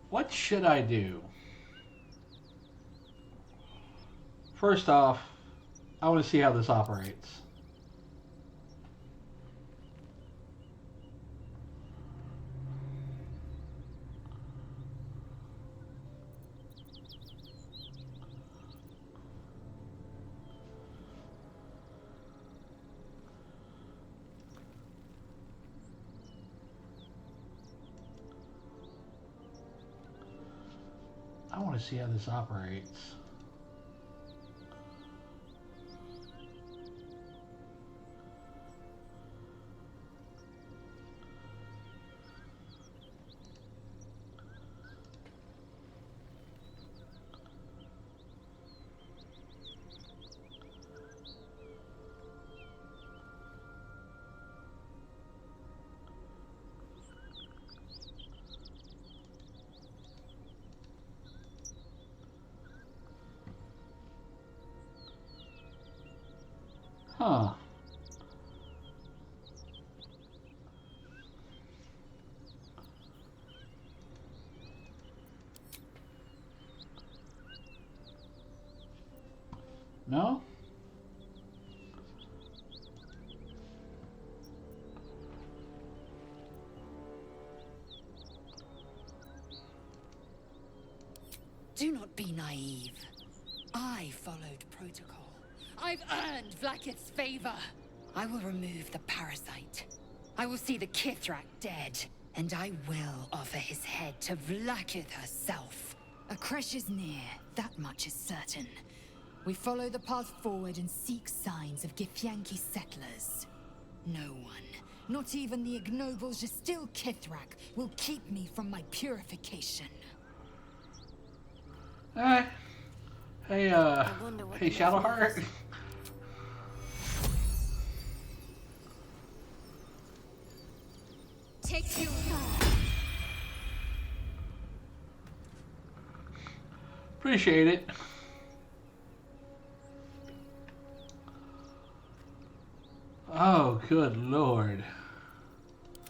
What should I do? First off, I want to see how this operates. I want to see how this operates. Huh. No? Do not be naive. I followed protocol. I've earned Vlaakith's favor. I will remove the parasite. I will see the Kithrak dead, and I will offer his head to Vlaakith herself. A Cresh is near, that much is certain. We follow the path forward and seek signs of Githyanki settlers. No one, not even the ignoble Gestil Kithrak, will keep me from my purification. Hey, hey, Shadowheart. Take you. Appreciate it. Oh, good lord.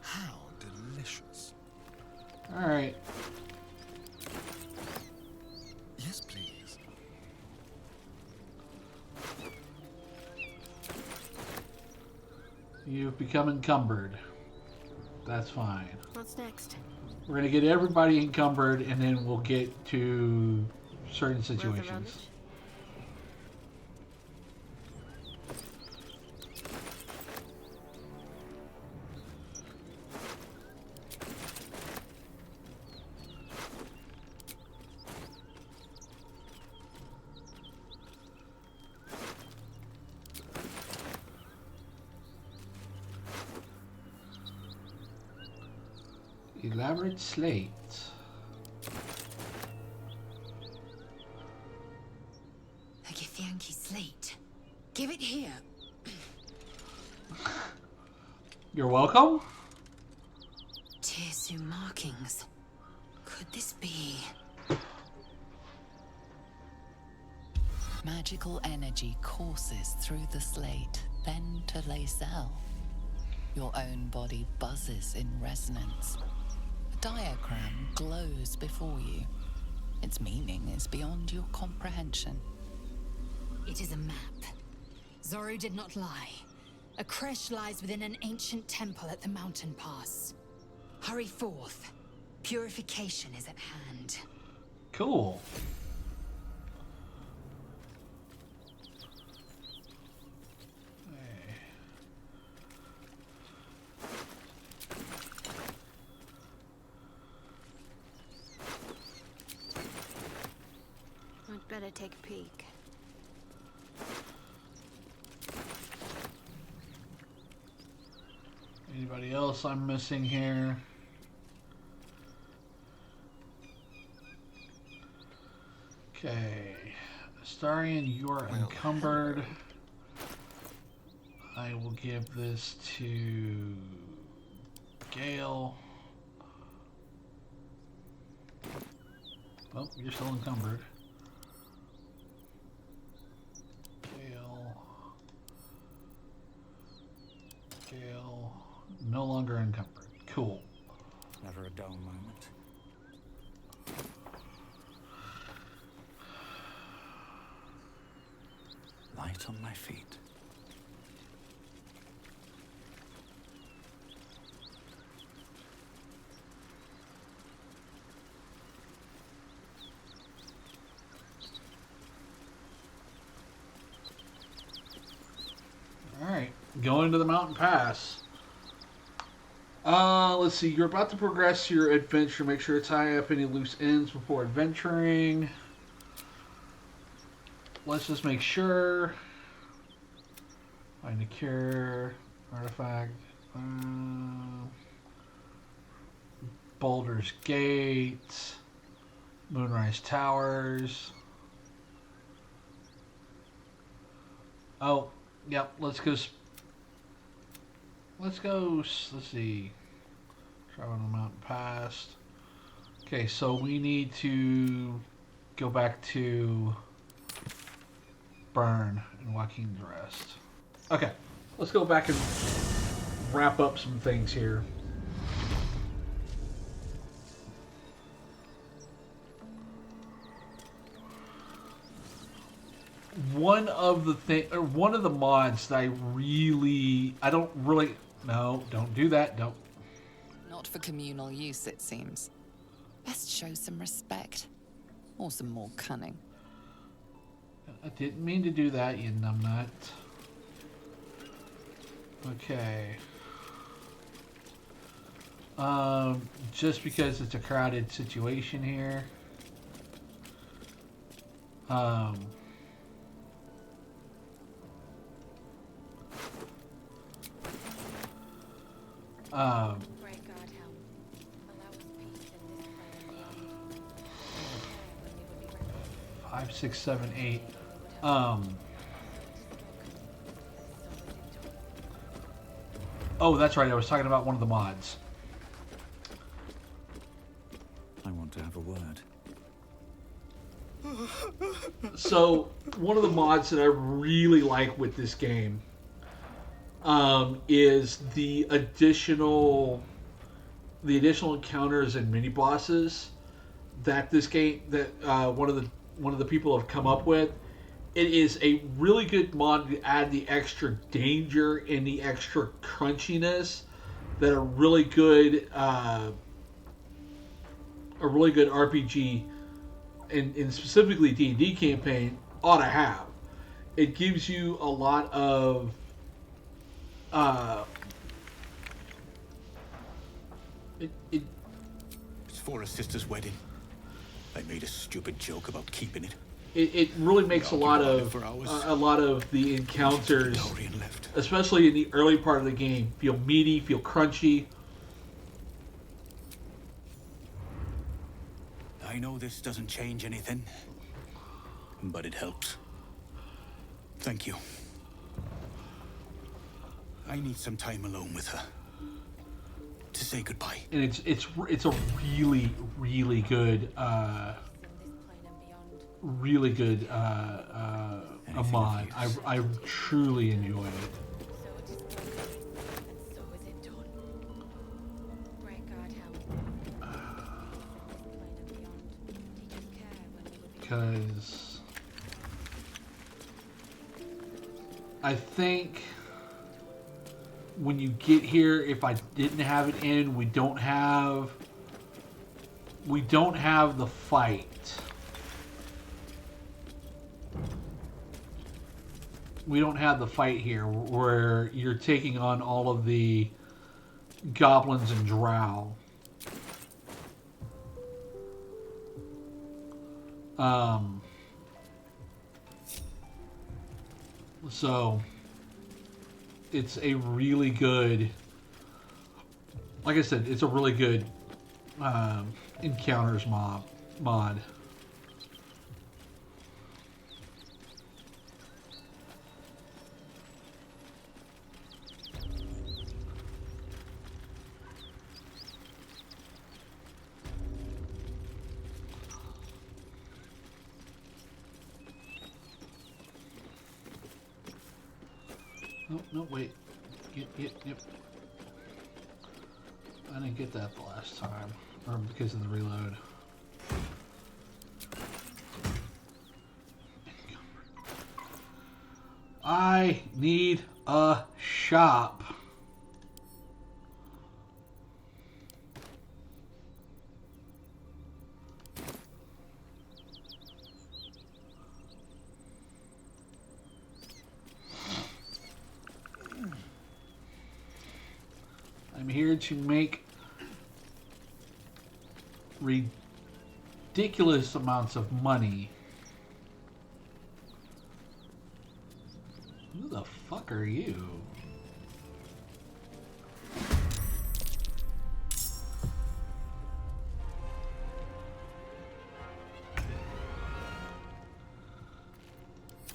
How delicious. All right. Yes, please. You've become encumbered. That's fine. What's next? We're going to get everybody encumbered, and then we'll get to certain situations. Elaborate slate. A Githyanki slate. Give it here. You're welcome. Tirsu markings. Could this be? Magical energy courses through the slate, then to Lacel. Your own body buzzes in resonance. A diagram glows before you. Its meaning is beyond your comprehension. It is a map. Zoru did not lie. A Cresh lies within an ancient temple at the mountain pass. Hurry forth. Purification is at hand. Cool. better take a peek. Anybody else I'm missing here? Okay. Astarion, you are encumbered. I will give this to Gale. Oh, you're still encumbered. Gale. No longer encumbered. Cool. Never a dull moment. Light on my feet. Alright, going to the mountain pass. Let's see, you're about to progress your adventure. Make sure to tie up any loose ends before adventuring. Let's just make sure. Find a cure, artifact. Baldur's Gate. Moonrise Towers. Oh, yep, let's go. Let's see. Travel on the mountain past. Okay, so we need to go back to Burn and Joaquin's Rest. Okay, let's go back and wrap up some things here. One of the mods that no, don't do that. Don't. Not for communal use, it seems. Best show some respect. Or some more cunning. I didn't mean to do that, you numbnut. Okay. Just because it's a crowded situation here. Great God, help. Allow us peace in this planet. 5, 6, 7, 8. Oh, that's right. I was talking about one of the mods. I want to have a word. So, one of the mods that I really like with this game is the additional encounters and mini bosses that this game one of the people have come up with. It is a really good mod to add the extra danger and the extra crunchiness that a really good RPG and specifically D&D campaign ought to have. It gives you a lot of It's for a sister's wedding. I made a stupid joke about keeping it. It really makes a lot of the encounters, especially in the early part of the game, feel meaty, feel crunchy. I know this doesn't change anything, but it helps. Thank you. I need some time alone with her to say goodbye. And it's a really good a mod. I truly enjoy it. Because I think when you get here, if I didn't have it in, we don't have the fight. We don't have the fight here where you're taking on all of the goblins and drow. So it's a really good, like I said, it's a really good encounters mod. No, wait. Yep. I didn't get that the last time, or because of the reload. I need a shop. I'm here to make ridiculous amounts of money. Who the fuck are you?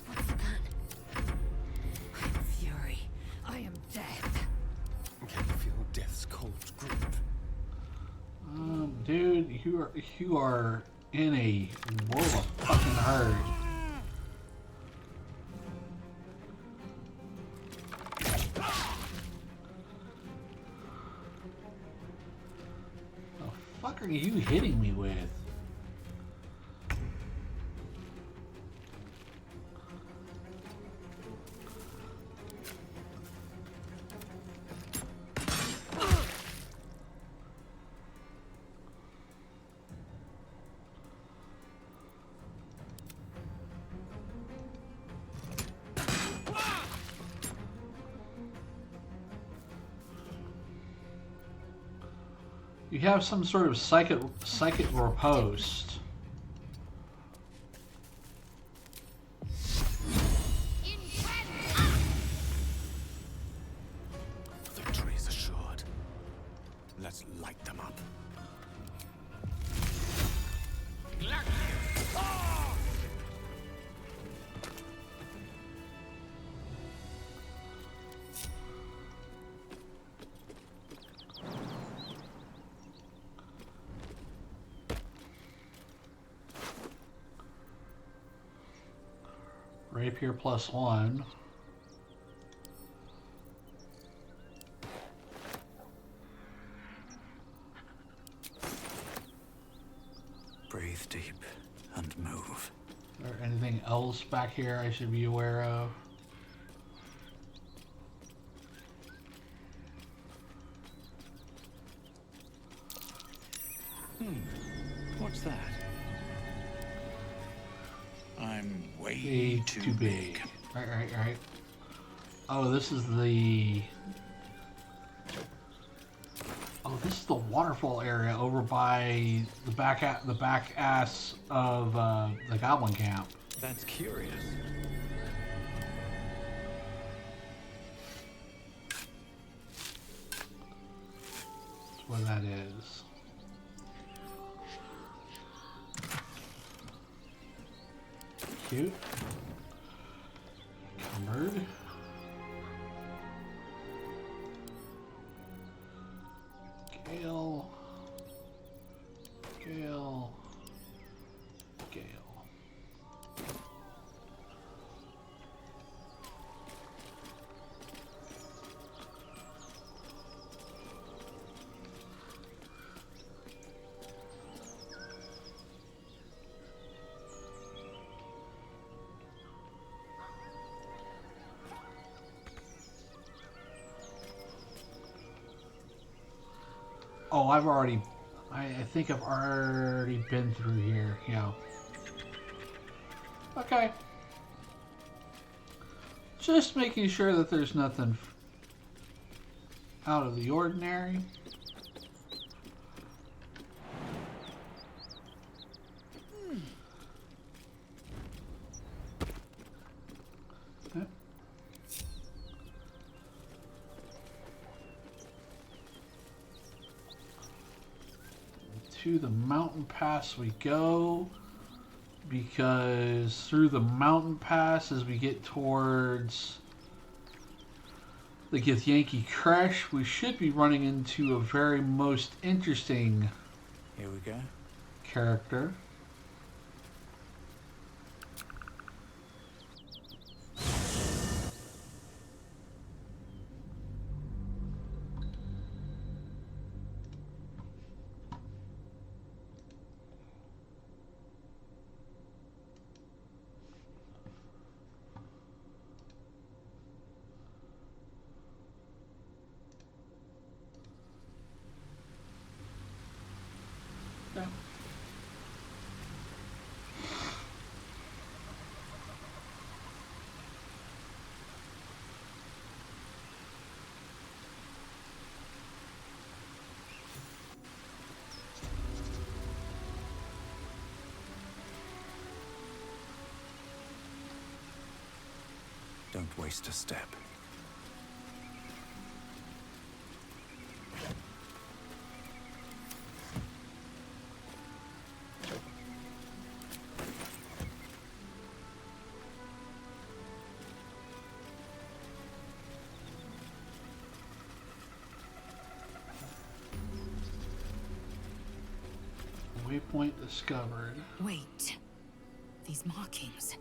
What's that? I'm fury. I am death. Can you feel death's cold grip? Dude, you are in a world of fucking hurt. The fuck are you hitting me with? You have some sort of psychic riposte. Victory is assured. Let's light them up. Rapier +1. Breathe deep and move. Is there anything else back here I should be aware of? What's that? I'm way too big. Right. Oh, this is the... Oh, this is the waterfall area over by the back ass of the Goblin Camp. That's curious. That's where that is. Cute. Cumbered. Gale. Oh, I think I've already been through here, yeah. Okay. Just making sure that there's nothing out of the ordinary. To the mountain pass we go, because through the mountain pass, as we get towards the Githyanki Cresh, we should be running into a very most interesting Here we go. character. Don't waste a step. Waypoint discovered. Wait. These markings.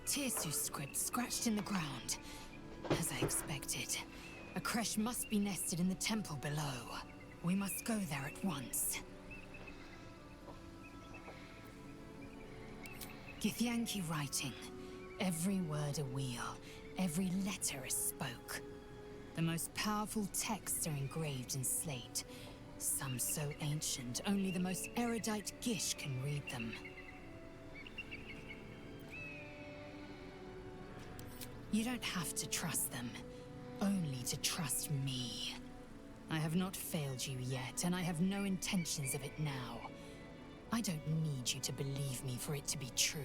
Tirsu's script scratched in the ground. As I expected. A Cresh must be nested in the temple below. We must go there at once. Githyanki writing. Every word a wheel. Every letter a spoke. The most powerful texts are engraved in slate. Some so ancient, only the most erudite Gish can read them. You don't have to trust them, only to trust me. I have not failed you yet, and I have no intentions of it now. I don't need you to believe me for it to be true.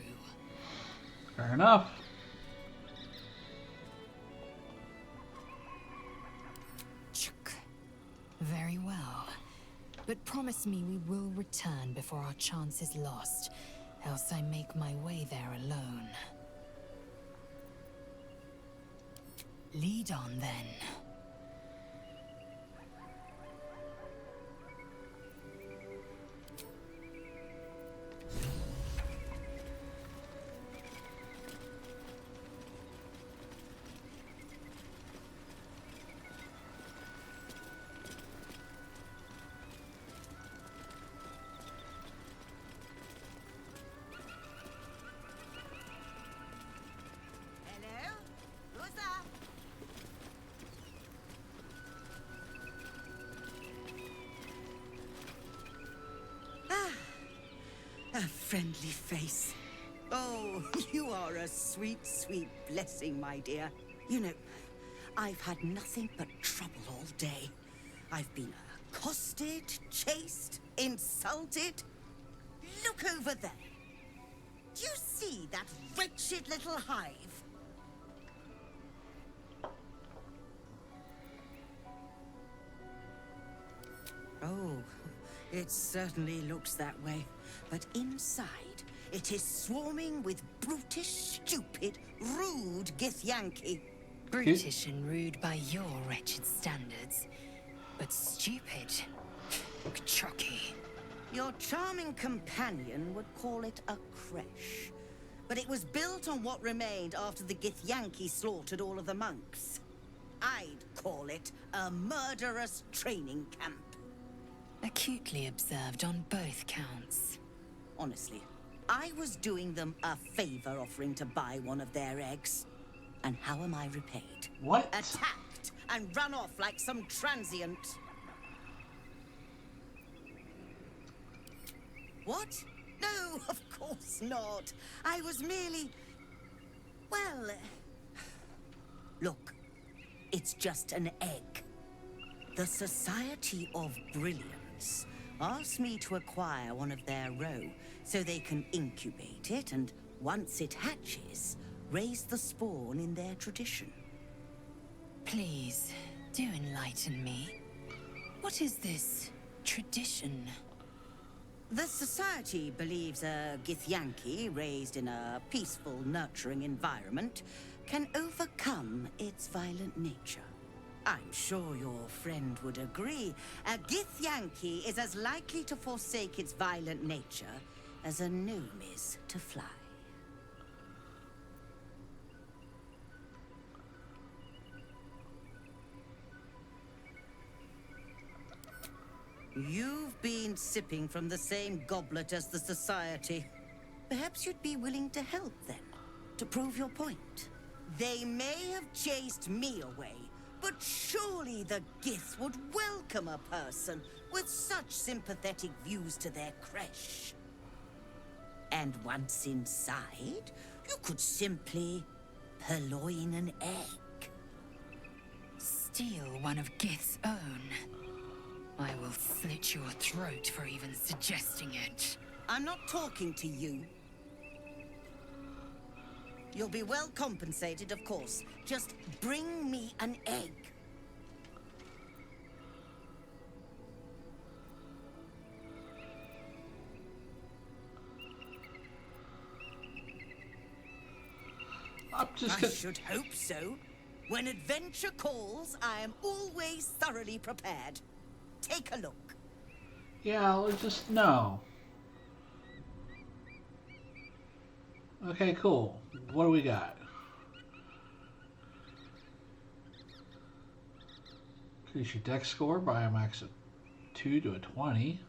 Fair enough. Very well. But promise me we will return before our chance is lost, else I make my way there alone. Lead on, then. A friendly face. Oh, you are a sweet, sweet blessing, my dear. You know, I've had nothing but trouble all day. I've been accosted, chased, insulted. Look over there. Do you see that wretched little hive? Oh, it certainly looks that way. But inside, it is swarming with brutish, stupid, rude Githyanki. Brutish and rude by your wretched standards, but stupid. Chucky. Your charming companion would call it a creche. But it was built on what remained after the Githyanki slaughtered all of the monks. I'd call it a murderous training camp. Acutely observed on both counts. Honestly, I was doing them a favor offering to buy one of their eggs. And how am I repaid? What? Attacked and run off like some transient. What? No, of course not. I was merely... well... Look, it's just an egg. The Society of Brilliance asked me to acquire one of their row so they can incubate it and, once it hatches, raise the spawn in their tradition. Please, do enlighten me. What is this tradition? The Society believes a Githyanki raised in a peaceful, nurturing environment can overcome its violent nature. I'm sure your friend would agree. A Githyanki is as likely to forsake its violent nature as a gnome is to fly. You've been sipping from the same goblet as the Society. Perhaps you'd be willing to help then, to prove your point. They may have chased me away, but surely the Gith would welcome a person with such sympathetic views to their creche. And once inside, you could simply purloin an egg. Steal one of Gith's own. I will slit your throat for even suggesting it. I'm not talking to you. You'll be well compensated, of course. Just bring me an egg. I should hope so. When adventure calls, I am always thoroughly prepared. Take a look. Yeah, let's just no. Okay, cool. What do we got? Increase your dex score by a max of 2 to a 20.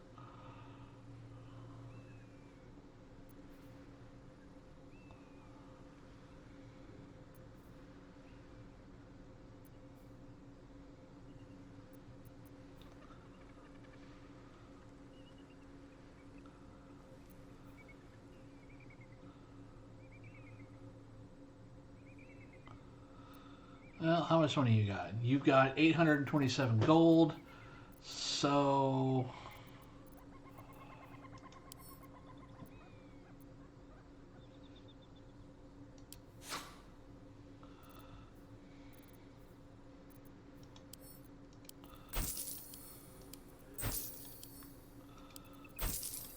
Well, how much money you got? You've got 827 gold. So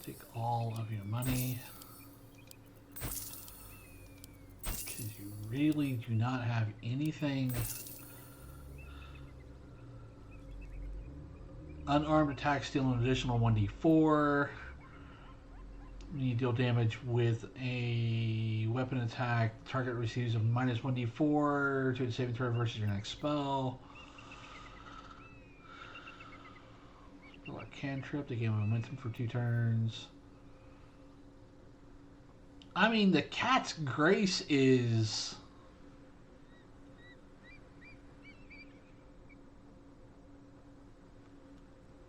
take all of your money. You really do not have anything. Unarmed attack, steal an additional 1d4. When you deal damage with a weapon attack, target receives a minus 1d4 to its saving throw versus your next spell. Spell a cantrip to gain momentum for 2 turns. I mean, the cat's grace is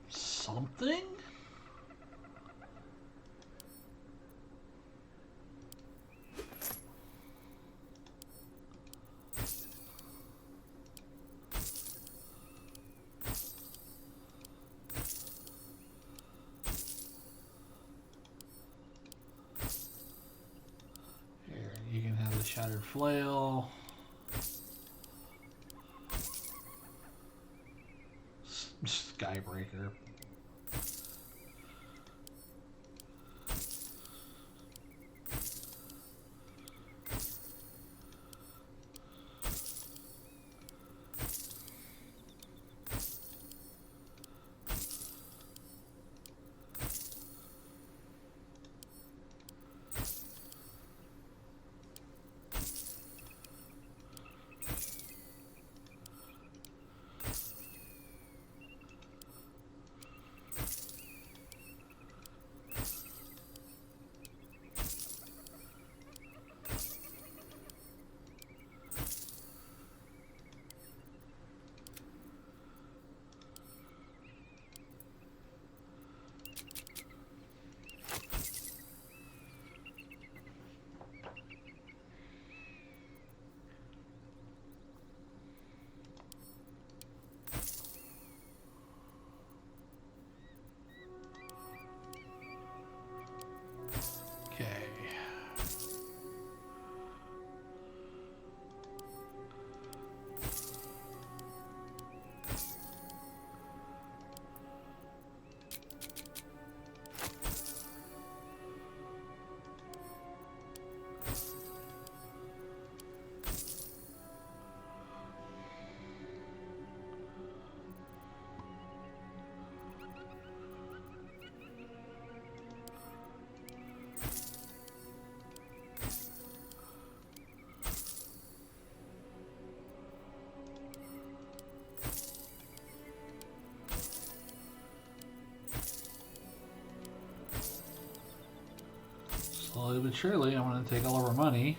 something? You can have the Shattered Flail. Skybreaker. Slowly but surely, I'm going to take all of our money.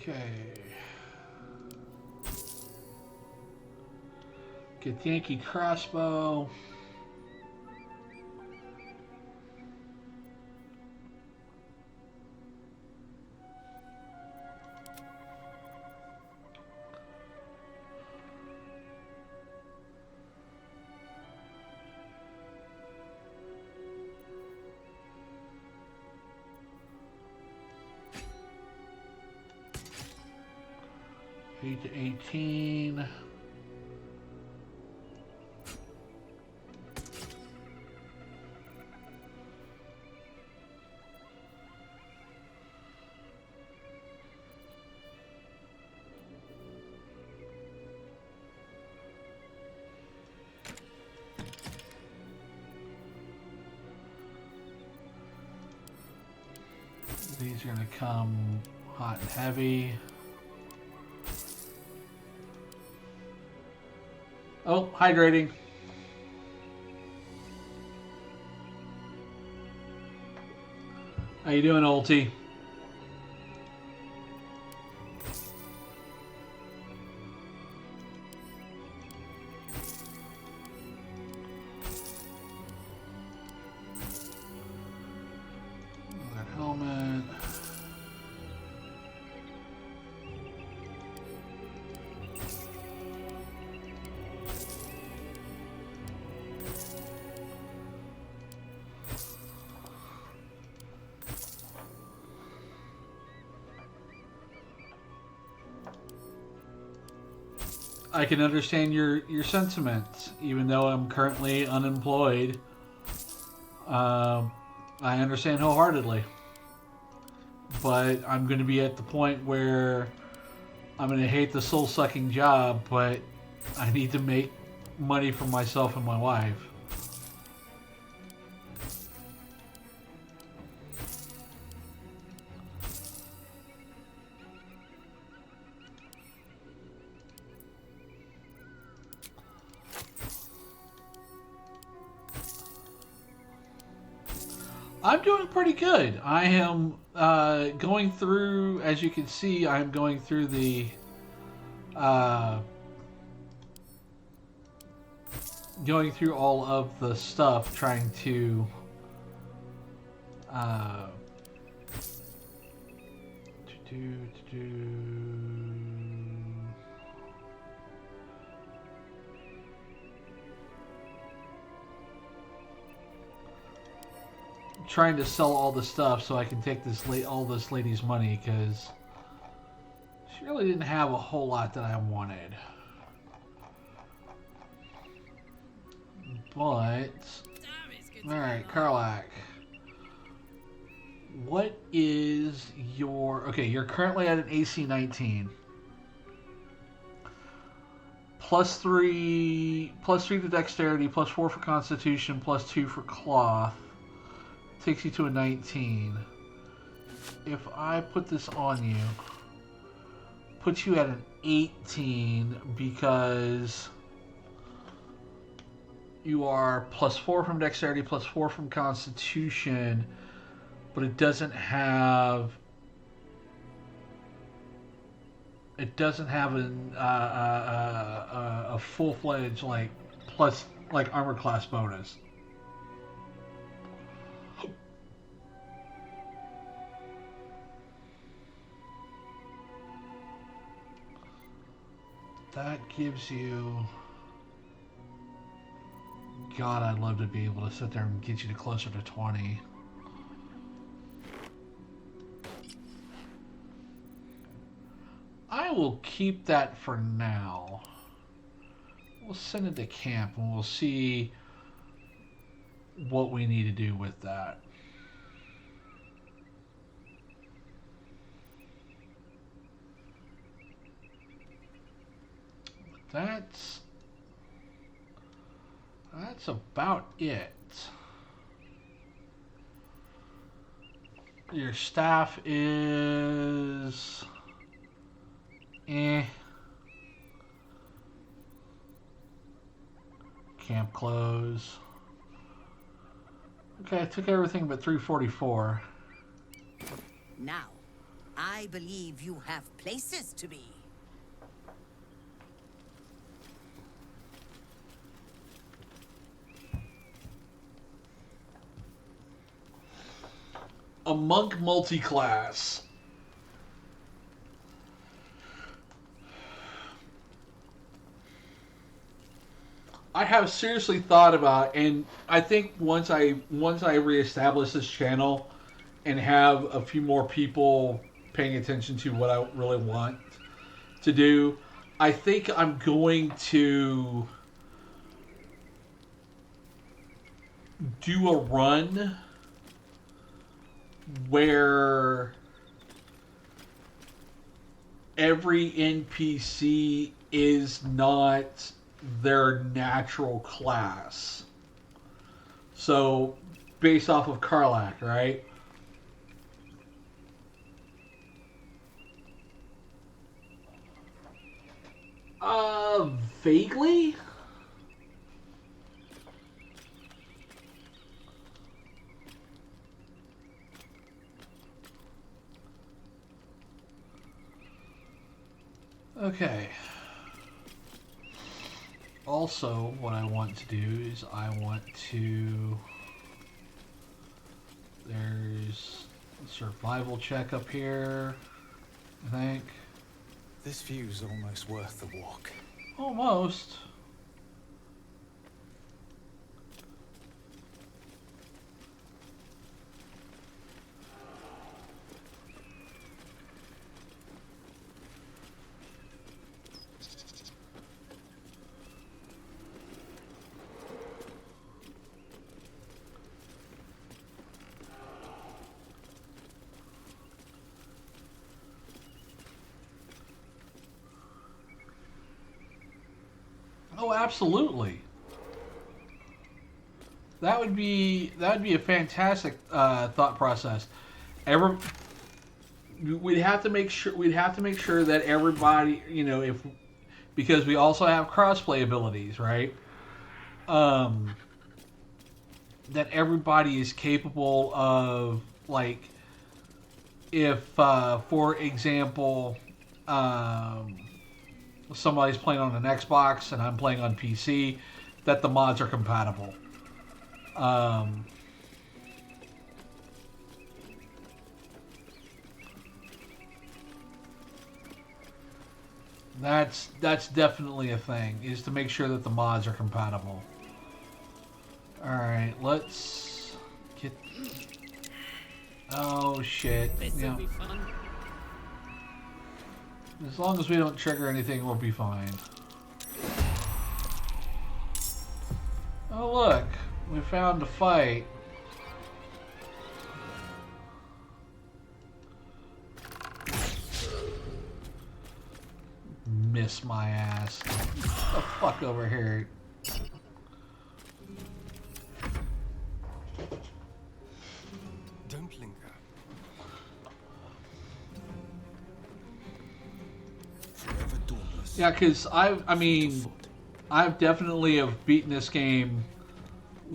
Okay. Githyanki crossbow. Eight to 18. These are going to come hot and heavy. Oh, hydrating. How you doing, Ulti? That helmet. I can understand your sentiments, even though I'm currently unemployed. I understand wholeheartedly. But I'm going to be at the point where I'm going to hate the soul-sucking job, but I need to make money for myself and my wife. I'm doing pretty good. I am going through, as you can see, I'm going through the going through all of the stuff, trying to trying to sell all the stuff so I can take all this lady's money, because she really didn't have a whole lot that I wanted. But alright, Karlak. What is your... Okay, you're currently at an AC 19. +3 to dexterity, +4 for constitution, +2 for cloth. Takes you to a 19. If I put this on you, puts you at an 18 because you are +4 from dexterity, +4 from constitution, but it doesn't have a full-fledged plus armor class bonus. That gives you... God, I'd love to be able to sit there and get you to closer to 20. I will keep that for now. we'll send it to camp and we'll see what we need to do with that. That's about it. Your staff is camp close. Okay, I took everything but 344. Now, I believe you have places to be. A monk multi-class. I have seriously thought about, and I think once I reestablish this channel and have a few more people paying attention to what I really want to do, I think I'm going to do a run where every NPC is not their natural class. So, based off of Karlach, right? Vaguely? Okay. Also, what I want to do is I want to... There's a survival check up here, I think. This view's almost worth the walk. Almost. Oh, absolutely. That would be a fantastic thought process. We'd have to make sure that everybody, you know, because we also have crossplay abilities, right? That everybody is capable of, like, if for example, somebody's playing on an Xbox and I'm playing on PC, that the mods are compatible. That's definitely a thing, is to make sure that the mods are compatible. Alright, let's get... Oh shit. This'll be fun. As long as we don't trigger anything, we'll be fine. Oh look, we found a fight. Miss my ass. Get the fuck over here. Don't linger. Forever dauntless. Yeah, because I mean, I've definitely have beaten this game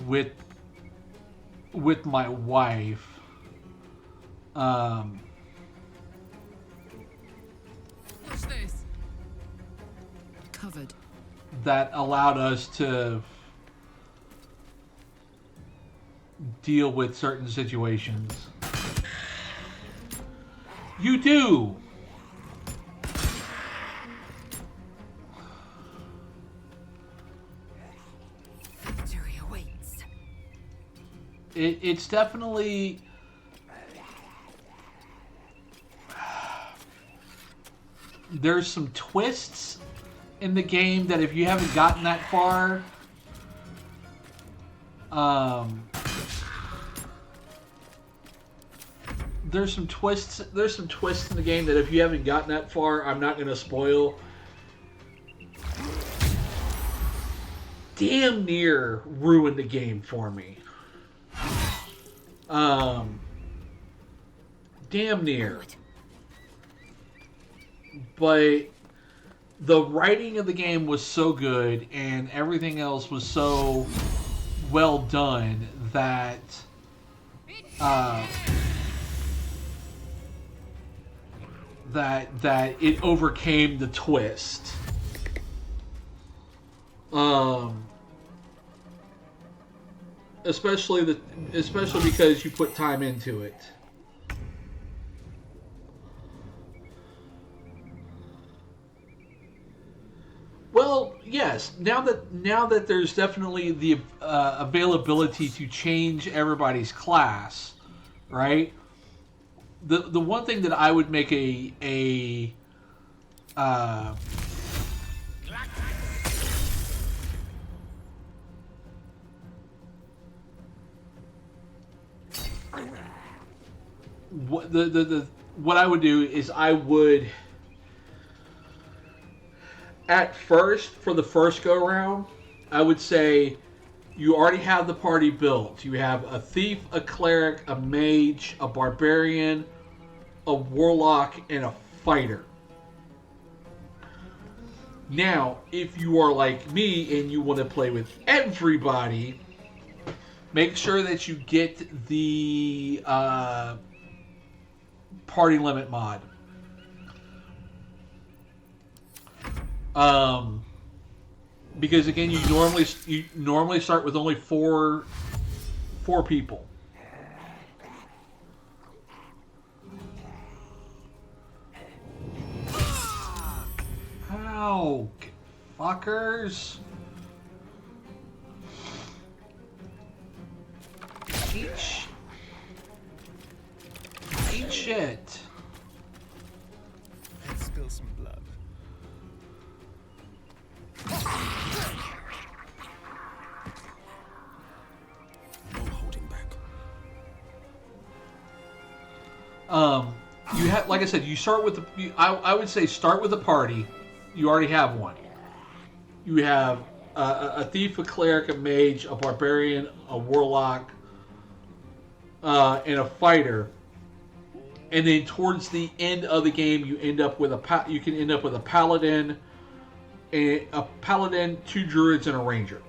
with my wife. What's this? Covered. That allowed us to deal with certain situations. You do! Victory awaits. It's definitely... There's some twists in the game that if you haven't gotten that far, there's some twists. There's some twists in the game that if you haven't gotten that far, I'm not going to spoil. Damn near ruined the game for me. Damn near. But the writing of the game was so good and everything else was so well done that that it overcame the twist. Especially because you put time into it. Well, yes. Now that there's definitely the availability to change everybody's class, right? The one thing that I would make what I would do is I would, at first, for the first go around, I would say you already have the party built. You have a thief, a cleric, a mage, a barbarian, a warlock, and a fighter. Now, if you are like me and you want to play with everybody, make sure that you get the party limit mod. Because again, you normally start with only four people. Ow, fuckers! Eat shit. Let's spill some blood. No holding back. You have, like I said, you start with the. I would say start with a party. You already have one. You have a thief, a cleric, a mage, a barbarian, a warlock, and a fighter. And then towards the end of the game, you end up with you can end up with a paladin, two druids, and a ranger.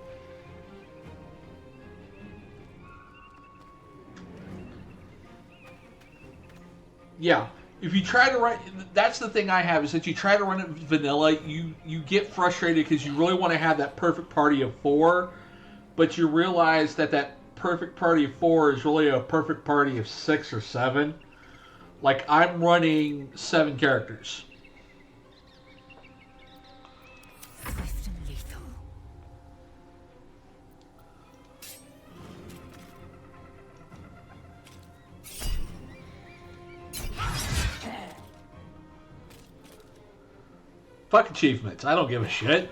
Yeah, if you try to run, that's the thing I have is that you try to run it vanilla, you get frustrated because you really want to have that perfect party of 4, but you realize that perfect party of 4 is really a perfect party of 6 or 7. Like, I'm running 7 characters. Swift and lethal. Fuck achievements. I don't give a shit.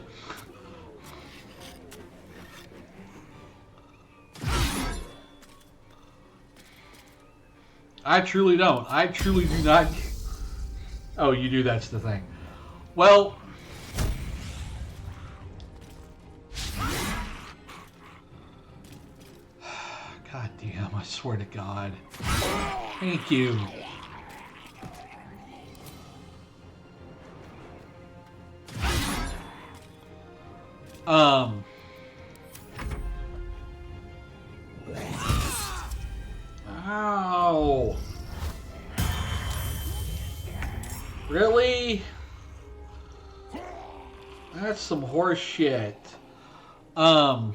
I truly don't. I truly do not. Oh, you do. That's the thing. Well, God damn! I swear to God. Thank you. Ow. Really? That's some horse shit. I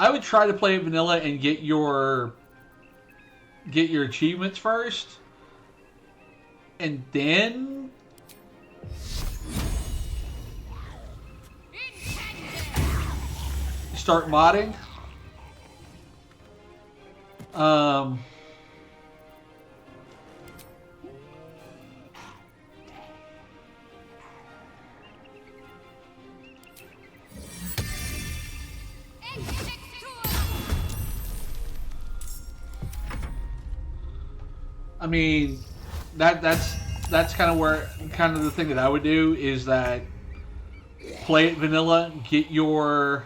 would try to play vanilla and get your achievements first. And then start modding. mean, that's kind of the thing that I would do is that play it vanilla, get your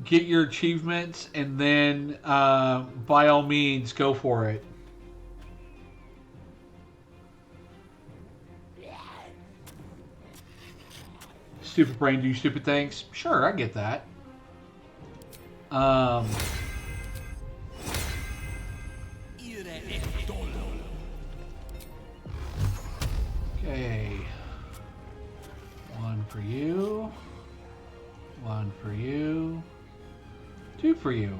achievements, and then by all means go for it. Stupid brain do stupid things. Sure, I get that. Okay. 1 for you. 1 for you. 2 for you.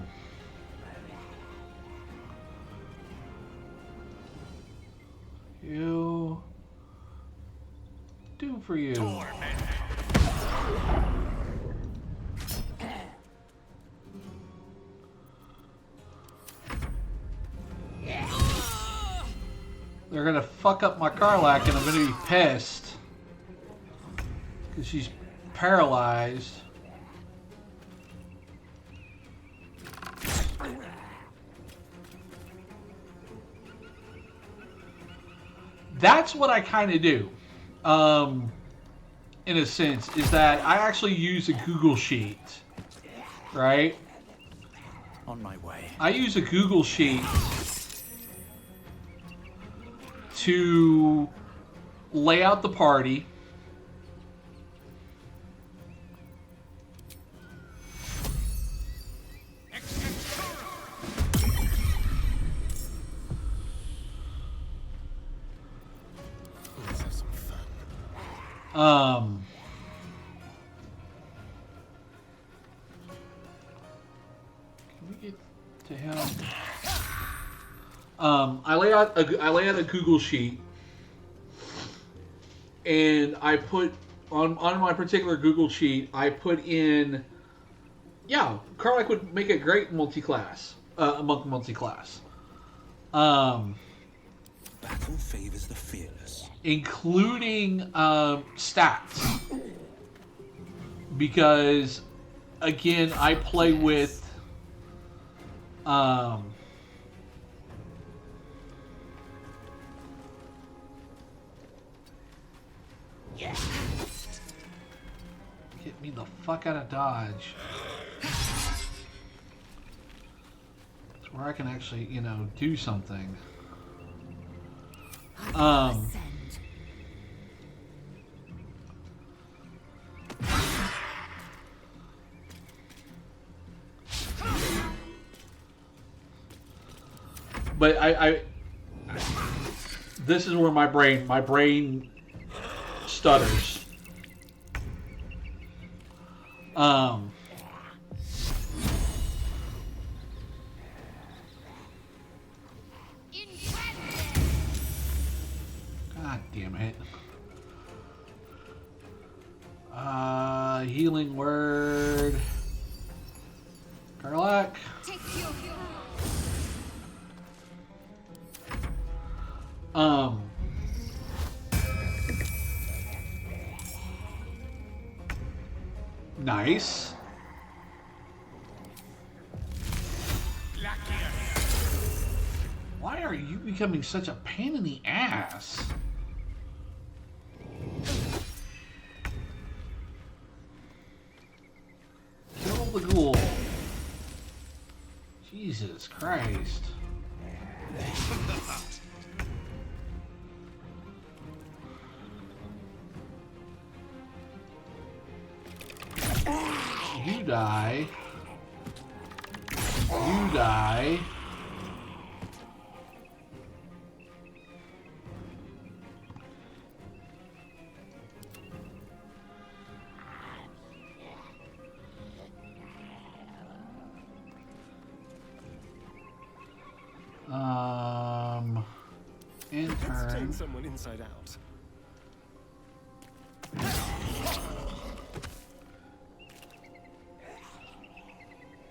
You. 2 for you. They're gonna fuck up my Karlak and I'm gonna be pissed. Because she's paralyzed. That's what I kind of do. In a sense, is that I actually use a Google Sheet. Right? On my way. I use a Google Sheet to lay out the party. Let's have some fun. Can we get to him? I lay out a Google Sheet, and I put on my particular Google Sheet. I put in, yeah, Karlak would make a great multi-class, multi-class. Battle favors the fearless, including stats, because again, I play with. Get me the fuck out of Dodge. It's where I can actually, you know, do something. But I this is where my brain stutters. God damn it. Healing word. Karlak. Nice. Why are you becoming such a pain in the ass? Kill the ghoul. Jesus Christ. You die. You die. Let's Intern. turn someone inside out.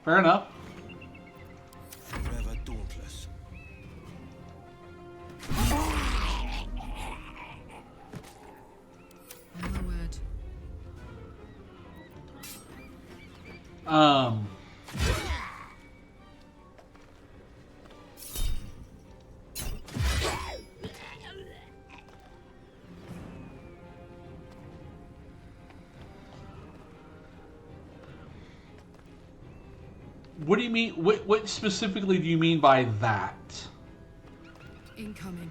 Fair enough. forever dauntless. My word. What do you mean? What specifically do you mean by that? Incoming.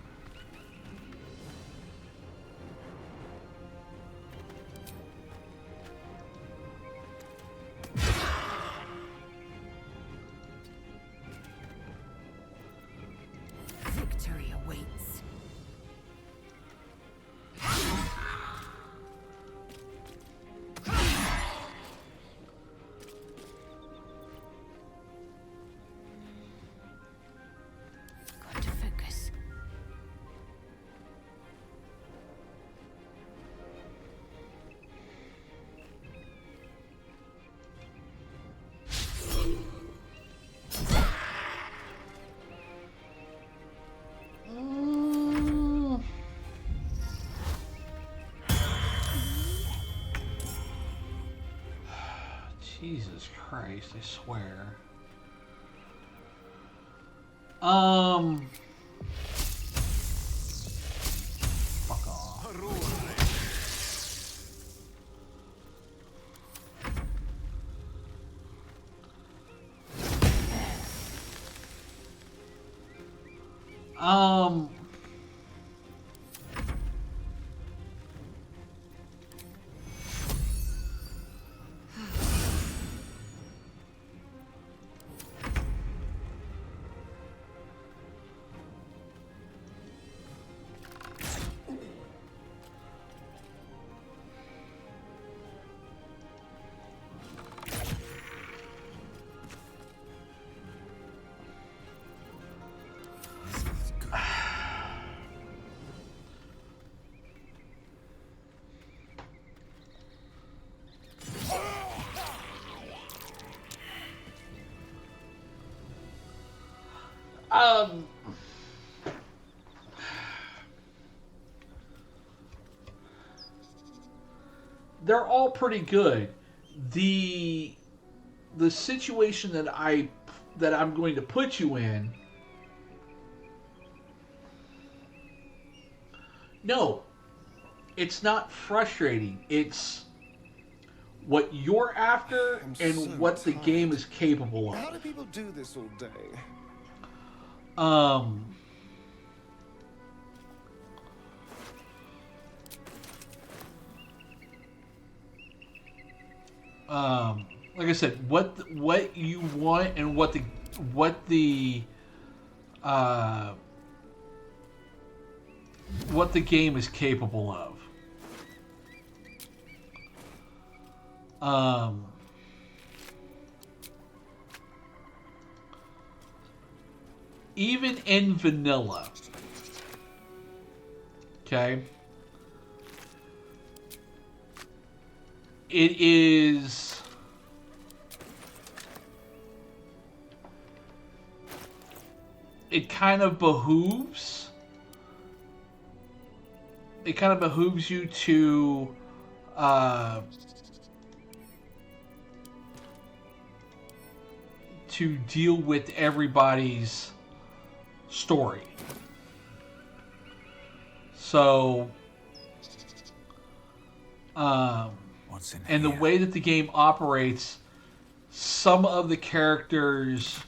Victory awaits. Got to focus. Jesus Christ, I swear. Fuck off. Um, Um, they're all pretty good. The situation that I'm going to put you in. No, it's not frustrating. It's what you're after and what the game is capable of. How do people do this all day? Like I said, what you want and what the game is capable of. Even in vanilla, okay, it is it kind of behooves you to deal with everybody's story. So, and the way that the game operates, some of the characters,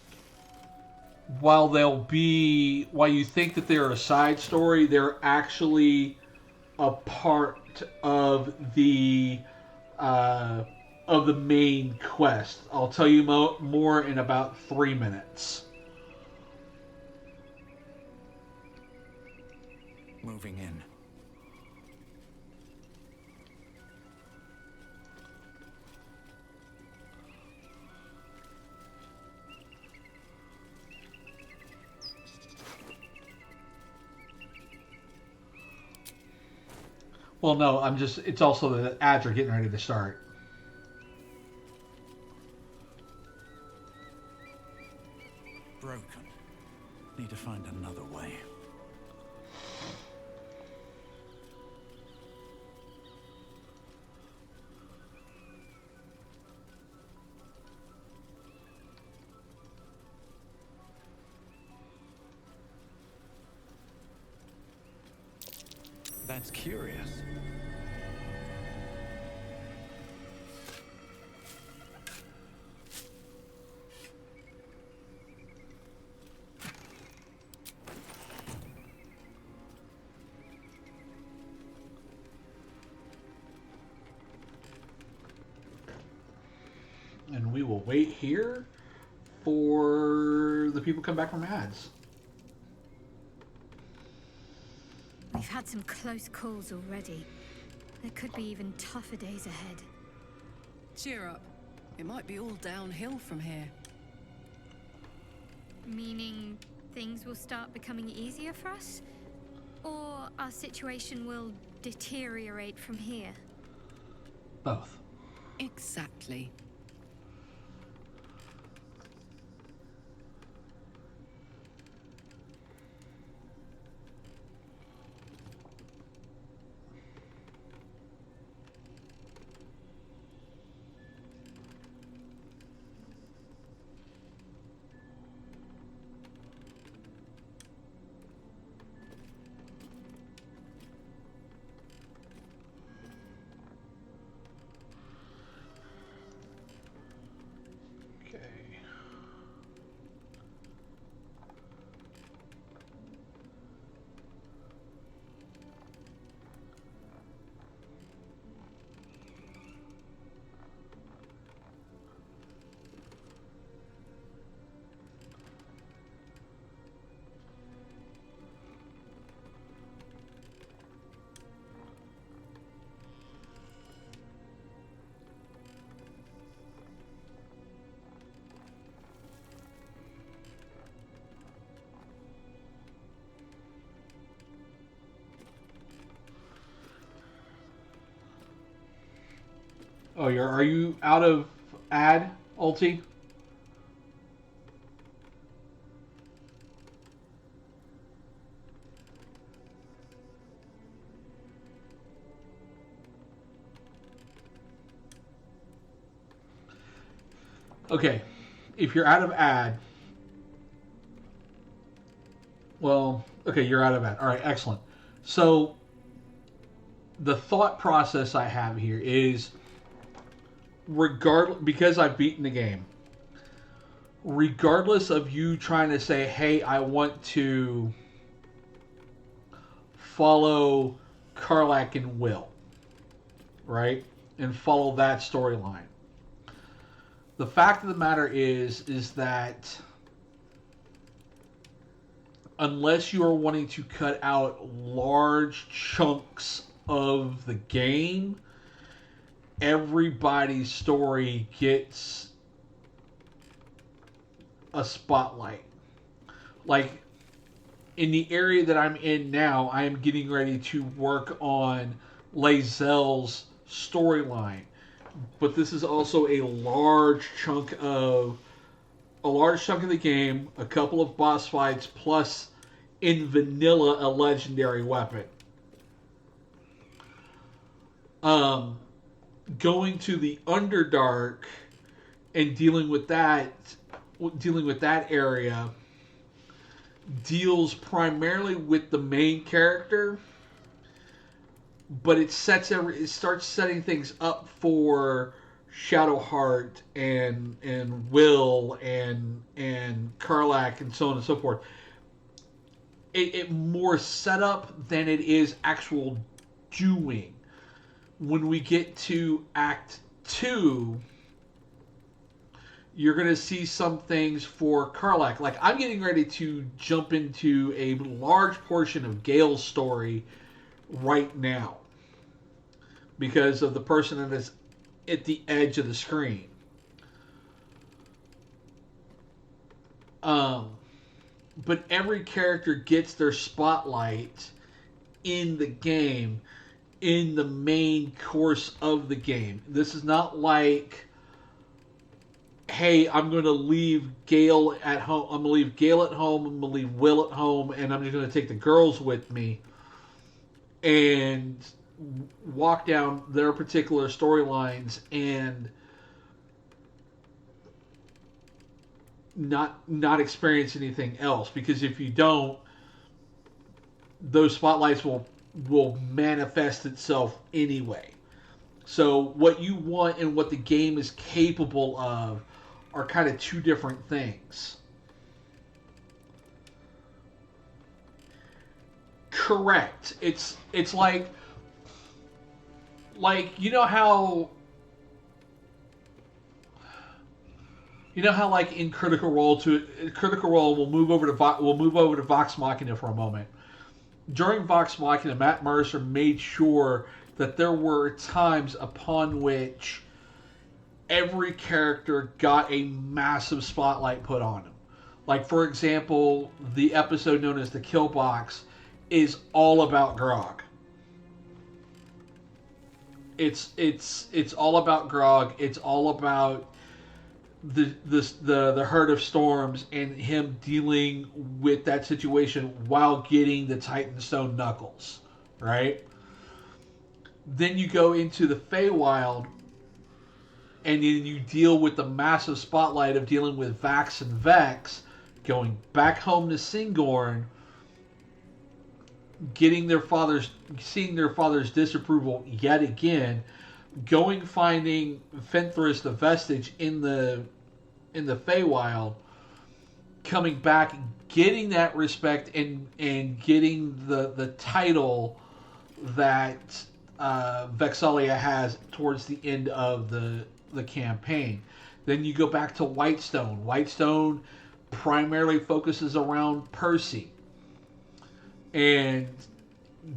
while you think that they're a side story, they're actually a part of the main quest. I'll tell you more in about 3 minutes. Moving in. Well, no, it's also the ads are getting ready to start. Broken. Need to find another way. That's curious. And we will wait here for the people to come back from ads. We've had some close calls already. There could be even tougher days ahead. Cheer up. It might be all downhill from here. Meaning things will start becoming easier for us? Or our situation will deteriorate from here? Both. Exactly. Oh, are you out of ad, Ulti? Okay, if you're out of ad, well, okay, you're out of ad. All right, excellent. So the thought process I have here is, regardless, because I've beaten the game, regardless of you trying to say, hey, I want to follow Karlach and Will, right? And follow that storyline. The fact of the matter is that unless you are wanting to cut out large chunks of the game, everybody's story gets a spotlight. Like, in the area that I'm in now, I am getting ready to work on Lae'zel's storyline. But this is also a large chunk of the game, a couple of boss fights, plus in vanilla a legendary weapon. Going to the Underdark and dealing with that area deals primarily with the main character, but it starts setting things up for Shadowheart and Will and Karlach and so on and so forth. It more setup than it is actual doing. When we get to Act 2, you're going to see some things for Karlach. Like, I'm getting ready to jump into a large portion of Gale's story right now because of the person that is at the edge of the screen. But every character gets their spotlight in the game, in the main course of the game. This is not like, hey, I'm going to leave Gale at home. I'm going to leave Gale at home. I'm going to leave Will at home, and I'm just going to take the girls with me and walk down their particular storylines and not experience anything else. Because if you don't, those spotlights will manifest itself anyway. So what you want and what the game is capable of are kind of two different things. Correct. It's like you know how You know how like in Critical Role, we'll move over to Vox Machina for a moment. During Vox Machina, Matt Mercer made sure that there were times upon which every character got a massive spotlight put on them. Like, for example, the episode known as the Kill Box is all about Grog. It's all about Grog. It's all about the Herd of Storms and him dealing with that situation while getting the Titanstone Knuckles, right? Then you go into the Feywild, and then you deal with the massive spotlight of dealing with Vax and Vex, going back home to Singorn, seeing their father's disapproval yet again, finding Fenthras the Vestige in the Feywild, coming back, getting that respect and getting the title that Vexalia has towards the end of the campaign. Then you go back to Whitestone. Whitestone primarily focuses around Percy and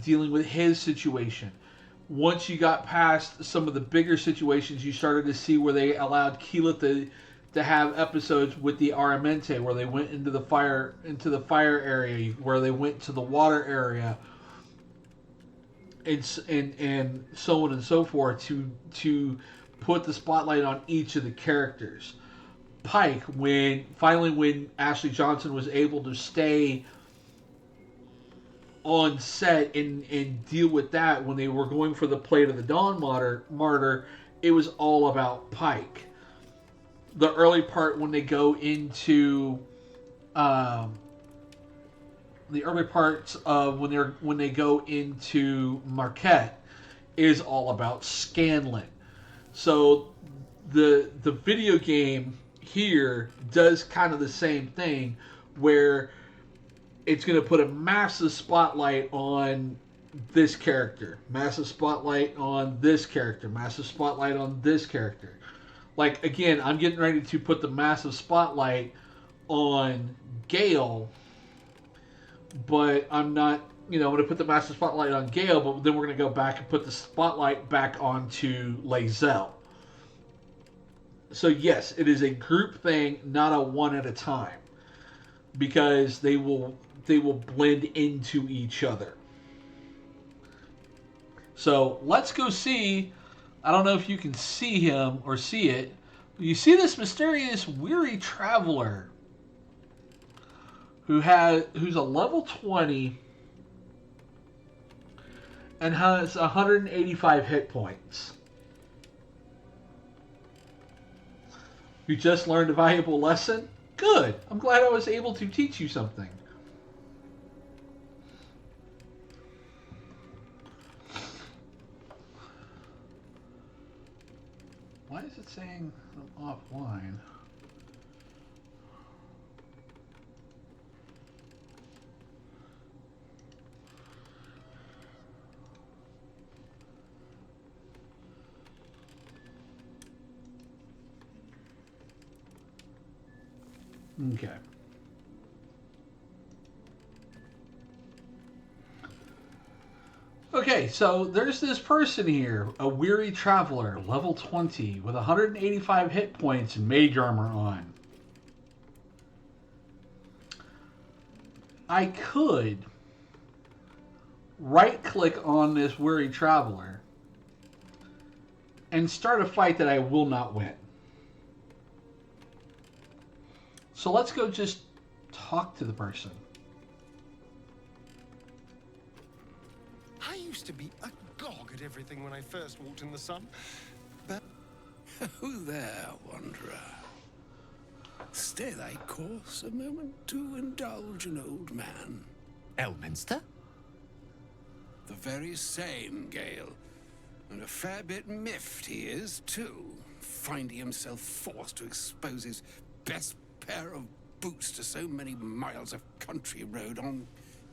dealing with his situation. Once you got past some of the bigger situations, you started to see where they allowed Keyleth to have episodes with the Aramente, where they went into the fire area, where they went to the water area, and so on and so forth, to put the spotlight on each of the characters. Pike, when Ashley Johnson was able to stay on set and deal with that when they were going for the Plate of the Dawn martyr, it was all about Pike. The early part when they go into the early parts of when they go into Marquette is all about Scanlan. So the video game here does kind of the same thing, where it's going to put a massive spotlight on this character, massive spotlight on this character, massive spotlight on this character. Like, again, I'm getting ready to put the massive spotlight on Gale, but I'm not, I'm going to put the massive spotlight on Gale, but then we're going to go back and put the spotlight back onto Lae'zel. So yes, it is a group thing, not a one at a time, because they will blend into each other. So let's go see. I don't know if you can see him or see it. You see this mysterious weary traveler who's a level 20 and has 185 hit points. You just learned a valuable lesson? Good. I'm glad I was able to teach you something. Why is it saying I'm offline? Okay. Okay, so there's this person here, a weary traveler, level 20, with 185 hit points and mage armor on. I could right-click on this weary traveler and start a fight that I will not win. So let's go just talk to the person. I used to be agog at everything when I first walked in the sun, but... Who there, wanderer? Stay thy course a moment to indulge an old man. Elminster? The very same, Gale. And a fair bit miffed he is, too, finding himself forced to expose his best pair of boots to so many miles of country road on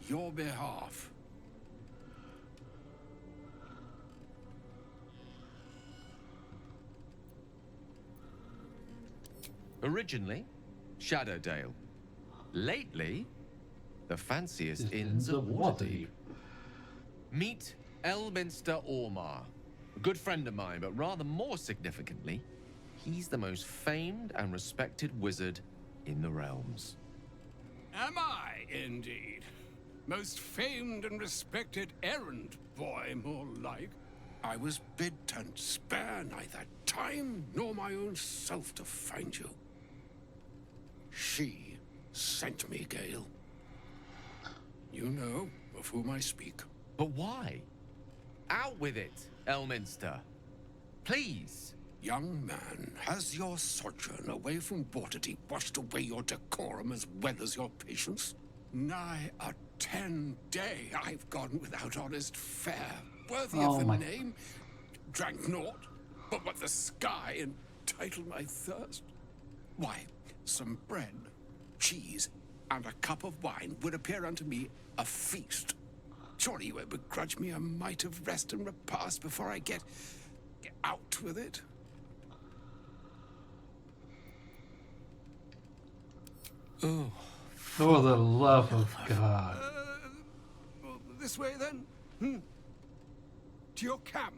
your behalf. Originally, Shadowdale. Lately, the fanciest inns of Waterdeep. Meet Elminster Ormar, a good friend of mine, but rather more significantly, he's the most famed and respected wizard in the realms. Am I, indeed? Most famed and respected errand boy, more like. I was bid to spare neither time nor my own self to find you. She sent me, Gale. You know of whom I speak. But why? Out with it, Elminster. Please. Young man, has your sojourn away from Waterdeep washed away your decorum as well as your patience? Nigh a 10-day I've gone without honest fare, worthy of the name. Drank naught, but what the sky entitled my thirst. Why, some bread, cheese, and a cup of wine would appear unto me a feast. Surely you would begrudge me a mite of rest and repast before I get out with it. Oh, for the love of God. This way, then? To your camp?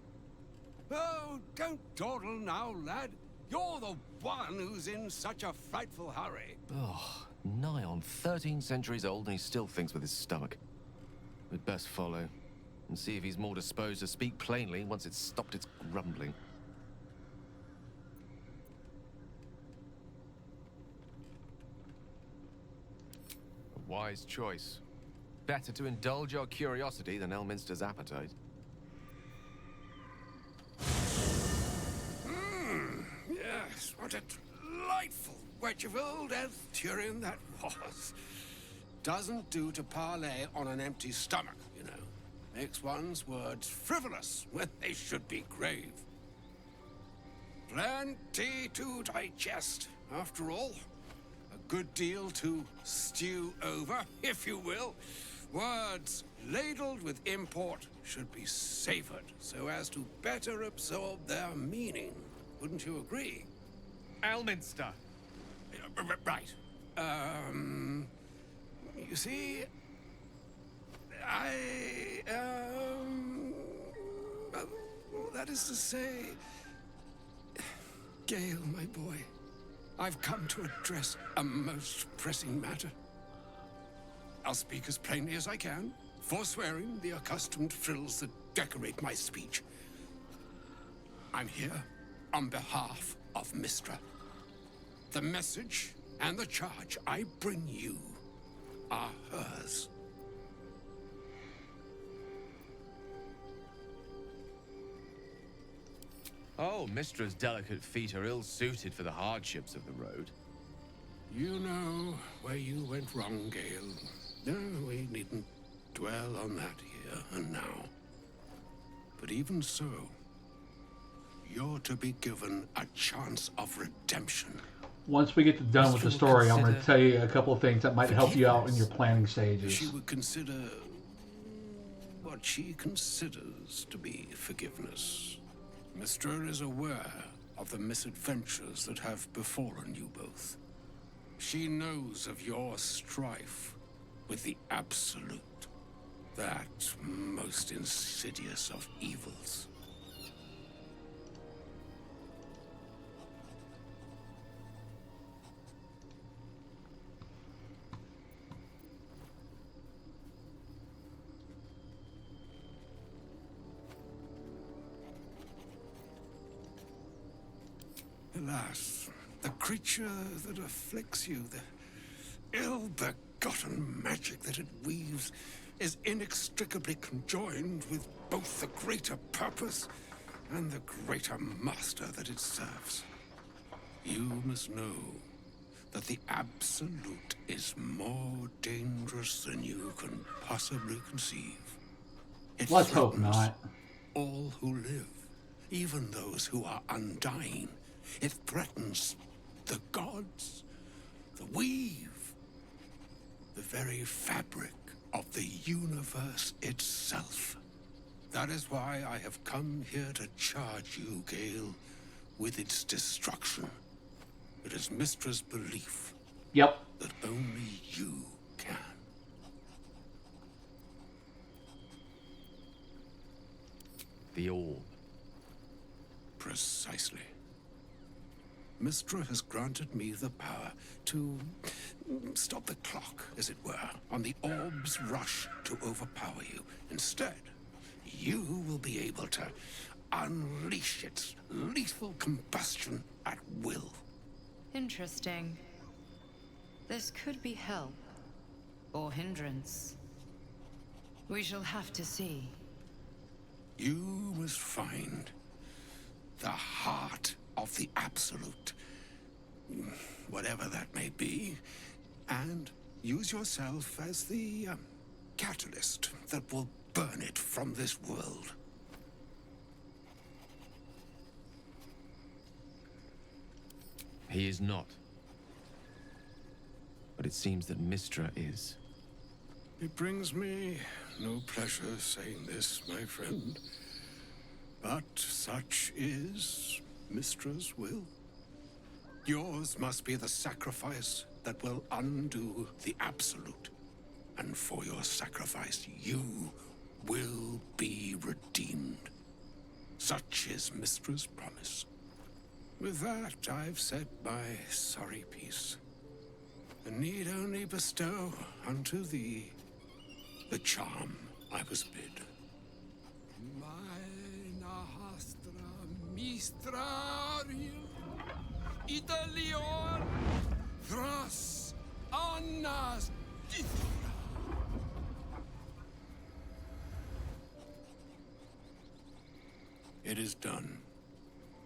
Oh, don't dawdle now, lad. You're the one who's in such a frightful hurry. Oh, nigh on 13 centuries old and he still thinks with his stomach. We'd best follow and see if he's more disposed to speak plainly once it's stopped its grumbling. A wise choice. Better to indulge your curiosity than Elminster's appetite. Yes, what a delightful wedge of old Fearun that was. Doesn't do to parley on an empty stomach, you know. Makes one's words frivolous when they should be grave. Plenty to digest, after all. A good deal to stew over, if you will. Words ladled with import should be savored so as to better absorb their meaning. Wouldn't you agree? Elminster. Right. You see, that is to say, Gale, my boy, I've come to address a most pressing matter. I'll speak as plainly as I can, forswearing the accustomed frills that decorate my speech. I'm here on behalf of Mystra. The message and the charge I bring you are hers. Oh, Mystra's delicate feet are ill-suited for the hardships of the road. You know where you went wrong, Gale. No, we needn't dwell on that here and now. But even so, you're to be given a chance of redemption. Once we get done with the story, I'm going to tell you a couple of things that might help you out in your planning stages. She would consider what she considers to be forgiveness. Mystra is aware of the misadventures that have befallen you both. She knows of your strife with the Absolute, that most insidious of evils. Alas, the creature that afflicts you, the ill-begotten magic that it weaves, is inextricably conjoined with both the greater purpose and the greater master that it serves. You must know that the Absolute is more dangerous than you can possibly conceive. It Let's hope threatens not. all who live, even those who are undying. It threatens the gods, the weave, the very fabric of the universe itself. That is why I have come here to charge you, Gale, with its destruction. It is Mystra's belief. Yep. That only you can. The orb. Precisely. Mystra has granted me the power to stop the clock, as it were, on the orb's rush to overpower you. Instead, you will be able to unleash its lethal combustion at will. Interesting. This could be help. Or hindrance. We shall have to see. You must find the heart of the Absolute, whatever that may be, and use yourself as the catalyst that will burn it from this world. He is not. But it seems that Mystra is. It brings me no pleasure saying this, my friend, but such is Mystra's will. Yours must be the sacrifice that will undo the Absolute. And for your sacrifice, you will be redeemed. Such is Mystra's promise. With that, I've said my sorry piece, and need only bestow unto thee the charm I was bid. Mistrarium, Italior, Thras, Annas, It is done.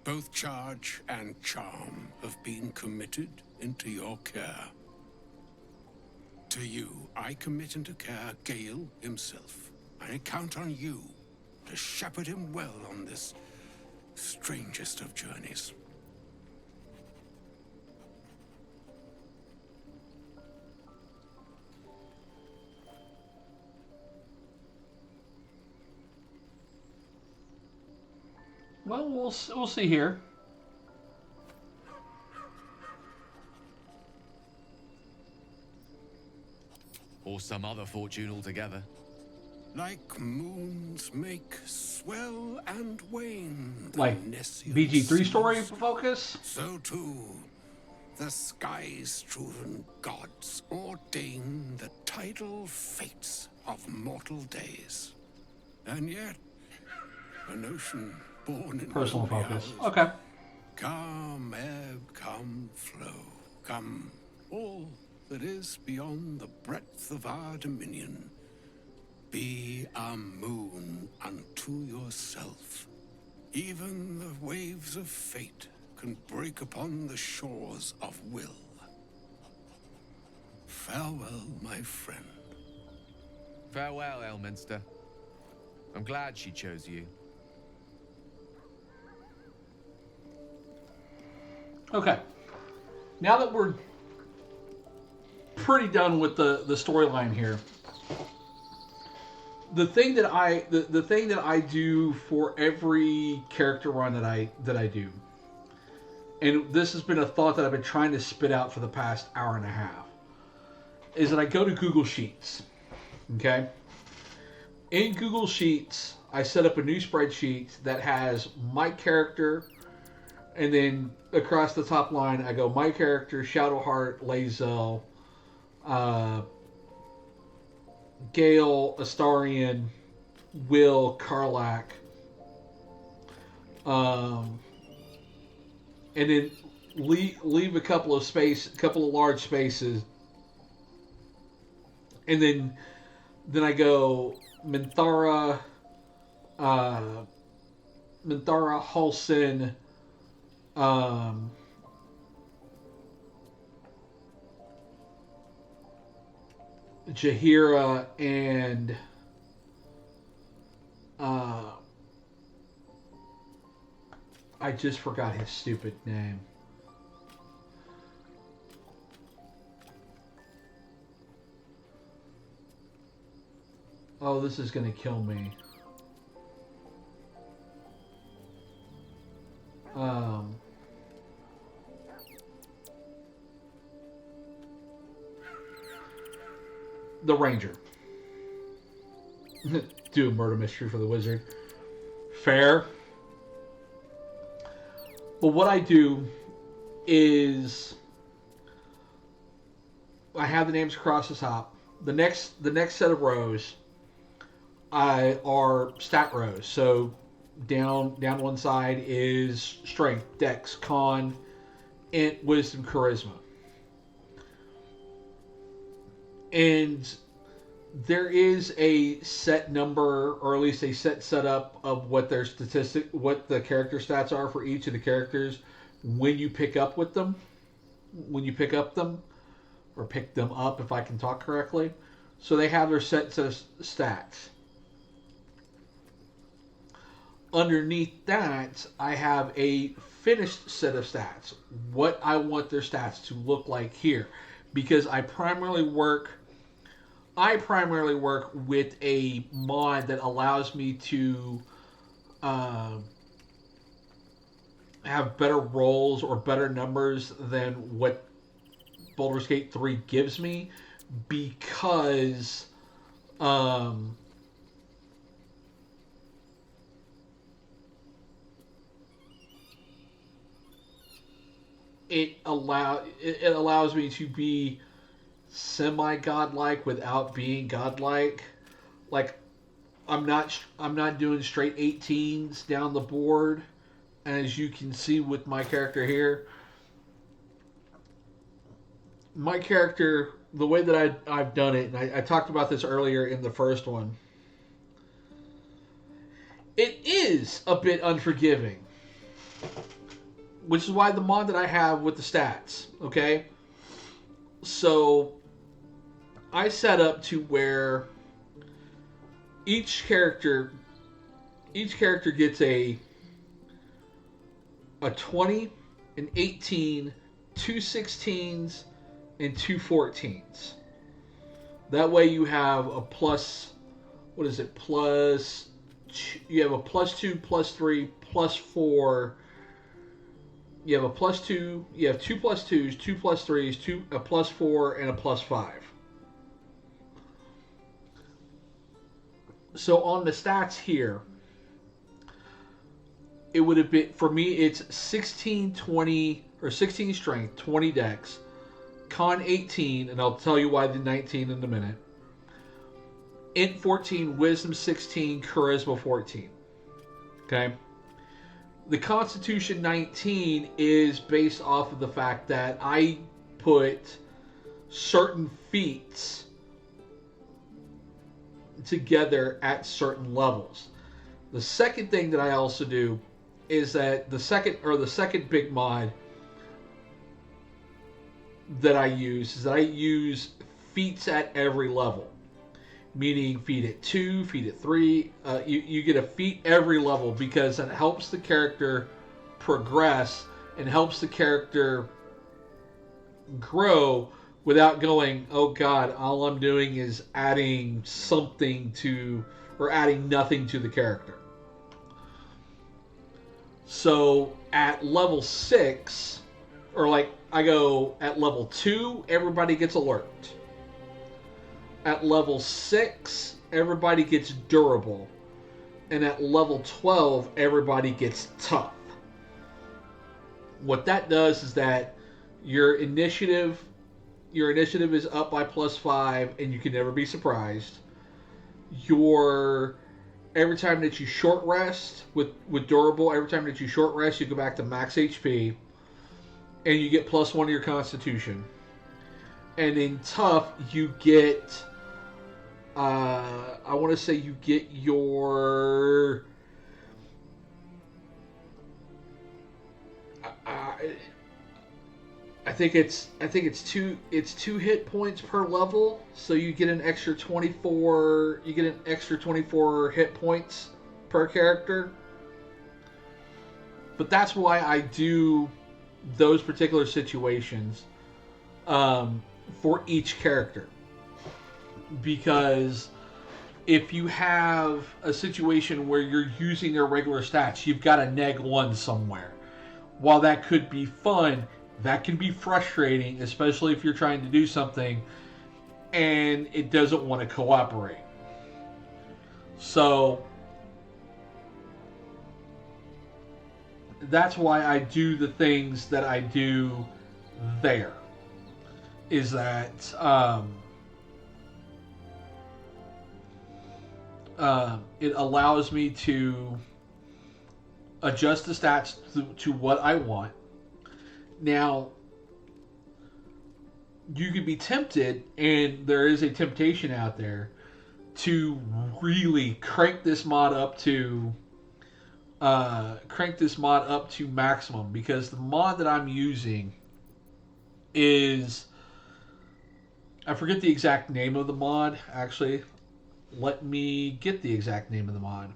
Both charge and charm have been committed into your care. To you, I commit into care Gale himself. I count on you to shepherd him well on this strangest of journeys. Well, we'll see here. Or some other fortune altogether. Like moons make swell and wane. Like BG3 story focus? So too, the sky-strewn gods ordain the tidal fates of mortal days. And yet, an ocean born in Personal lonely focus. hours. Okay. Come ebb, come flow, come all that is beyond the breadth of our dominion. Be a moon unto yourself. Even the waves of fate can break upon the shores of will. Farewell, my friend. Farewell, Elminster. I'm glad she chose you. Okay. Now that we're pretty done with the storyline here, the thing that I do for every character run that I do, and this has been a thought that I've been trying to spit out for the past hour and a half, is that I go to Google Sheets. Okay? In Google Sheets, I set up a new spreadsheet that has my character, and then across the top line, I go my character, Shadowheart, Lae'zel, Gale, Astarion, Will, Karlach, and then leave a couple of large spaces, and then I go Minthara, Halsin, Jaheira, and I just forgot his stupid name. Oh, this is gonna kill me. the ranger. Do a murder mystery for the wizard. Fair. But what I do is I have the names across the top. The next set of rows are stat rows. So down one side is strength, dex, con, int, wisdom, charisma. And there is a set number, or at least a set setup of what their what the character stats are for each of the characters when you pick up them, or pick them up, if I can talk correctly. So they have their set of stats. Underneath that, I have a finished set of stats. What I want their stats to look like here, because I primarily work with a mod that allows me to have better rolls or better numbers than what Baldur's Gate 3 gives me, because it allows me to be semi-godlike without being godlike. Like, I'm not doing straight 18s down the board, as you can see with my character here. My character, the way that I've done it, and I talked about this earlier in the first one, it is a bit unforgiving, which is why the mod that I have with the stats, okay? So I set up to where each character gets a 20, an 18, 2 16s, and 2 14s. That way you have a plus, what is it, plus, you have a +2, +3, +4. You have a +2, you have 2 +2s, 2 +3s, a +4, and a +5. So on the stats here, it would have been, for me, it's 16, 20, or 16 strength, 20 dex, con 18, and I'll tell you why the 19 in a minute, int 14, wisdom 16, charisma 14. Okay? The Constitution 19 is based off of the fact that I put certain feats together at certain levels. The second thing that I also do is that the second big mod that I use is that I use feats at every level. Meaning feat at 2, feat at 3. You get a feat every level, because it helps the character progress and helps the character grow without going, oh god, all I'm doing is adding something to, or adding nothing to the character. So at level 6, or like I go at level 2, everybody gets alert. At level 6, everybody gets durable. And at level 12, everybody gets tough. What that does is that your initiative is up by +5, and you can never be surprised. Every time that you short rest with durable, every time that you short rest, you go back to max HP, and you get +1 to your Constitution. And in tough, you get, I want to say you get your, I think it's 2 hit points per level, so you get an extra 24. You get an extra 24 hit points per character. But that's why I do those particular situations for each character, because if you have a situation where you're using their regular stats, you've got a -1 somewhere. While that could be fun, that can be frustrating, especially if you're trying to do something and it doesn't want to cooperate. So that's why I do the things that I do there. Is that it allows me to adjust the stats to what I want. Now, you could be tempted, and there is a temptation out there, to really crank this mod up to maximum, because the mod that I'm using is, I forget the exact name of the mod. Actually, let me get the exact name of the mod.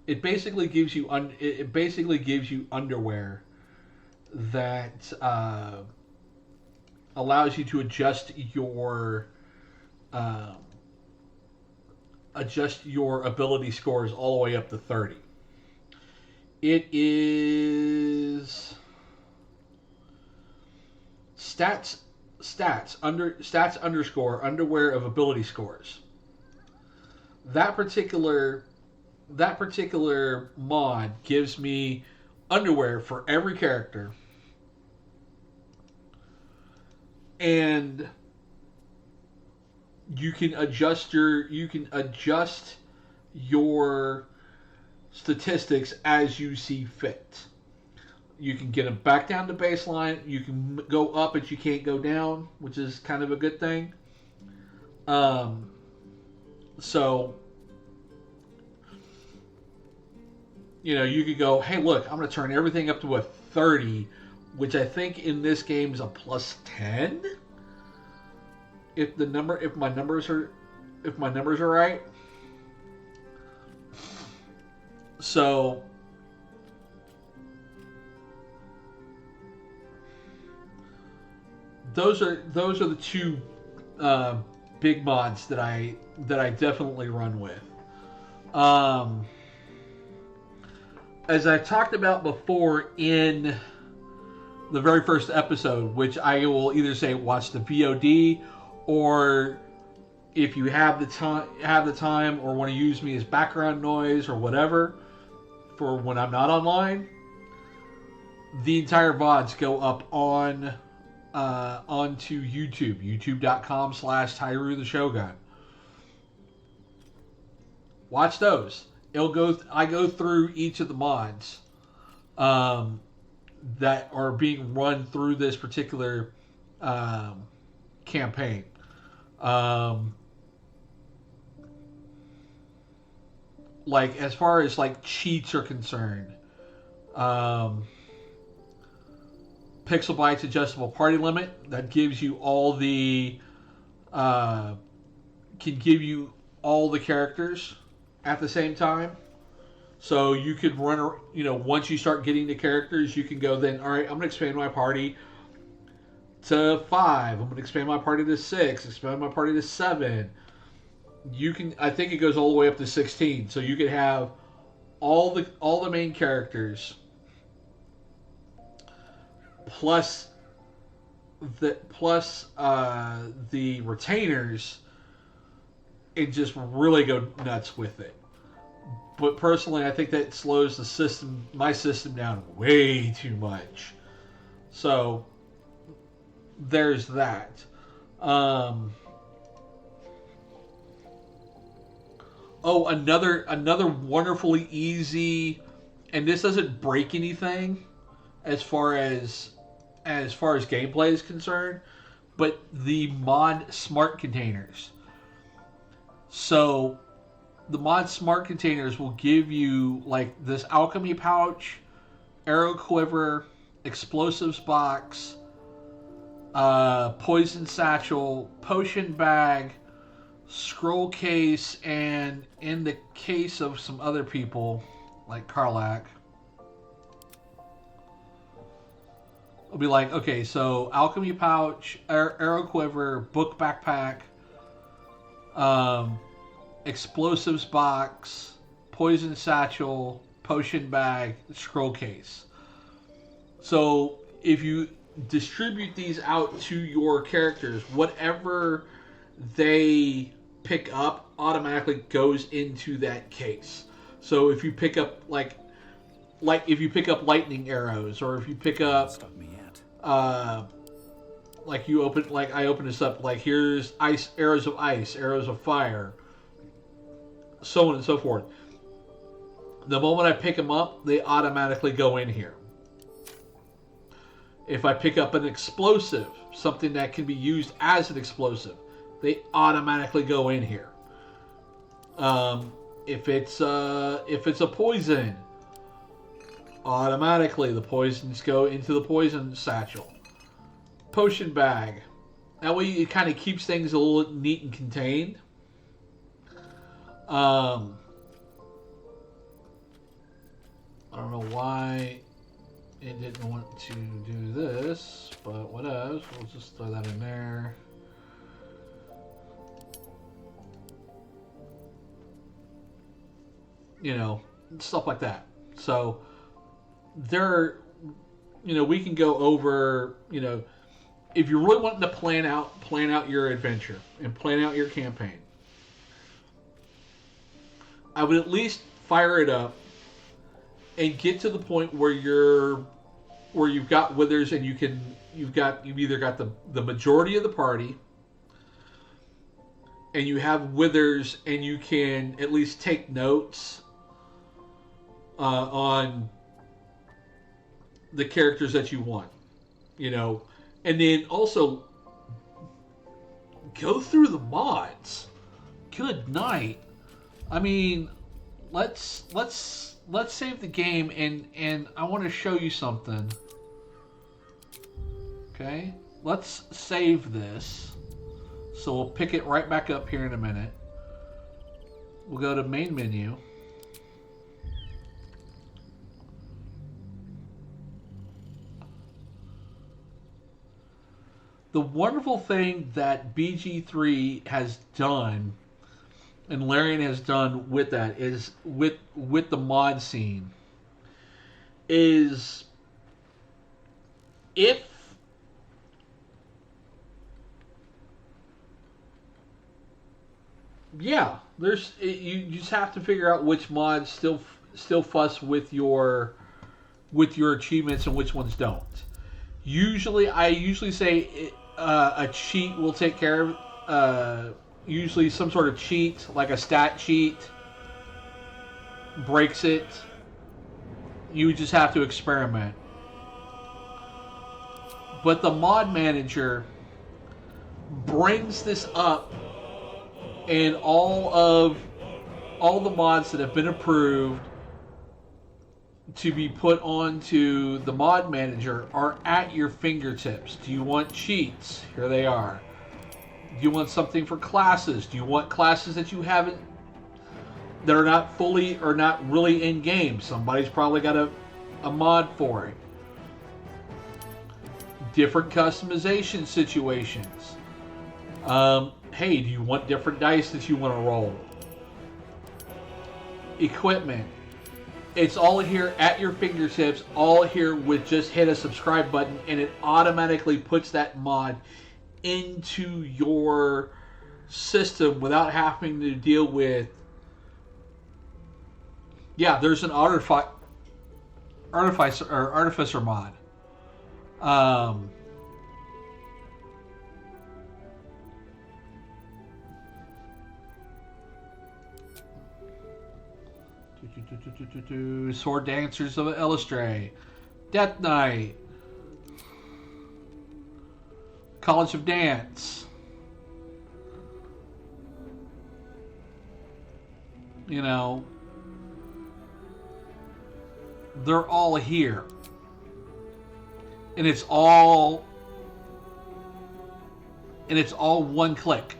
It basically gives you underwear that allows you to adjust your ability scores all the way up to 30. It is stats underscore underwear of ability scores. That particular mod gives me underwear for every character, and you can adjust your statistics as you see fit. You can get them back down to baseline. You can go up, but you can't go down, which is kind of a good thing. So, you could go, hey, look, I'm going to turn everything up to a 30, which I think in this game is a plus 10. If my numbers are right. So those are the two big mods that I definitely run with. As I talked about before in the very first episode, which I will either say watch the VOD, or if you have the time or want to use me as background noise or whatever for when I'm not online, the entire VODs go up onto YouTube, youtube.com/Tyru the Shogun. Watch those. I go through each of the mods that are being run through this particular campaign. Like, as far as like cheats are concerned, Pixel Bytes adjustable party limit, that gives you all the can give you all the characters at the same time. So you could run, once you start getting the characters, you can go then, all right, I'm going to expand my party to 5. I'm going to expand my party to 6, expand my party to 7. I think it goes all the way up to 16. So you could have all the main characters plus the retainers, and just really go nuts with it. But personally, I think that slows my system down way too much. So there's that. Another wonderfully easy, and this doesn't break anything as far as gameplay is concerned, but the mod smart containers. So the mod smart containers will give you like this alchemy pouch, arrow quiver, explosives box, poison satchel, potion bag, scroll case, and in the case of some other people like Karlak, it'll be like, okay, so alchemy pouch, arrow quiver, book backpack, explosives box, poison satchel, potion bag, scroll case. So if you distribute these out to your characters, whatever they pick up automatically goes into that case. So if you pick up like if you pick up lightning arrows, or if you pick up like you open, like I open this up, like here's ice, arrows of fire, so on and so forth. The moment I pick them up, they automatically go in here. If I pick up an explosive, something that can be used as an explosive, they automatically go in here. If it's a poison, automatically the poisons go into the poison satchel. Potion bag. That way it kind of keeps things a little neat and contained. I don't know why it didn't want to do this, but whatever. We'll just throw that in there. You know, stuff like that. So there, you know, we can go over, you know, if you're really wanting to plan out your adventure and plan out your campaign, I would at least fire it up and get to the point where you've got withers, and you've either got the majority of the party, and you have withers, and you can at least take notes on the characters that you want, you know, and then also go through the mods. Good night. I mean, let's save the game, and I want to show you something. Okay, let's save this. So we'll pick it right back up here in a minute. We'll go to main menu. The wonderful thing that BG3 has done, and Larian has done with that, is with the mod scene, is if you just have to figure out which mods still fuss with your achievements and which ones don't. I usually say a cheat will take care of usually some sort of cheat, like a stat cheat, breaks it. You just have to experiment. But the mod manager brings this up, and all the mods that have been approved to be put onto the mod manager are at your fingertips. Do you want cheats? Here they are. Do you want something for classes? Do you want classes that you haven't, that are not fully or not really in game? Somebody's probably got a mod for it. Different customization situations. Hey, do you want different dice that you want to roll? Equipment. It's all here at your fingertips, all here with just hit a subscribe button, and it automatically puts that mod into your system without having to deal with... Yeah, there's an artificer mod. Sword Dancers of Illustray, Death Knight, College of Dance. You know, they're all here. And it's all one click.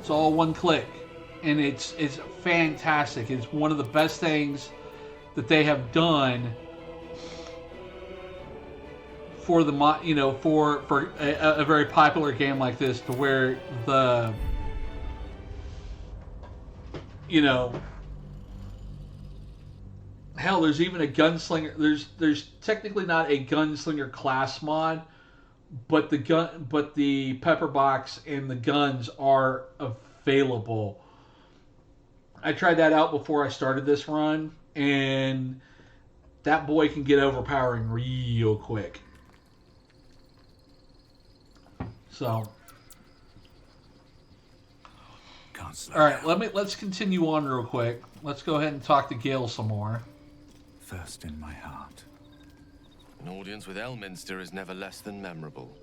It's all one click. And it's fantastic. It's one of the best things that they have done for the, you know, for a very popular game like this, to where the, you know, Hell, there's even a gunslinger. There's technically not a gunslinger class mod, but the pepper box and the guns are available. I tried that out before I started this run, and that boy can get overpowering real quick. So, all right, let's continue on real quick. Let's go ahead and talk to Gale some more. First in my heart. An audience with Elminster is never less than memorable.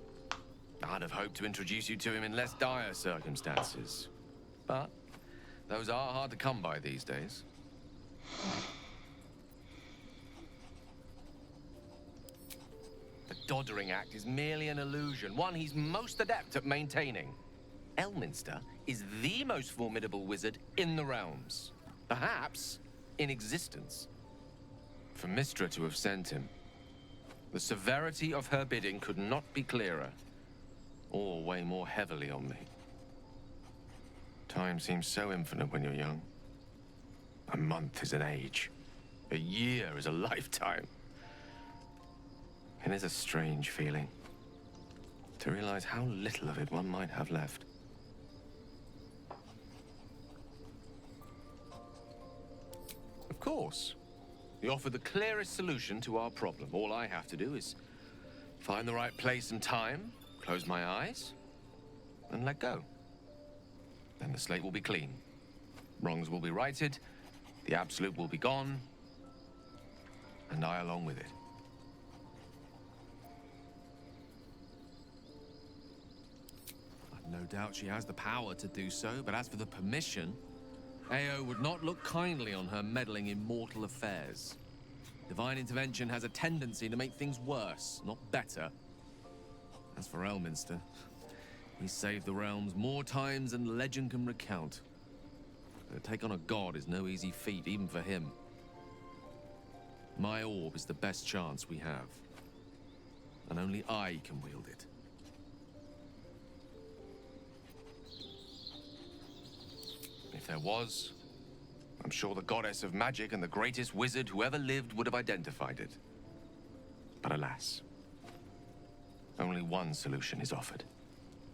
I'd have hoped to introduce you to him in less dire circumstances. But those are hard to come by these days. The Doddering Act is merely an illusion, one he's most adept at maintaining. Elminster is the most formidable wizard in the realms. Perhaps in existence. For Mystra to have sent him, the severity of her bidding could not be clearer, or weigh more heavily on me. Time seems so infinite when you're young. A month is an age. A year is a lifetime. It is a strange feeling to realize how little of it one might have left. Of course, you offer the clearest solution to our problem. All I have to do is find the right place and time, close my eyes, and let go. Then the slate will be clean. Wrongs will be righted, the absolute will be gone, and I along with it. I've no doubt she has the power to do so, but as for the permission, Ao would not look kindly on her meddling in mortal affairs. Divine intervention has a tendency to make things worse, not better. As for Elminster, he saved the realms more times than legend can recount. To take on a god is no easy feat, even for him. My orb is the best chance we have, and only I can wield it. If there was, I'm sure the goddess of magic and the greatest wizard who ever lived would have identified it. But alas, only one solution is offered.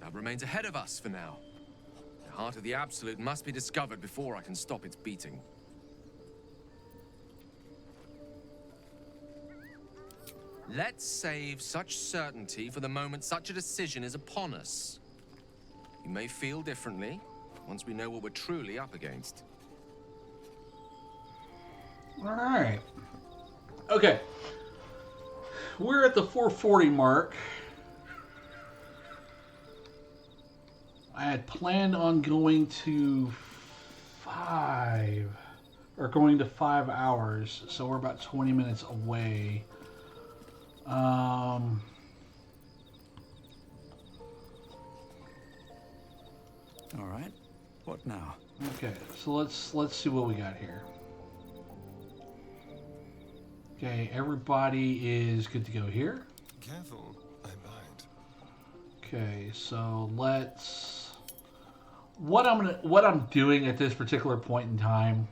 That remains ahead of us for now. The heart of the Absolute must be discovered before I can stop its beating. Let's save such certainty for the moment such a decision is upon us. You may feel differently once we know what we're truly up against. All right. Okay. We're at the 440 mark. I had planned on going to 5 hours, so we're about 20 minutes away. All right. What now? Okay, so let's see what we got here. Okay, everybody is good to go here. Careful, I bite. Okay, so let's. What I'm doing at this particular point in time.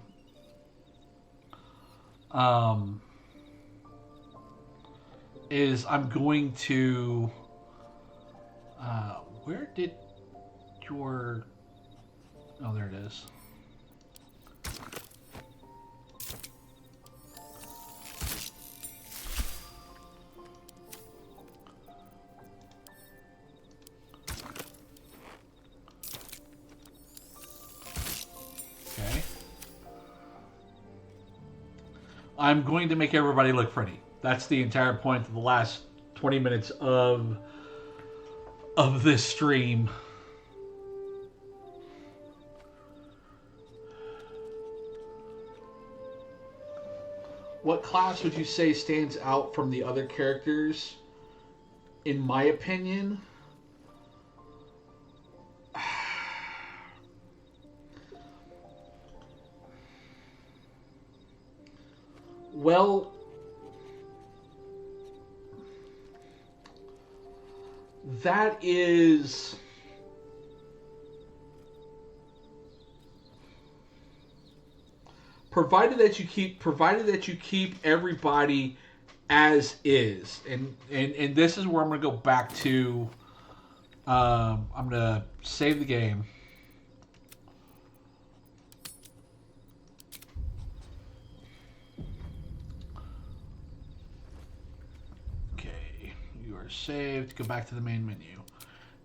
Is I'm going to. Where did your. Oh, there it is. Okay. I'm going to make everybody look pretty. That's the entire point of the last 20 minutes of this stream. What class would you say stands out from the other characters? In my opinion, well, that is provided that you keep everybody as is, and this is where I'm gonna go back to. I'm gonna save the game. Okay, you are saved. Go back to the main menu.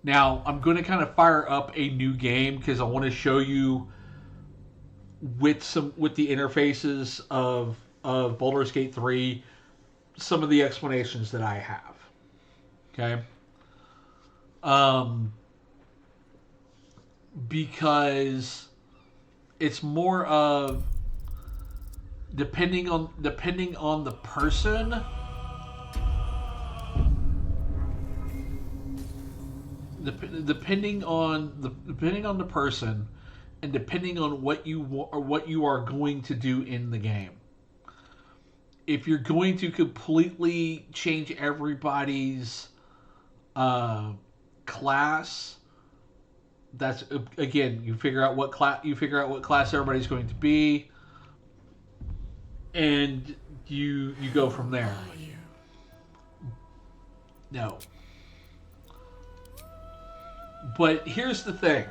Now I'm going to kind of fire up a new game because I want to show you with the interfaces of Baldur's Gate 3 some of the explanations that I have. Okay. Because it's more of depending on the person. Depending on the person, and depending on what you are going to do in the game. If you're going to completely change everybody's class, that's again you figure out what class everybody's going to be, and you go from there. No. But here's the thing.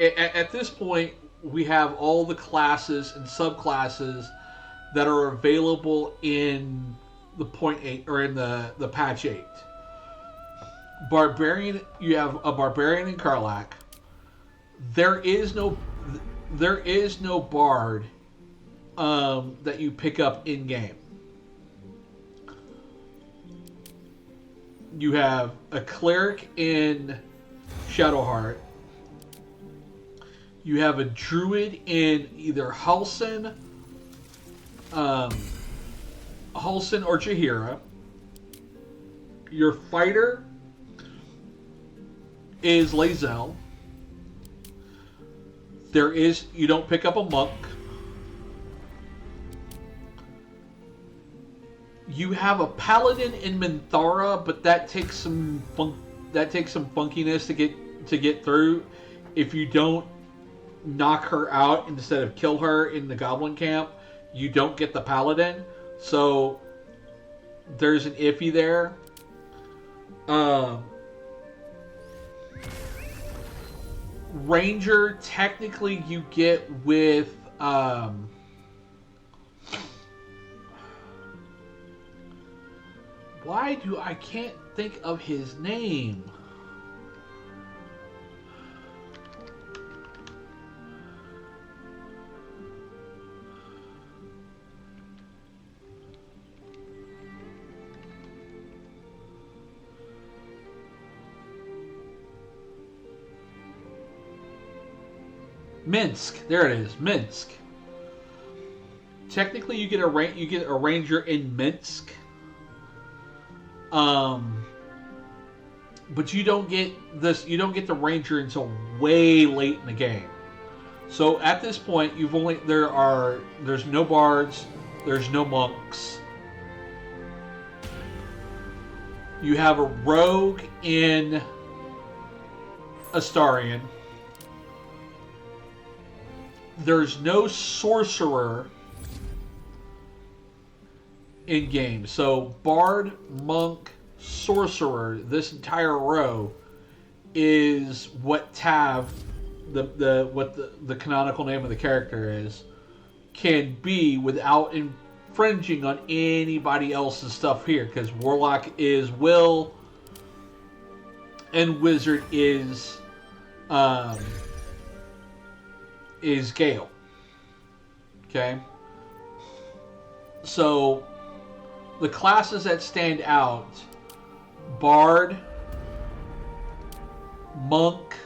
At this point, we have all the classes and subclasses that are available in the 0.8 or in the patch 8. Barbarian, you have a barbarian in Karlach. There is no bard that you pick up in game. You have a cleric in Shadowheart. You have a druid in either Halsin or Jaheira. Your fighter is Lae'zel. You don't pick up a monk. You have a paladin in Minthara, but that takes some funkiness to get through. If you don't knock her out instead of kill her in the goblin camp, you don't get the paladin. So there's an iffy there. Ranger, technically you get with why do I can't think of his name? Minsk. There it is. Minsk. Technically, you get a ranger in Minsk. But you don't get this. You don't get the ranger until way late in the game. So at this point, there's no bards, there's no monks. You have a rogue in Astarion. There's no sorcerer in game. So bard, monk, sorcerer, this entire row is what Tav, the canonical name of the character is, can be without infringing on anybody else's stuff here. Because warlock is Will, and wizard is Gale. Okay? So, the classes that stand out: Bard, Monk,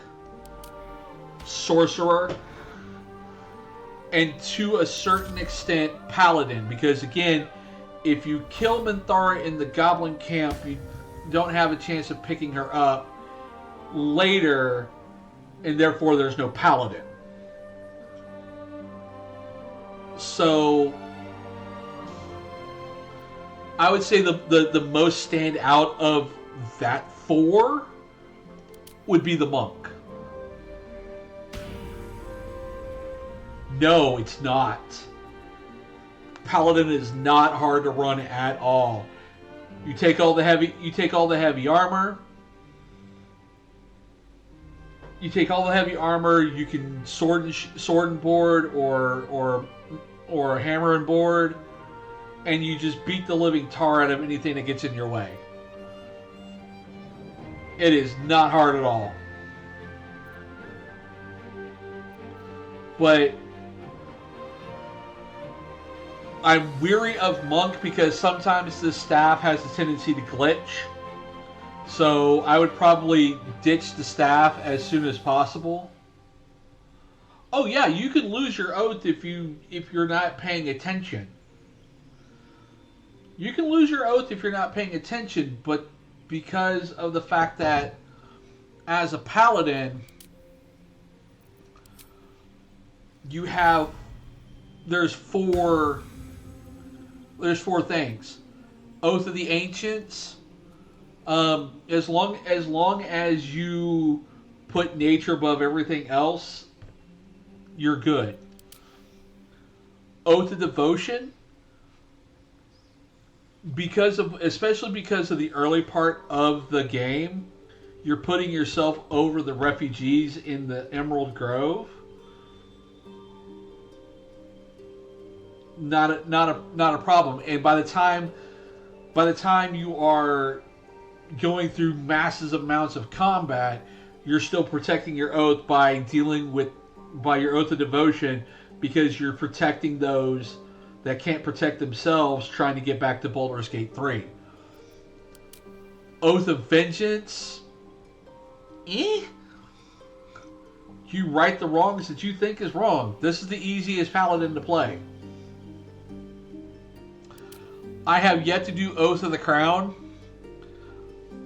Sorcerer, and to a certain extent, Paladin. Because again, if you kill Minthara in the Goblin camp, you don't have a chance of picking her up later, and therefore there's no Paladin. So I would say the most stand out of that four would be the monk. No, it's not. Paladin is not hard to run at all. You take all the heavy armor. You take all the heavy armor. You can sword and board or hammer and board, and you just beat the living tar out of anything that gets in your way. It is not hard at all. But I'm weary of Monk because sometimes the staff has a tendency to glitch. So I would probably ditch the staff as soon as possible. Oh yeah, you can lose your oath if you're not paying attention. You can lose your oath if you're not paying attention, but because of the fact that as a paladin, you have there's four things. Oath of the Ancients. As long as you put nature above everything else, you're good. Oath of Devotion. Especially because of the early part of the game, you're putting yourself over the refugees in the Emerald Grove. Not a problem. And by the time you are going through massive amounts of combat, you're still protecting your oath by your oath of devotion, because you're protecting those that can't protect themselves trying to get back to Baldur's Gate 3. Oath of Vengeance. You right the wrongs that you think is wrong. This is the easiest paladin to play. I have yet to do Oath of the Crown.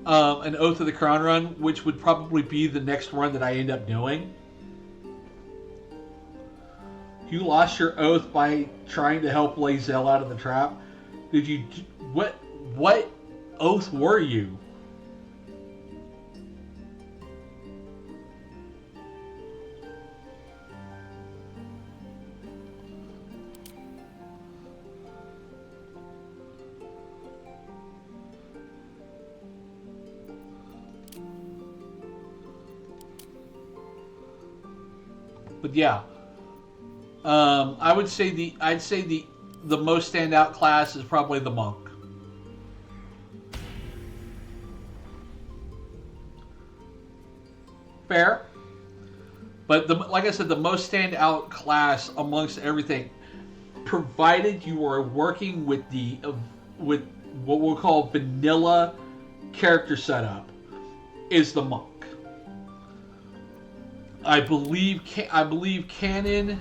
An Oath of the Crown run, which would probably be the next run that I end up doing. You lost your oath by trying to help Lae'zel out of the trap. Did you? What oath were you? But yeah. I'd say the most standout class is probably the monk. Fair, but like I said, the most standout class amongst everything, provided you are working with with what we'll call vanilla character setup, is the monk. I believe canon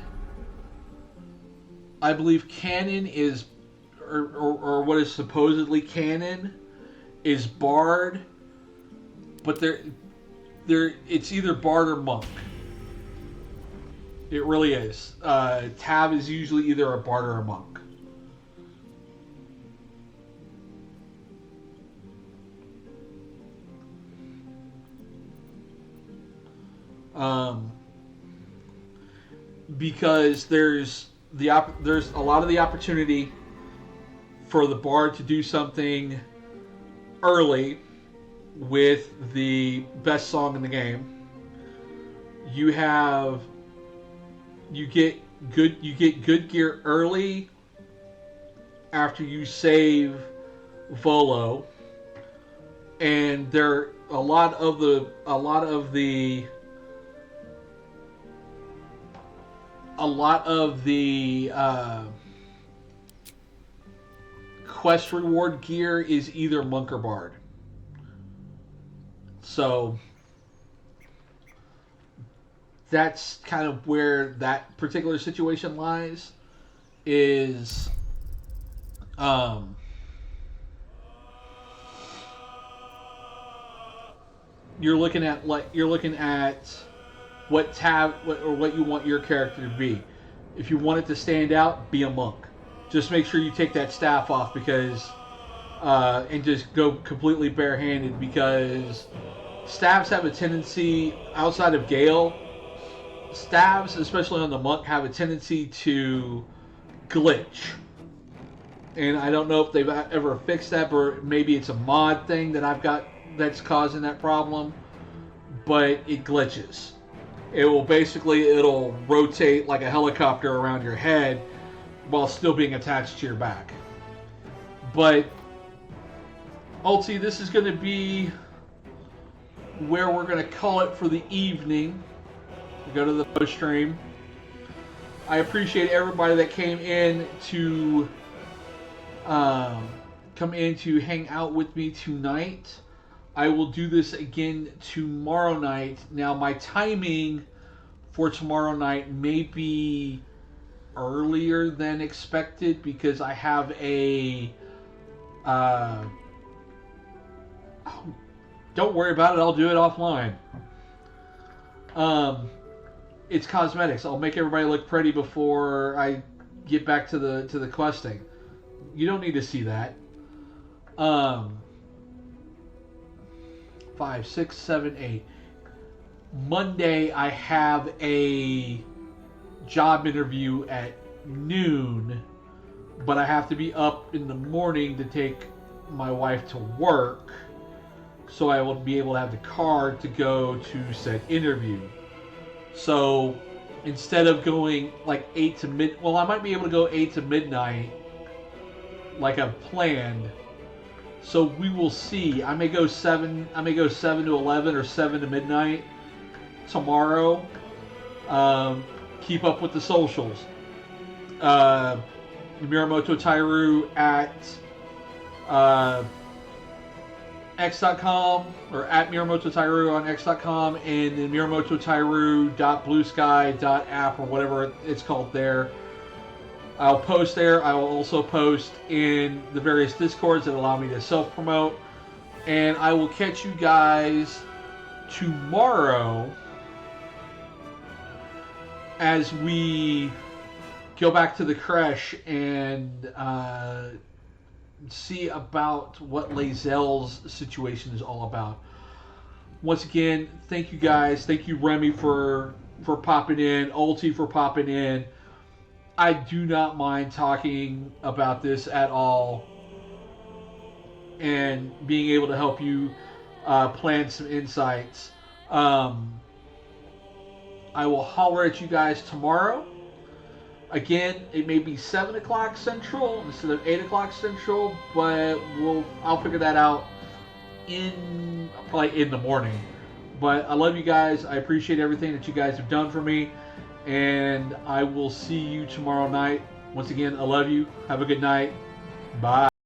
is, or what is supposedly canon, is Bard, but it's either Bard or Monk. It really is. Tab is usually either a Bard or a Monk. Because there's a lot of the opportunity for the Bard to do something early with the best song in the game. You get good gear early after you save Volo, and there a lot of the quest reward gear is either Monk or Bard. So that's kind of where that particular situation lies. Is you're looking at what you want your character to be. If you want it to stand out, be a monk. Just make sure you take that staff off, because and just go completely barehanded, because staffs have a tendency, outside of Gale, stabs, especially on the monk, have a tendency to glitch. And I don't know if they've ever fixed that, or maybe it's a mod thing that I've got that's causing that problem, but it glitches. It'll rotate like a helicopter around your head while still being attached to your back. But Ulti, this is going to be where we're going to call it for the evening. We go to the post stream. I appreciate everybody that came in to hang out with me tonight. I will do this again tomorrow night. Now, my timing for tomorrow night may be earlier than expected because I have a don't worry about it, I'll do it offline. It's cosmetics. I'll make everybody look pretty before I get back to the questing. You don't need to see that. 5, 6, 7, 8. Monday I have a job interview at noon, but I have to be up in the morning to take my wife to work, so I will be able to have the car to go to said interview. So instead of going like 8 to mid, well, I might be able to go 8 to midnight like I've planned. So we will see. I may go 7 to 11 or 7 to midnight tomorrow. Keep up with the socials. Miramoto Tairu at x.com or at Miramoto Tairu on x.com, and then miramototairu.bluesky.app or whatever it's called there. I'll post there. I will also post in the various Discords that allow me to self-promote. And I will catch you guys tomorrow as we go back to the Cresh and see about what Lae'zel's situation is all about. Once again, thank you guys. Thank you, Remy, for popping in. Ulti for popping in. I do not mind talking about this at all and being able to help you plan some insights. I will holler at you guys tomorrow. Again, it may be 7 o'clock Central instead of 8 o'clock Central, but I'll figure that out probably in the morning. But I love you guys. I appreciate everything that you guys have done for me. And I will see you tomorrow night. Once again, I love you. Have a good night. Bye.